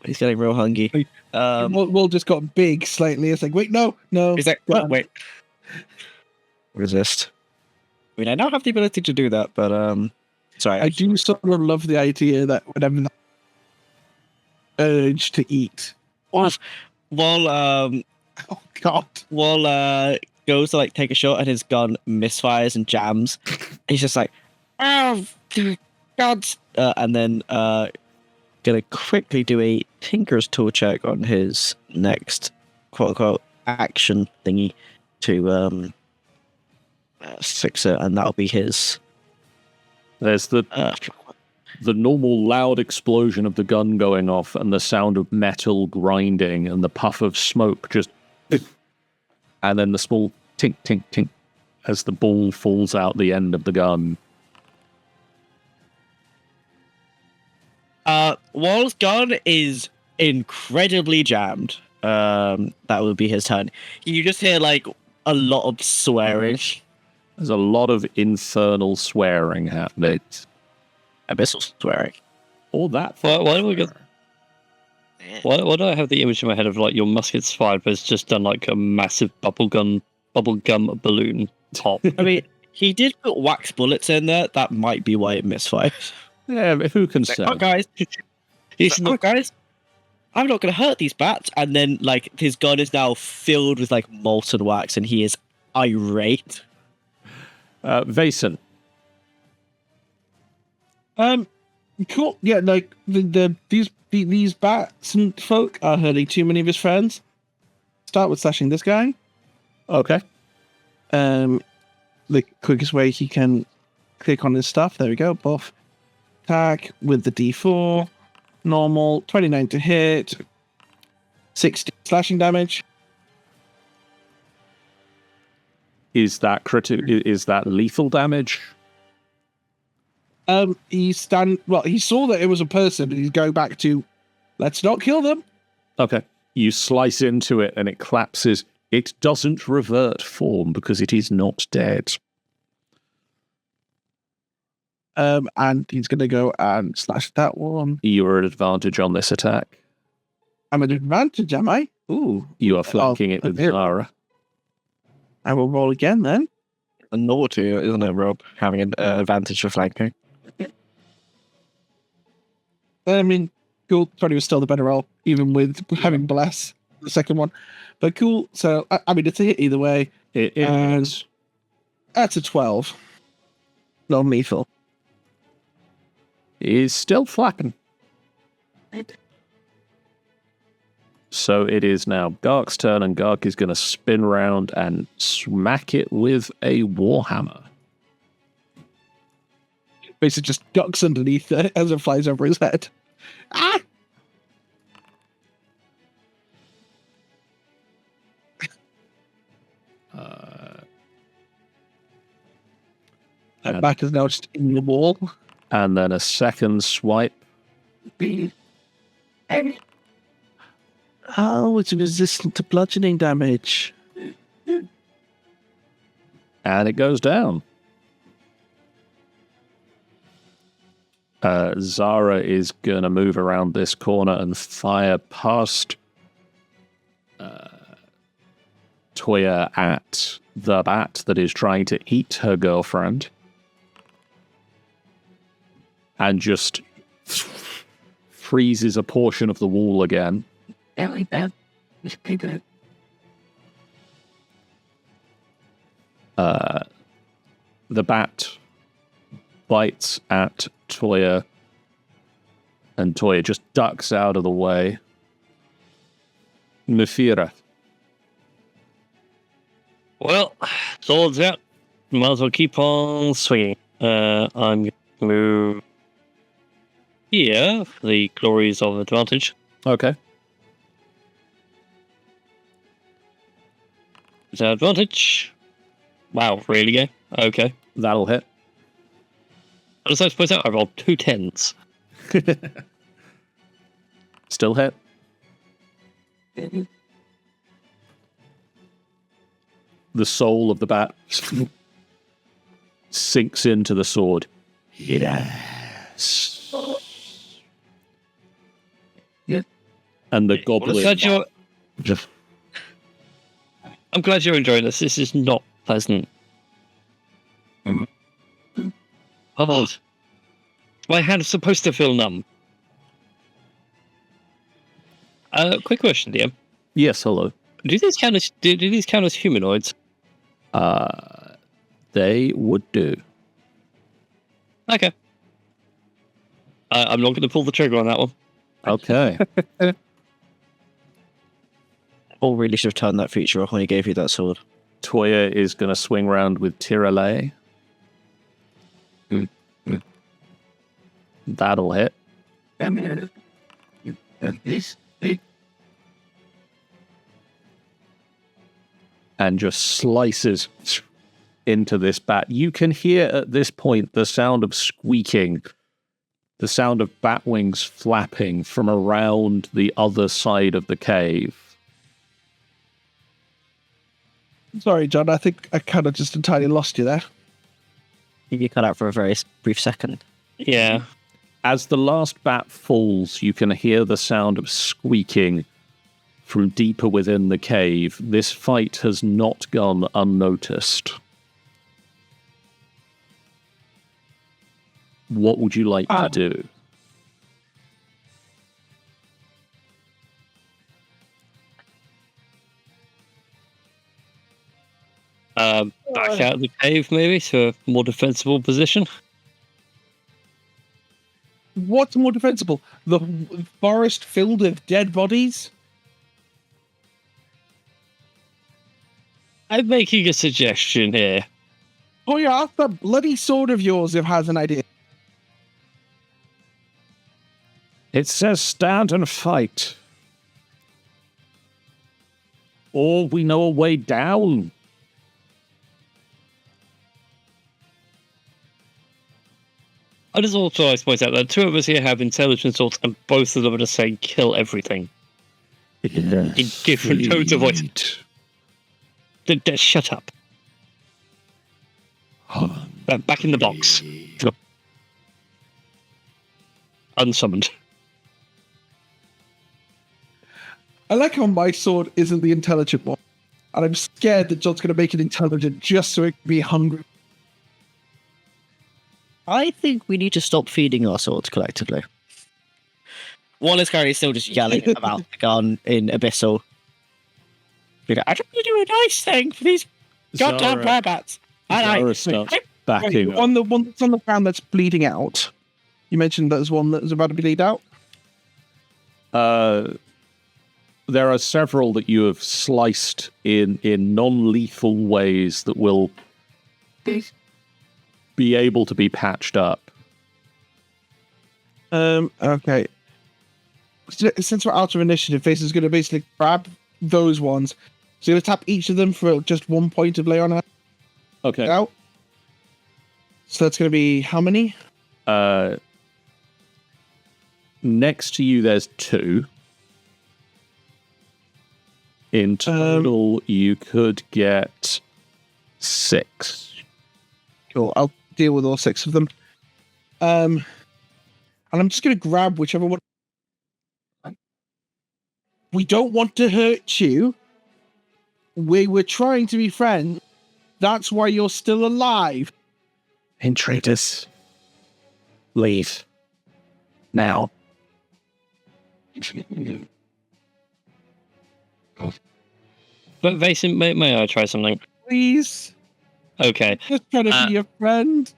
He's getting real hungry. Wall just got big slightly. It's like, wait, no. He's like, wait. Resist. I mean, I now have the ability to do that, but Sorry, I do sort of love the idea that whenever that urge to eat. while Oh God. goes to like take a shot and his gun misfires and jams, he's just like, oh God, and then gonna quickly do a Tinker's Tool check on his next quote unquote action thingy to fix it, and that'll be his. There's the normal loud explosion of the gun going off and the sound of metal grinding and the puff of smoke just... And then the small tink, tink, tink as the ball falls out the end of the gun. Wall's gun is incredibly jammed. That will be his turn. You just hear like a lot of swearing. There's a lot of infernal swearing happening. Abyssal swearing. All that. Why do we get? Why do I have the image in my head of like your musket's fired, but it's just done like a massive bubblegum balloon top? I mean, he did put wax bullets in there. That might be why it misfired. Yeah, who can say? Oh, guys, guys, I'm not going to hurt these bats. And then, like, his gun is now filled with like molten wax, and he is irate. Vason. Cool. Yeah, like these bats and folk are hurting too many of his friends. Start with slashing this guy. Okay. The quickest way he can click on his stuff. There we go. Buff. Attack with the D4. Normal. 29 to hit. 60 slashing damage. Is that Is that lethal damage? He saw that it was a person, and he's going back to, let's not kill them. Okay. You slice into it and it collapses. It doesn't revert form because it is not dead. And he's going to go and slash that one. You are at advantage on this attack. I'm at advantage, am I? Ooh. You are flanking it with okay. Zara. I will roll again then. A naughty, isn't it, Rob? Having an advantage for flanking. I mean, cool. 20 was still the better roll, even with having bless the second one. But cool. So, I mean, it's a hit either way. It And is. that's a 12. Non-lethal. Is still flapping. So it is now Gark's turn, and Gark is going to spin round and smack it with a warhammer. Basically just ducks underneath it as it flies over his head. Ah! That back is now just in the wall. And then a second swipe. Oh, it's resistant to bludgeoning damage. And it goes down. Zara is going to move around this corner and fire past Toya at the bat that is trying to eat her girlfriend. And just freezes a portion of the wall again. The bat bites at Toya, and Toya just ducks out of the way. Nefira. Well, swords out. Might as well keep on swinging. I'm going to move here for the glories of advantage. Okay. Is that advantage? Wow, really, game? Okay. That'll hit. I was supposed to I rolled 2 10s. Still hit. The soul of the bat sinks into the sword. Yes. And the goblin... I'm glad you're enjoying this. This is not pleasant. Oh, my hand is supposed to feel numb. Quick question, DM. Yes, hello. Do these count as humanoids? They would do. Okay. I'm not going to pull the trigger on that one. Okay. Paul really should have turned that feature off when he gave you that sword. Toya is going to swing round with Tearulai. That'll hit. And just slices into this bat. You can hear at this point the sound of squeaking, the sound of bat wings flapping from around the other side of the cave. Sorry, John. I think I kind of just entirely lost you there. You cut out for a very brief second. Yeah. As the last bat falls, you can hear the sound of squeaking from deeper within the cave. This fight has not gone unnoticed. What would you like to do? Back out of the cave, maybe, to a more defensible position. What's more defensible? The forest filled with dead bodies? I'm making a suggestion here. Oh yeah, ask that bloody sword of yours if it has an idea. It says stand and fight. Or we know a way down. I just also like to point out that two of us here have intelligence swords, and both of them are just saying kill everything. In different tones of voice. Shut up. Back in the box. Unsummoned. I like how my sword isn't the intelligent one. And I'm scared that John's going to make it intelligent just so it can be hungry. I think we need to stop feeding our swords collectively. One is currently still just yelling about the gun in Abyssal. I don't want to do a nice thing for these goddamn rabbits. Zara starts backing Right, up. on the one that's on the ground that's bleeding out. You mentioned there's one that was about to bleed out. There are several that you have sliced in non-lethal ways that will be able to be patched up. Okay. Since we're out of initiative, Face is going to basically grab those ones. So you're going to tap each of them for just 1 point of lay on Okay. out. So that's going to be how many? Next to you, there's 2. In total, you could get 6. Cool. I'll deal with all 6 of them. And I'm just going to grab whichever one. We don't want to hurt you. We were trying to be friends. That's why you're still alive. Intruders. Leave. Now. But Vason, may I try something? Please. Okay. Just trying to be your friend.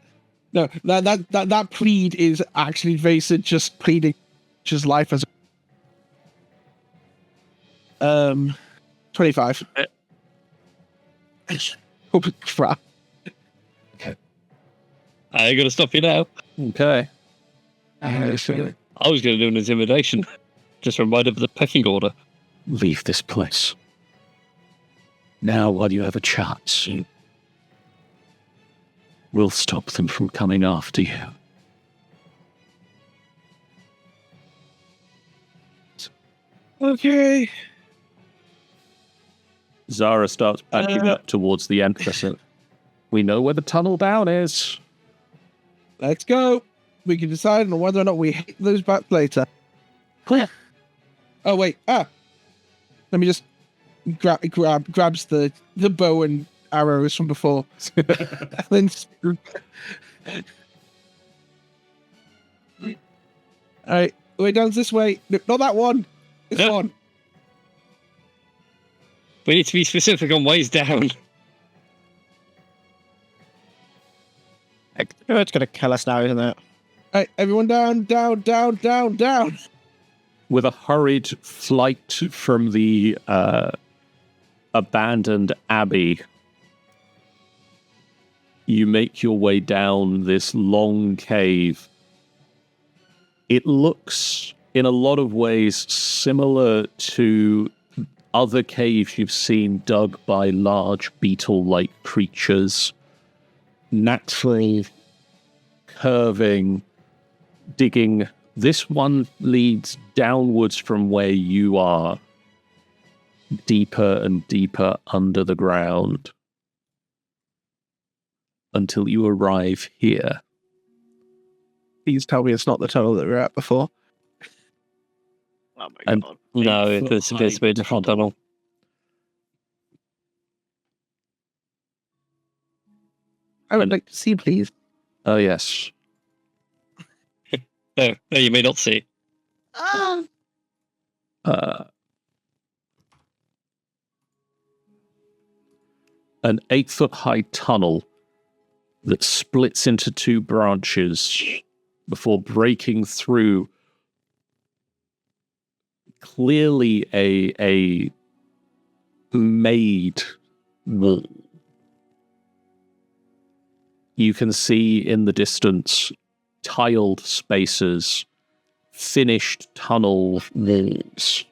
No, that plead is actually Vason just pleading his life as 25. Oh, crap. I ain't gonna stop you now. Okay. I was gonna do an intimidation. Just remind him of the pecking order. Leave this place. Now, while you have a chance. We'll stop them from coming after you. Okay. Zara starts backing up towards the entrance. We know where the tunnel down is. Let's go. We can decide on whether or not we hit those bats later. Clear. Oh, wait. Let me just grabs the bow and arrows from before. Then All right, way down this way. No, not that one. This No. one. We need to be specific on ways down. Like, it's going to kill us now, isn't it? All right, everyone down, down, down, down, down. With a hurried flight from the abandoned abbey, you make your way down this long cave. It looks, in a lot of ways, similar to other caves you've seen dug by large beetle-like creatures. Naturally curving, digging. This one leads downwards from where you are, deeper and deeper under the ground, until you arrive here. Please tell me it's not the tunnel that we were at before. Oh my And- god. No, it appears to be a different tunnel. I would like to see, please. Oh, yes. No, you may not see. Ah, An 8-foot high tunnel that splits into two branches before breaking through clearly a made wall. You can see in the distance tiled spaces, finished tunnel walls.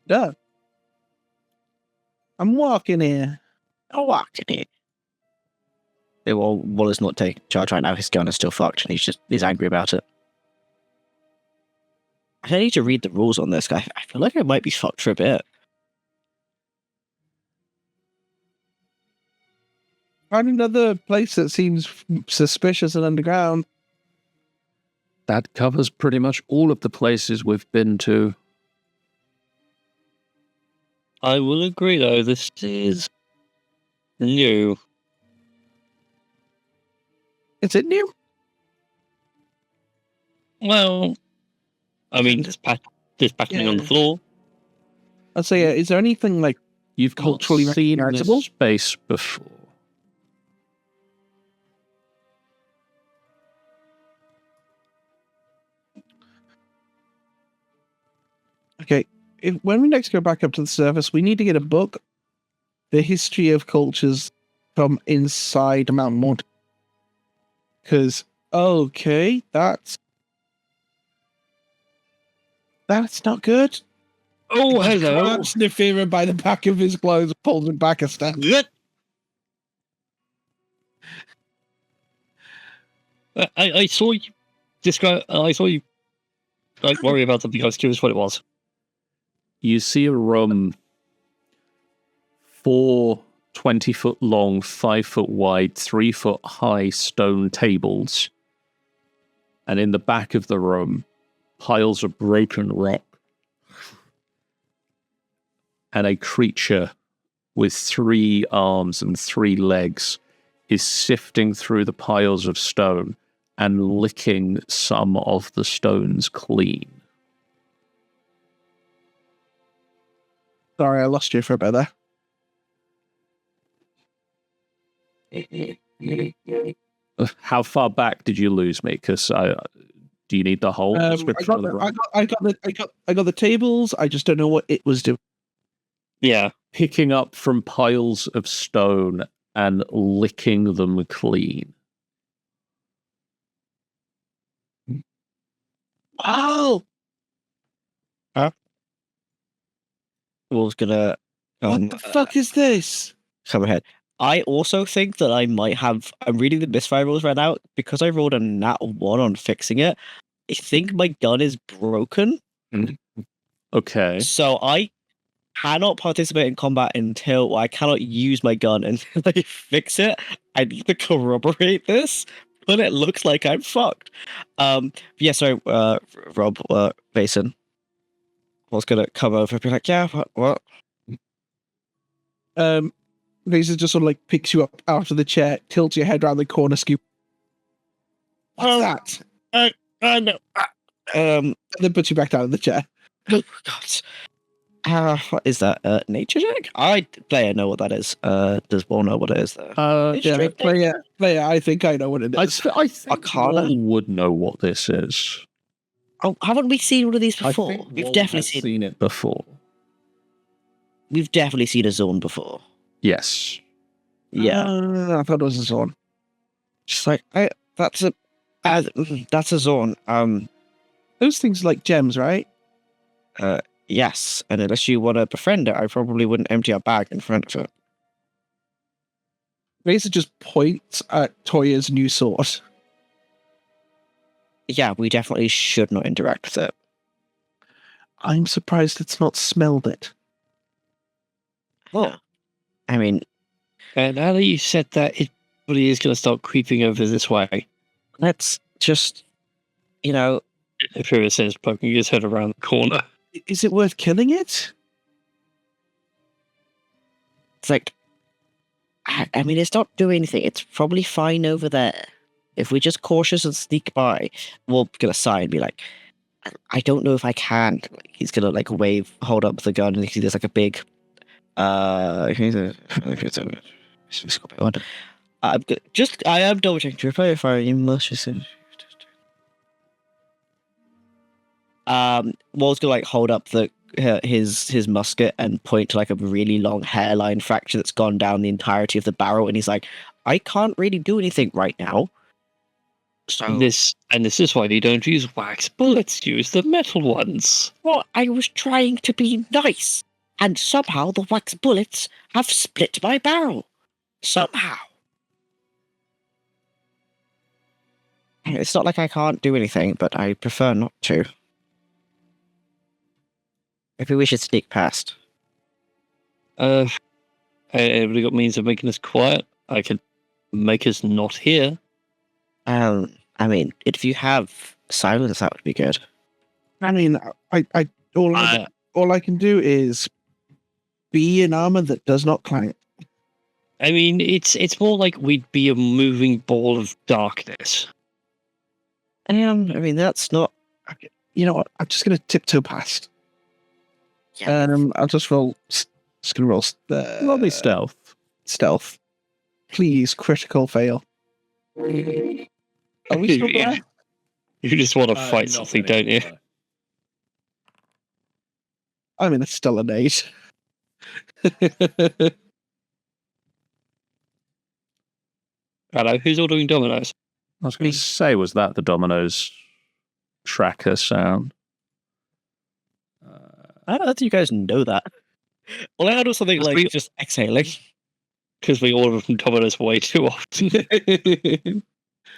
Duh. I'm walking here. I walked in here. Yeah, well, Waller's not taking charge right now. His gun is still fucked, and he's angry about it. I need to read the rules on this guy. I feel like I might be fucked for a bit. Find another place that seems suspicious and underground. That covers pretty much all of the places we've been to. I will agree, though, this is new. Is it new? Well, I mean, there's patterning on the Yeah. floor. I'd say, is there anything like You've culturally not seen recognizable? this space before. Okay, when we next go back up to the surface, we need to get a book, The History of Cultures from Inside Mount Morton. Because, okay, that's not good. Oh, hello. Grabs Nefira by the back of his clothes, pulls him back a step. Good. I saw you describe. I saw you like worry about something. I was curious what it was. You see a room, 4 20-foot long, 5-foot wide, 3-foot high stone tables. And in the back of the room, piles of broken rock. And a creature with 3 arms and 3 legs is sifting through the piles of stone and licking some of the stones clean. Sorry, I lost you for a bit there. How far back did you lose me? Because do you need the whole I description got, of the the, room? I got the tables. I just don't know what it was doing. Yeah. Picking up from piles of stone and licking them clean. Oh, Wolf's gonna what the fuck is this? come ahead. I also think that I might have. I'm reading the misfire rules right now because I rolled a nat 1 on fixing it. I think my gun is broken, Okay. so I cannot participate in combat until I cannot use my gun until I fix it. I need to corroborate this, but it looks like I'm fucked. Yeah. So, Rob, Mason was gonna come over and be like, "Yeah, what?" Lisa just sort of like picks you up out of the chair, tilts your head around the corner, scoop. What's that? No. And then puts you back down in the chair. Oh, God. What is that? Nature check? Player know what that is. Does Wall know what it is, though? Yeah, player, I think I know what it is. I think Arcana? Wall would know what this is. Oh, haven't we seen one of these I before? think We've Wall definitely has seen it before. We've definitely seen a zone before. Yes. Yeah. I thought it was a zone. Just like that's a zone. Those things are like gems, right? Yes. And unless you want to befriend it, I probably wouldn't empty a bag in front of it. Razor just points at Toya's new sword. Yeah, we definitely should not interact with it. I'm surprised it's not smelled it. Oh. I mean, And now that you said that, it probably is going to start creeping over this way. let's just, If he says poking his head around the corner. Is it worth killing it? it's like, I mean, it's not doing anything. It's probably fine over there. If we're just cautious and sneak by, we'll get a sign and be like, I don't know if I can. Like, he's gonna hold up the gun, and you see there's like a big, I am double checking to repair fire. You must just. Wall's gonna hold up his musket and point to a really long hairline fracture that's gone down the entirety of the barrel, and he's like, I can't really do anything right now. So And this is why you don't use wax bullets, use the metal ones. well, I was trying to be nice, and somehow the wax bullets have split my barrel. Somehow. It's not like I can't do anything, but I prefer not to. Maybe we should sneak past. Everybody got means of making us quiet? I could make us not hear. I mean, if you have silence, that would be good. I mean, all I can do is be in armor that does not clank. I mean, it's more like we'd be a moving ball of darkness. I mean, that's not. Okay, you know what? I'm just gonna tiptoe past. Yeah. I'll just roll. Just gonna roll. Roll me stealth. Stealth. Please, critical fail. Are we still there? You just want to fight something, don't you? I mean, it's still an 8. Hello, who's ordering Dominoes? I was going to say, was that the Domino's tracker sound? I don't know if you guys know that. All I had was something like we- just exhaling. Because we order from Domino's way too often.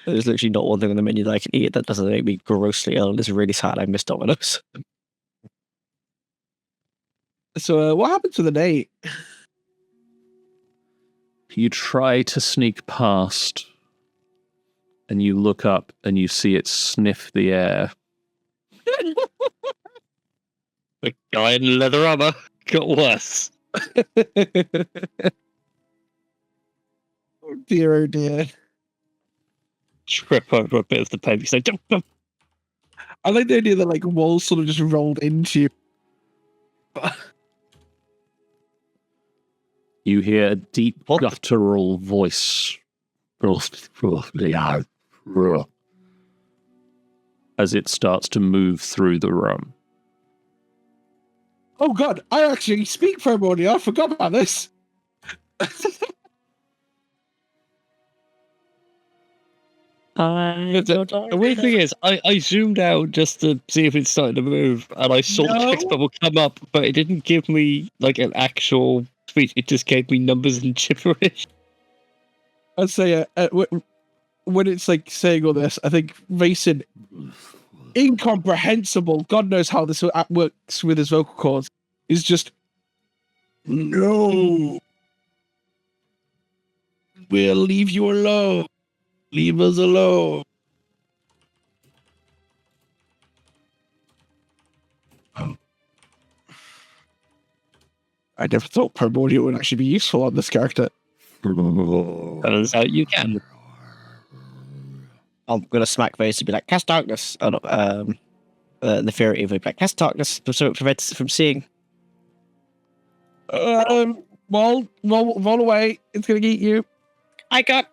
There's literally not one thing on the menu that I can eat that doesn't make me grossly ill. And it's really sad. I miss Domino's. So, what happened to the 8? You try to sneak past, and you look up and you see it sniff the air. The guy in leather armor got worse. Oh dear, Trip over a bit of the paper. You say, jump. I like the idea that walls sort of just rolled into you. You hear a deep guttural voice as it starts to move through the room. Oh god, I actually speak Primordial. I forgot about this. The weird thing is, I zoomed out just to see if it started to move, and I saw the text bubble come up, but it didn't give me an actual speech. It just gave me numbers and gibberish. I'd say when it's saying all this, I think Mason, incomprehensible, God knows how this works with his vocal cords, is just, no, we'll leave you alone. Leave us alone. I never thought Primordial would actually be useful on this character. Turns out you can. I'm gonna smack Vase and be like, cast darkness. Oh, no, the fairy will be like, cast darkness so it prevents it from seeing. Roll away. It's gonna eat you. I got.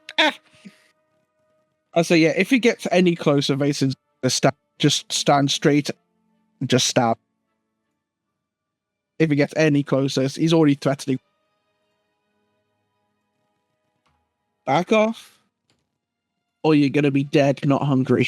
I say, yeah. If he gets any closer, Vason's just stand straight, and just stab. If he gets any closer, he's already threatening. Back off, or you're gonna be dead, not hungry.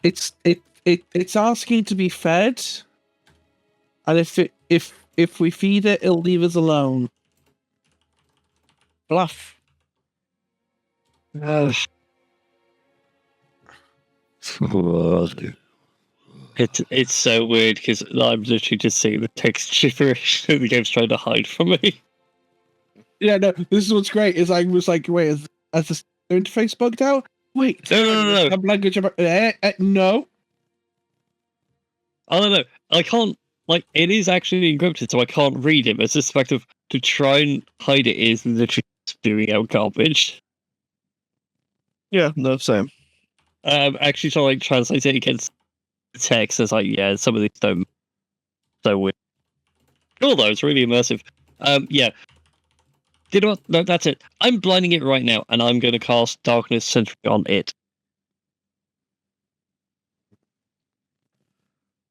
It's asking to be fed, and if we feed it, it'll leave us alone. Bluff. It's so weird because I'm literally just seeing the text gibberish that the game's trying to hide from me. Yeah, no. This is what's great. Is I was like, wait, has the interface bugged out? Wait, No. some language about no. I don't know. I can't, like, it is actually encrypted, so I can't read it. But it's just the fact of to try and hide it is literally spewing out garbage. Yeah, no, same. Actually, trying to like translate it against the text, it's like, yeah, some of these don't. So weird. Cool though, it's really immersive. Yeah. You know what? No, that's it. I'm blinding it right now, and I'm going to cast Darkness Sentry on it.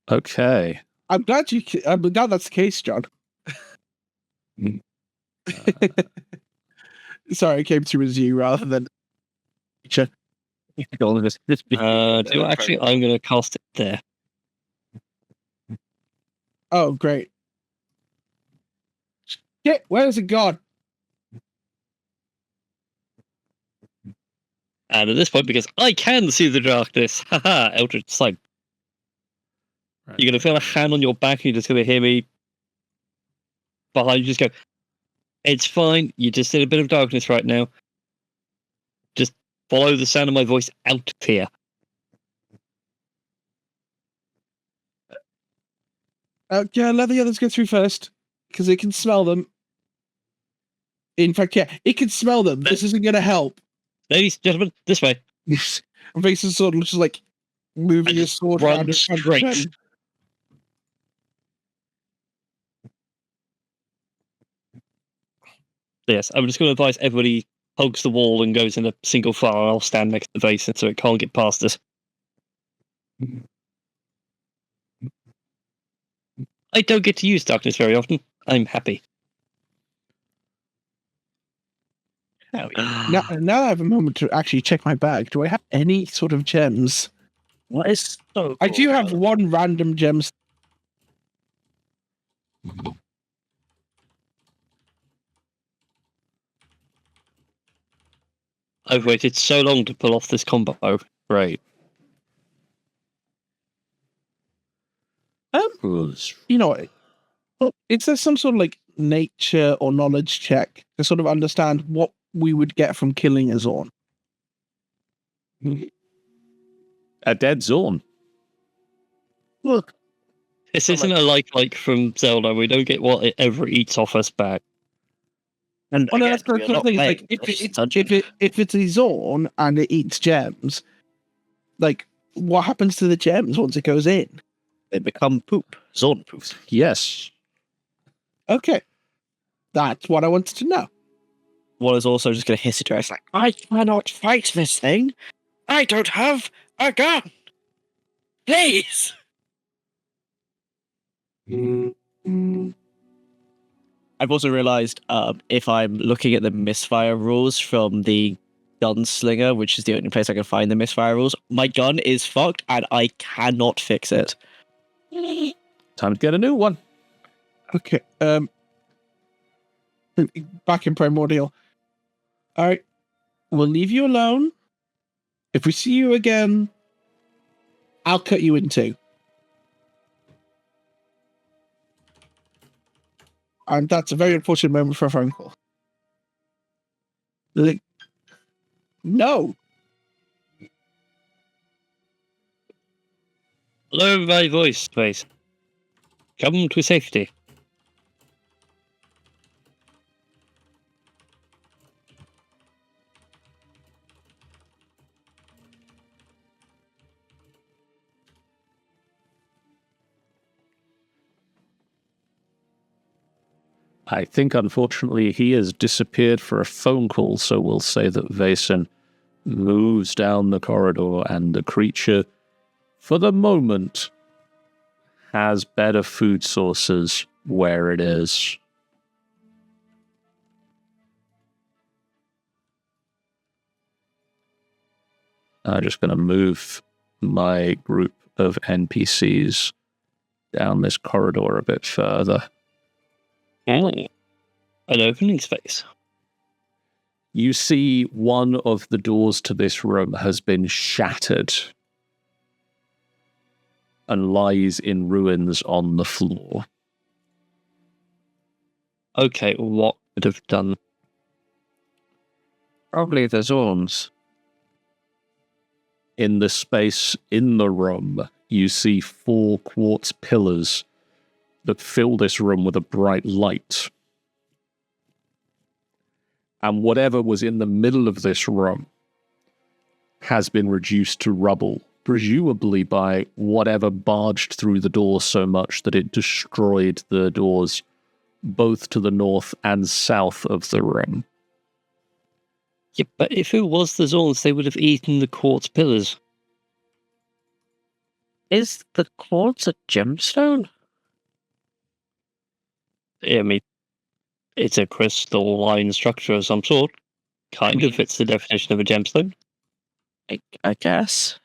Okay. I'm glad that's the case, John. Sorry, I came through as you rather than. Actually, I'm going to cast it there. Oh, great. Shit, where's it gone? And at this point, because I can see the darkness, haha, Eldritch Sight. Right. You're going to feel a hand on your back, and you're just going to hear me behind you just go, it's fine, you're just in a bit of darkness right now. Just follow the sound of my voice out of here. Yeah, let the others go through first, because it can smell them. In fact, yeah, it can smell them. This isn't going to help. Ladies and gentlemen, this way. Vason sort of just like moving his sword run around his straight. hand. Yes, I'm just going to advise everybody hugs the wall and goes in a single file, and I'll stand next to the Vason so it can't get past us. I don't get to use darkness very often. I'm happy. Now I have a moment to actually check my bag. Do I have any sort of gems? What is so? I do have one random gem. I've waited so long to pull off this combo. Right. You know, is there some sort of like nature or knowledge check to sort of understand what we would get from killing a Zorn? A dead Zorn. Look, This isn't a like from Zelda. We don't get what it ever eats off us back. And well, no, again, that's the we are sort of not thing. playing Like, this dungeon. if it's a Zorn and it eats gems, like, what happens to the gems once it goes in? They become poop. Zorn poop. Yes. Okay, that's what I wanted to know. One is also just going to hiss at her. It's like, I cannot fight this thing. I don't have a gun. Please. I've also realized if I'm looking at the misfire rules from the gunslinger, which is the only place I can find the misfire rules, my gun is fucked and I cannot fix it. Time to get a new one. Okay, back in Primordial. All right, we'll leave you alone. If we see you again, I'll cut you in two. And that's a very unfortunate moment for a phone call. Like, no. Lower my voice, please. Come to safety. I think, unfortunately, he has disappeared for a phone call, so we'll say that Vason moves down the corridor and the creature, for the moment, has better food sources where it is. I'm just going to move my group of NPCs down this corridor a bit further. An opening space. You see one of the doors to this room has been shattered and lies in ruins on the floor. Okay, what could have done? Probably the Zorns. In the space in the room, you see 4 quartz pillars that fill this room with a bright light. And whatever was in the middle of this room has been reduced to rubble, presumably by whatever barged through the door so much that it destroyed the doors both to the north and south of the room. Yeah, but if it was the Zorns, they would have eaten the quartz pillars. Is the quartz a gemstone? I mean, it's a crystalline structure of some sort. Kind of fits the definition of a gemstone. I guess.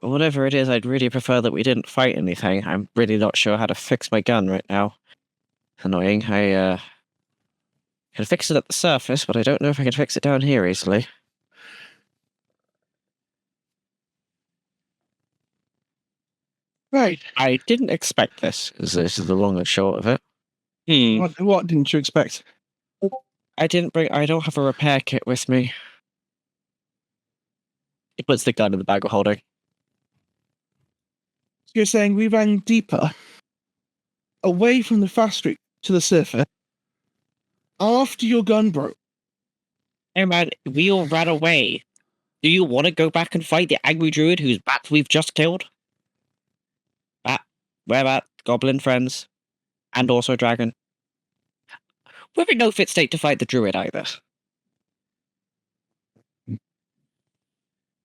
Whatever it is, I'd really prefer that we didn't fight anything. I'm really not sure how to fix my gun right now. Annoying. I can fix it at the surface, but I don't know if I can fix it down here easily. Right. I didn't expect this, because this is the long and short of it. What didn't you expect? I don't have a repair kit with me. He puts the gun in the bag of holding. You're saying we ran deeper, away from the fast street to the surface, after your gun broke. Hey man, we all ran away. Do you want to go back and fight the angry druid whose bat we've just killed? We're bat, goblin friends, and also dragon. We're in no fit state to fight the druid either.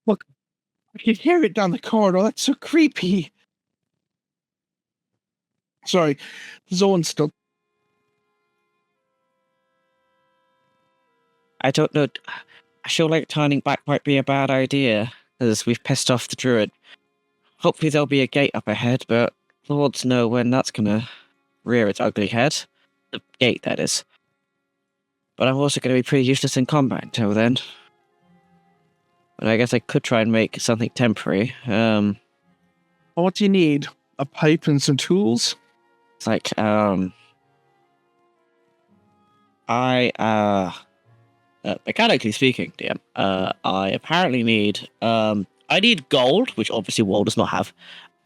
Look, I can hear it down the corridor. That's so creepy. Sorry, the Zorn's still. I don't know. I feel like turning back might be a bad idea, as we've pissed off the druid. Hopefully there'll be a gate up ahead, but lords know when that's gonna rear its ugly head. The gate, that is. But I'm also going to be pretty useless in combat until then. But I guess I could try and make something temporary. What do you need? A pipe and some tools? It's like, mechanically speaking, DM, I apparently need, I need gold, which obviously Wall does not have.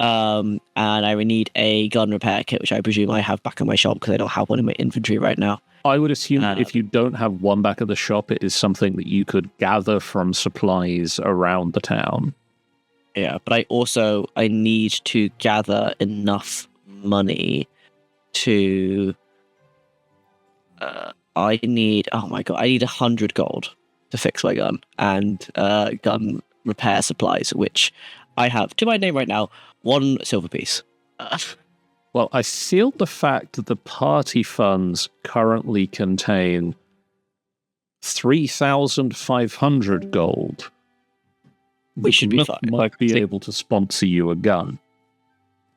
And I would need a gun repair kit, which I presume I have back in my shop because I don't have one in my inventory right now. I would assume if you don't have one back at the shop, it is something that you could gather from supplies around the town. Yeah, but I need to gather enough money to... I need 100 gold to fix my gun and gun repair supplies, which I have to my name right now, 1 silver piece. Well, I sealed the fact that the party funds currently contain 3,500 gold. We should be fine. Might be able to sponsor you a gun.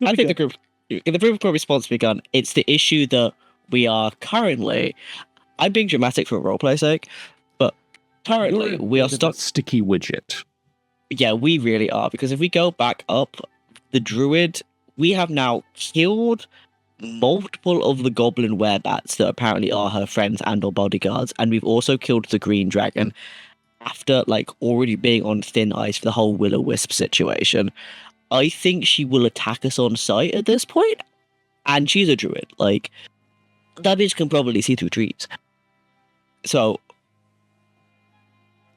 I think the group will probably sponsor me a gun. It's the issue that we are currently... I'm being dramatic for roleplay's sake, but currently we are stuck... Sticky widget. Yeah, we really are, because if we go back up, the druid... We have now killed multiple of the goblin werebats that apparently are her friends and or bodyguards, and we've also killed the green dragon after like already being on thin ice for the whole Will-O-Wisp situation. I think she will attack us on sight at this point, and she's a druid. Like, that bitch can probably see through trees. So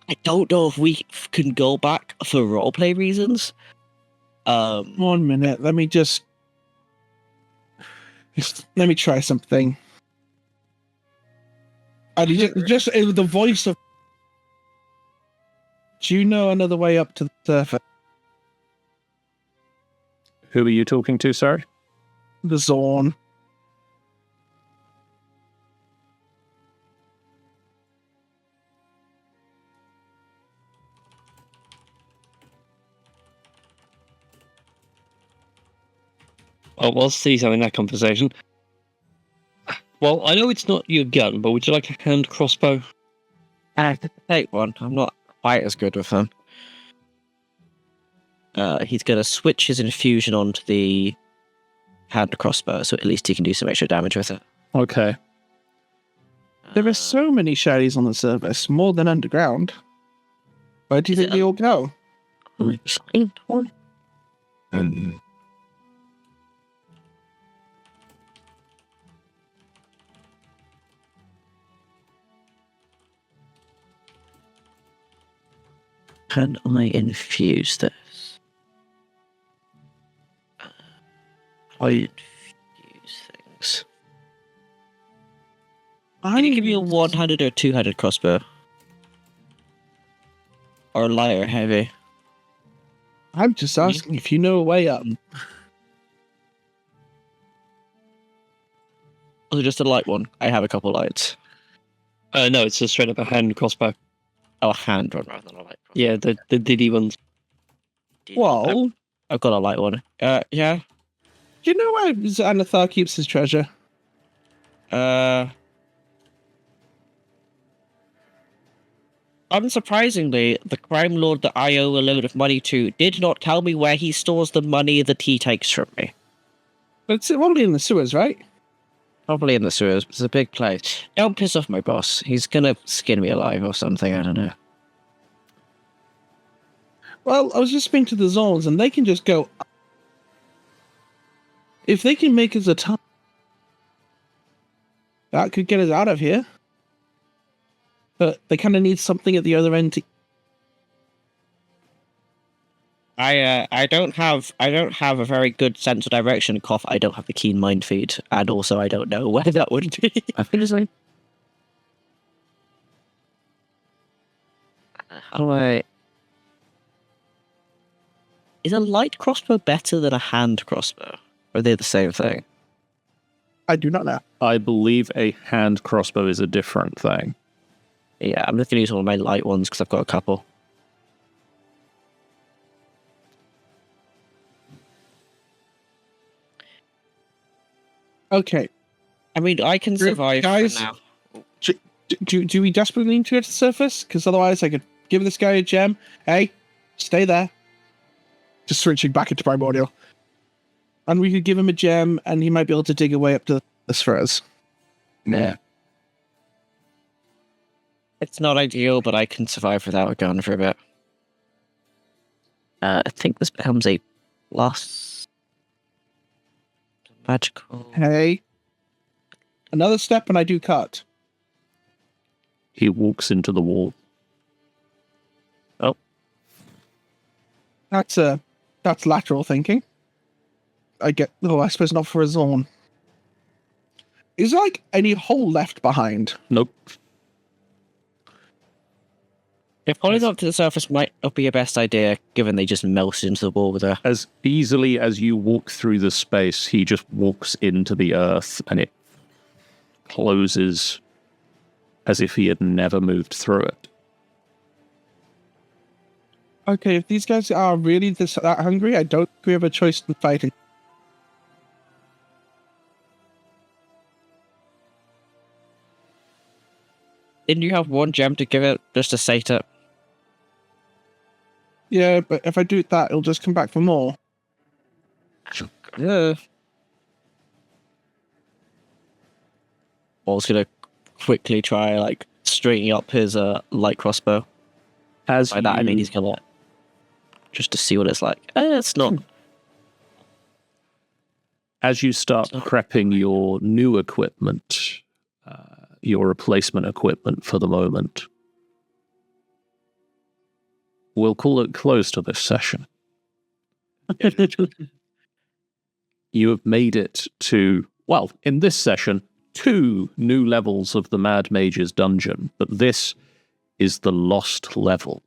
I don't know if we can go back for roleplay reasons. 1 minute. Let me try something. And just the voice of. Do you know another way up to the surface? Who are you talking to, sorry? The Zorn. Oh, we'll see having that conversation. Well, I know it's not your gun, but would you like a hand crossbow? I could take one. I'm not quite as good with them. He's going to switch his infusion onto the hand crossbow, so at least he can do some extra damage with it. Okay. There are so many shadies on the surface, more than underground. Where do you think they all go? And Can I infuse this? I infuse things. Can you give me a one-handed or two-handed crossbow? Or light or heavy? I'm just asking if you know a way up. Or is it just a light one? I have a couple lights. No, it's just straight up a hand crossbow. Oh, a hand one rather than a light one. Yeah, the Diddy ones. Well, I've got a light one. Yeah. do you know where Xanathar keeps his treasure? Unsurprisingly, the crime lord that I owe a load of money to did not tell me where he stores the money that he takes from me. But it's probably in the sewers, right? Probably in the sewers. It's a big place. Don't piss off my boss. He's gonna skin me alive or something, I don't know. Well, I was just speaking to the Zorns, and they can just go up. If they can make us a tunnel, that could get us out of here. But they kind of need something at the other end to... I don't have a very good sense of direction. Cough. I don't have the keen mind feed, and also I don't know where that would be. I think it's like. How do I? Is a light crossbow better than a hand crossbow? Or are they the same thing? I do not know. I believe a hand crossbow is a different thing. Yeah, I'm just gonna use one of my light ones because I've got a couple. Okay. I mean, I can survive guys, for now. Do we desperately need to get to the surface? Because otherwise I could give this guy a gem. Hey, stay there. Just switching back into primordial. And we could give him a gem, and he might be able to dig a way up to this for us. Yeah. It's not ideal, but I can survive without a gun for a bit. I think this becomes a plus magical. Hey. Another step, and I do cut. He walks into the wall. That's lateral thinking. I suppose not for a Zorn. Is there, like, any hole left behind? Nope. If pulling up to the surface might not be your best idea, given they just melted into the wall with her. As easily as you walk through the space, he just walks into the earth and it closes as if he had never moved through it. Okay, if these guys are really that hungry, I don't think we have a choice in fighting. Didn't you have one gem to give it just to sate it? Yeah, but if I do that, it'll just come back for more. Yeah. Paul's gonna quickly try like stringing up his light crossbow. As By that I mean you- he's gonna just to see what it's like. It's not. As you start prepping your new equipment, your replacement equipment for the moment, we'll call it close to this session. You have made it to, well, in this session, 2 new levels of the Mad Mage's dungeon, but this is the lost level.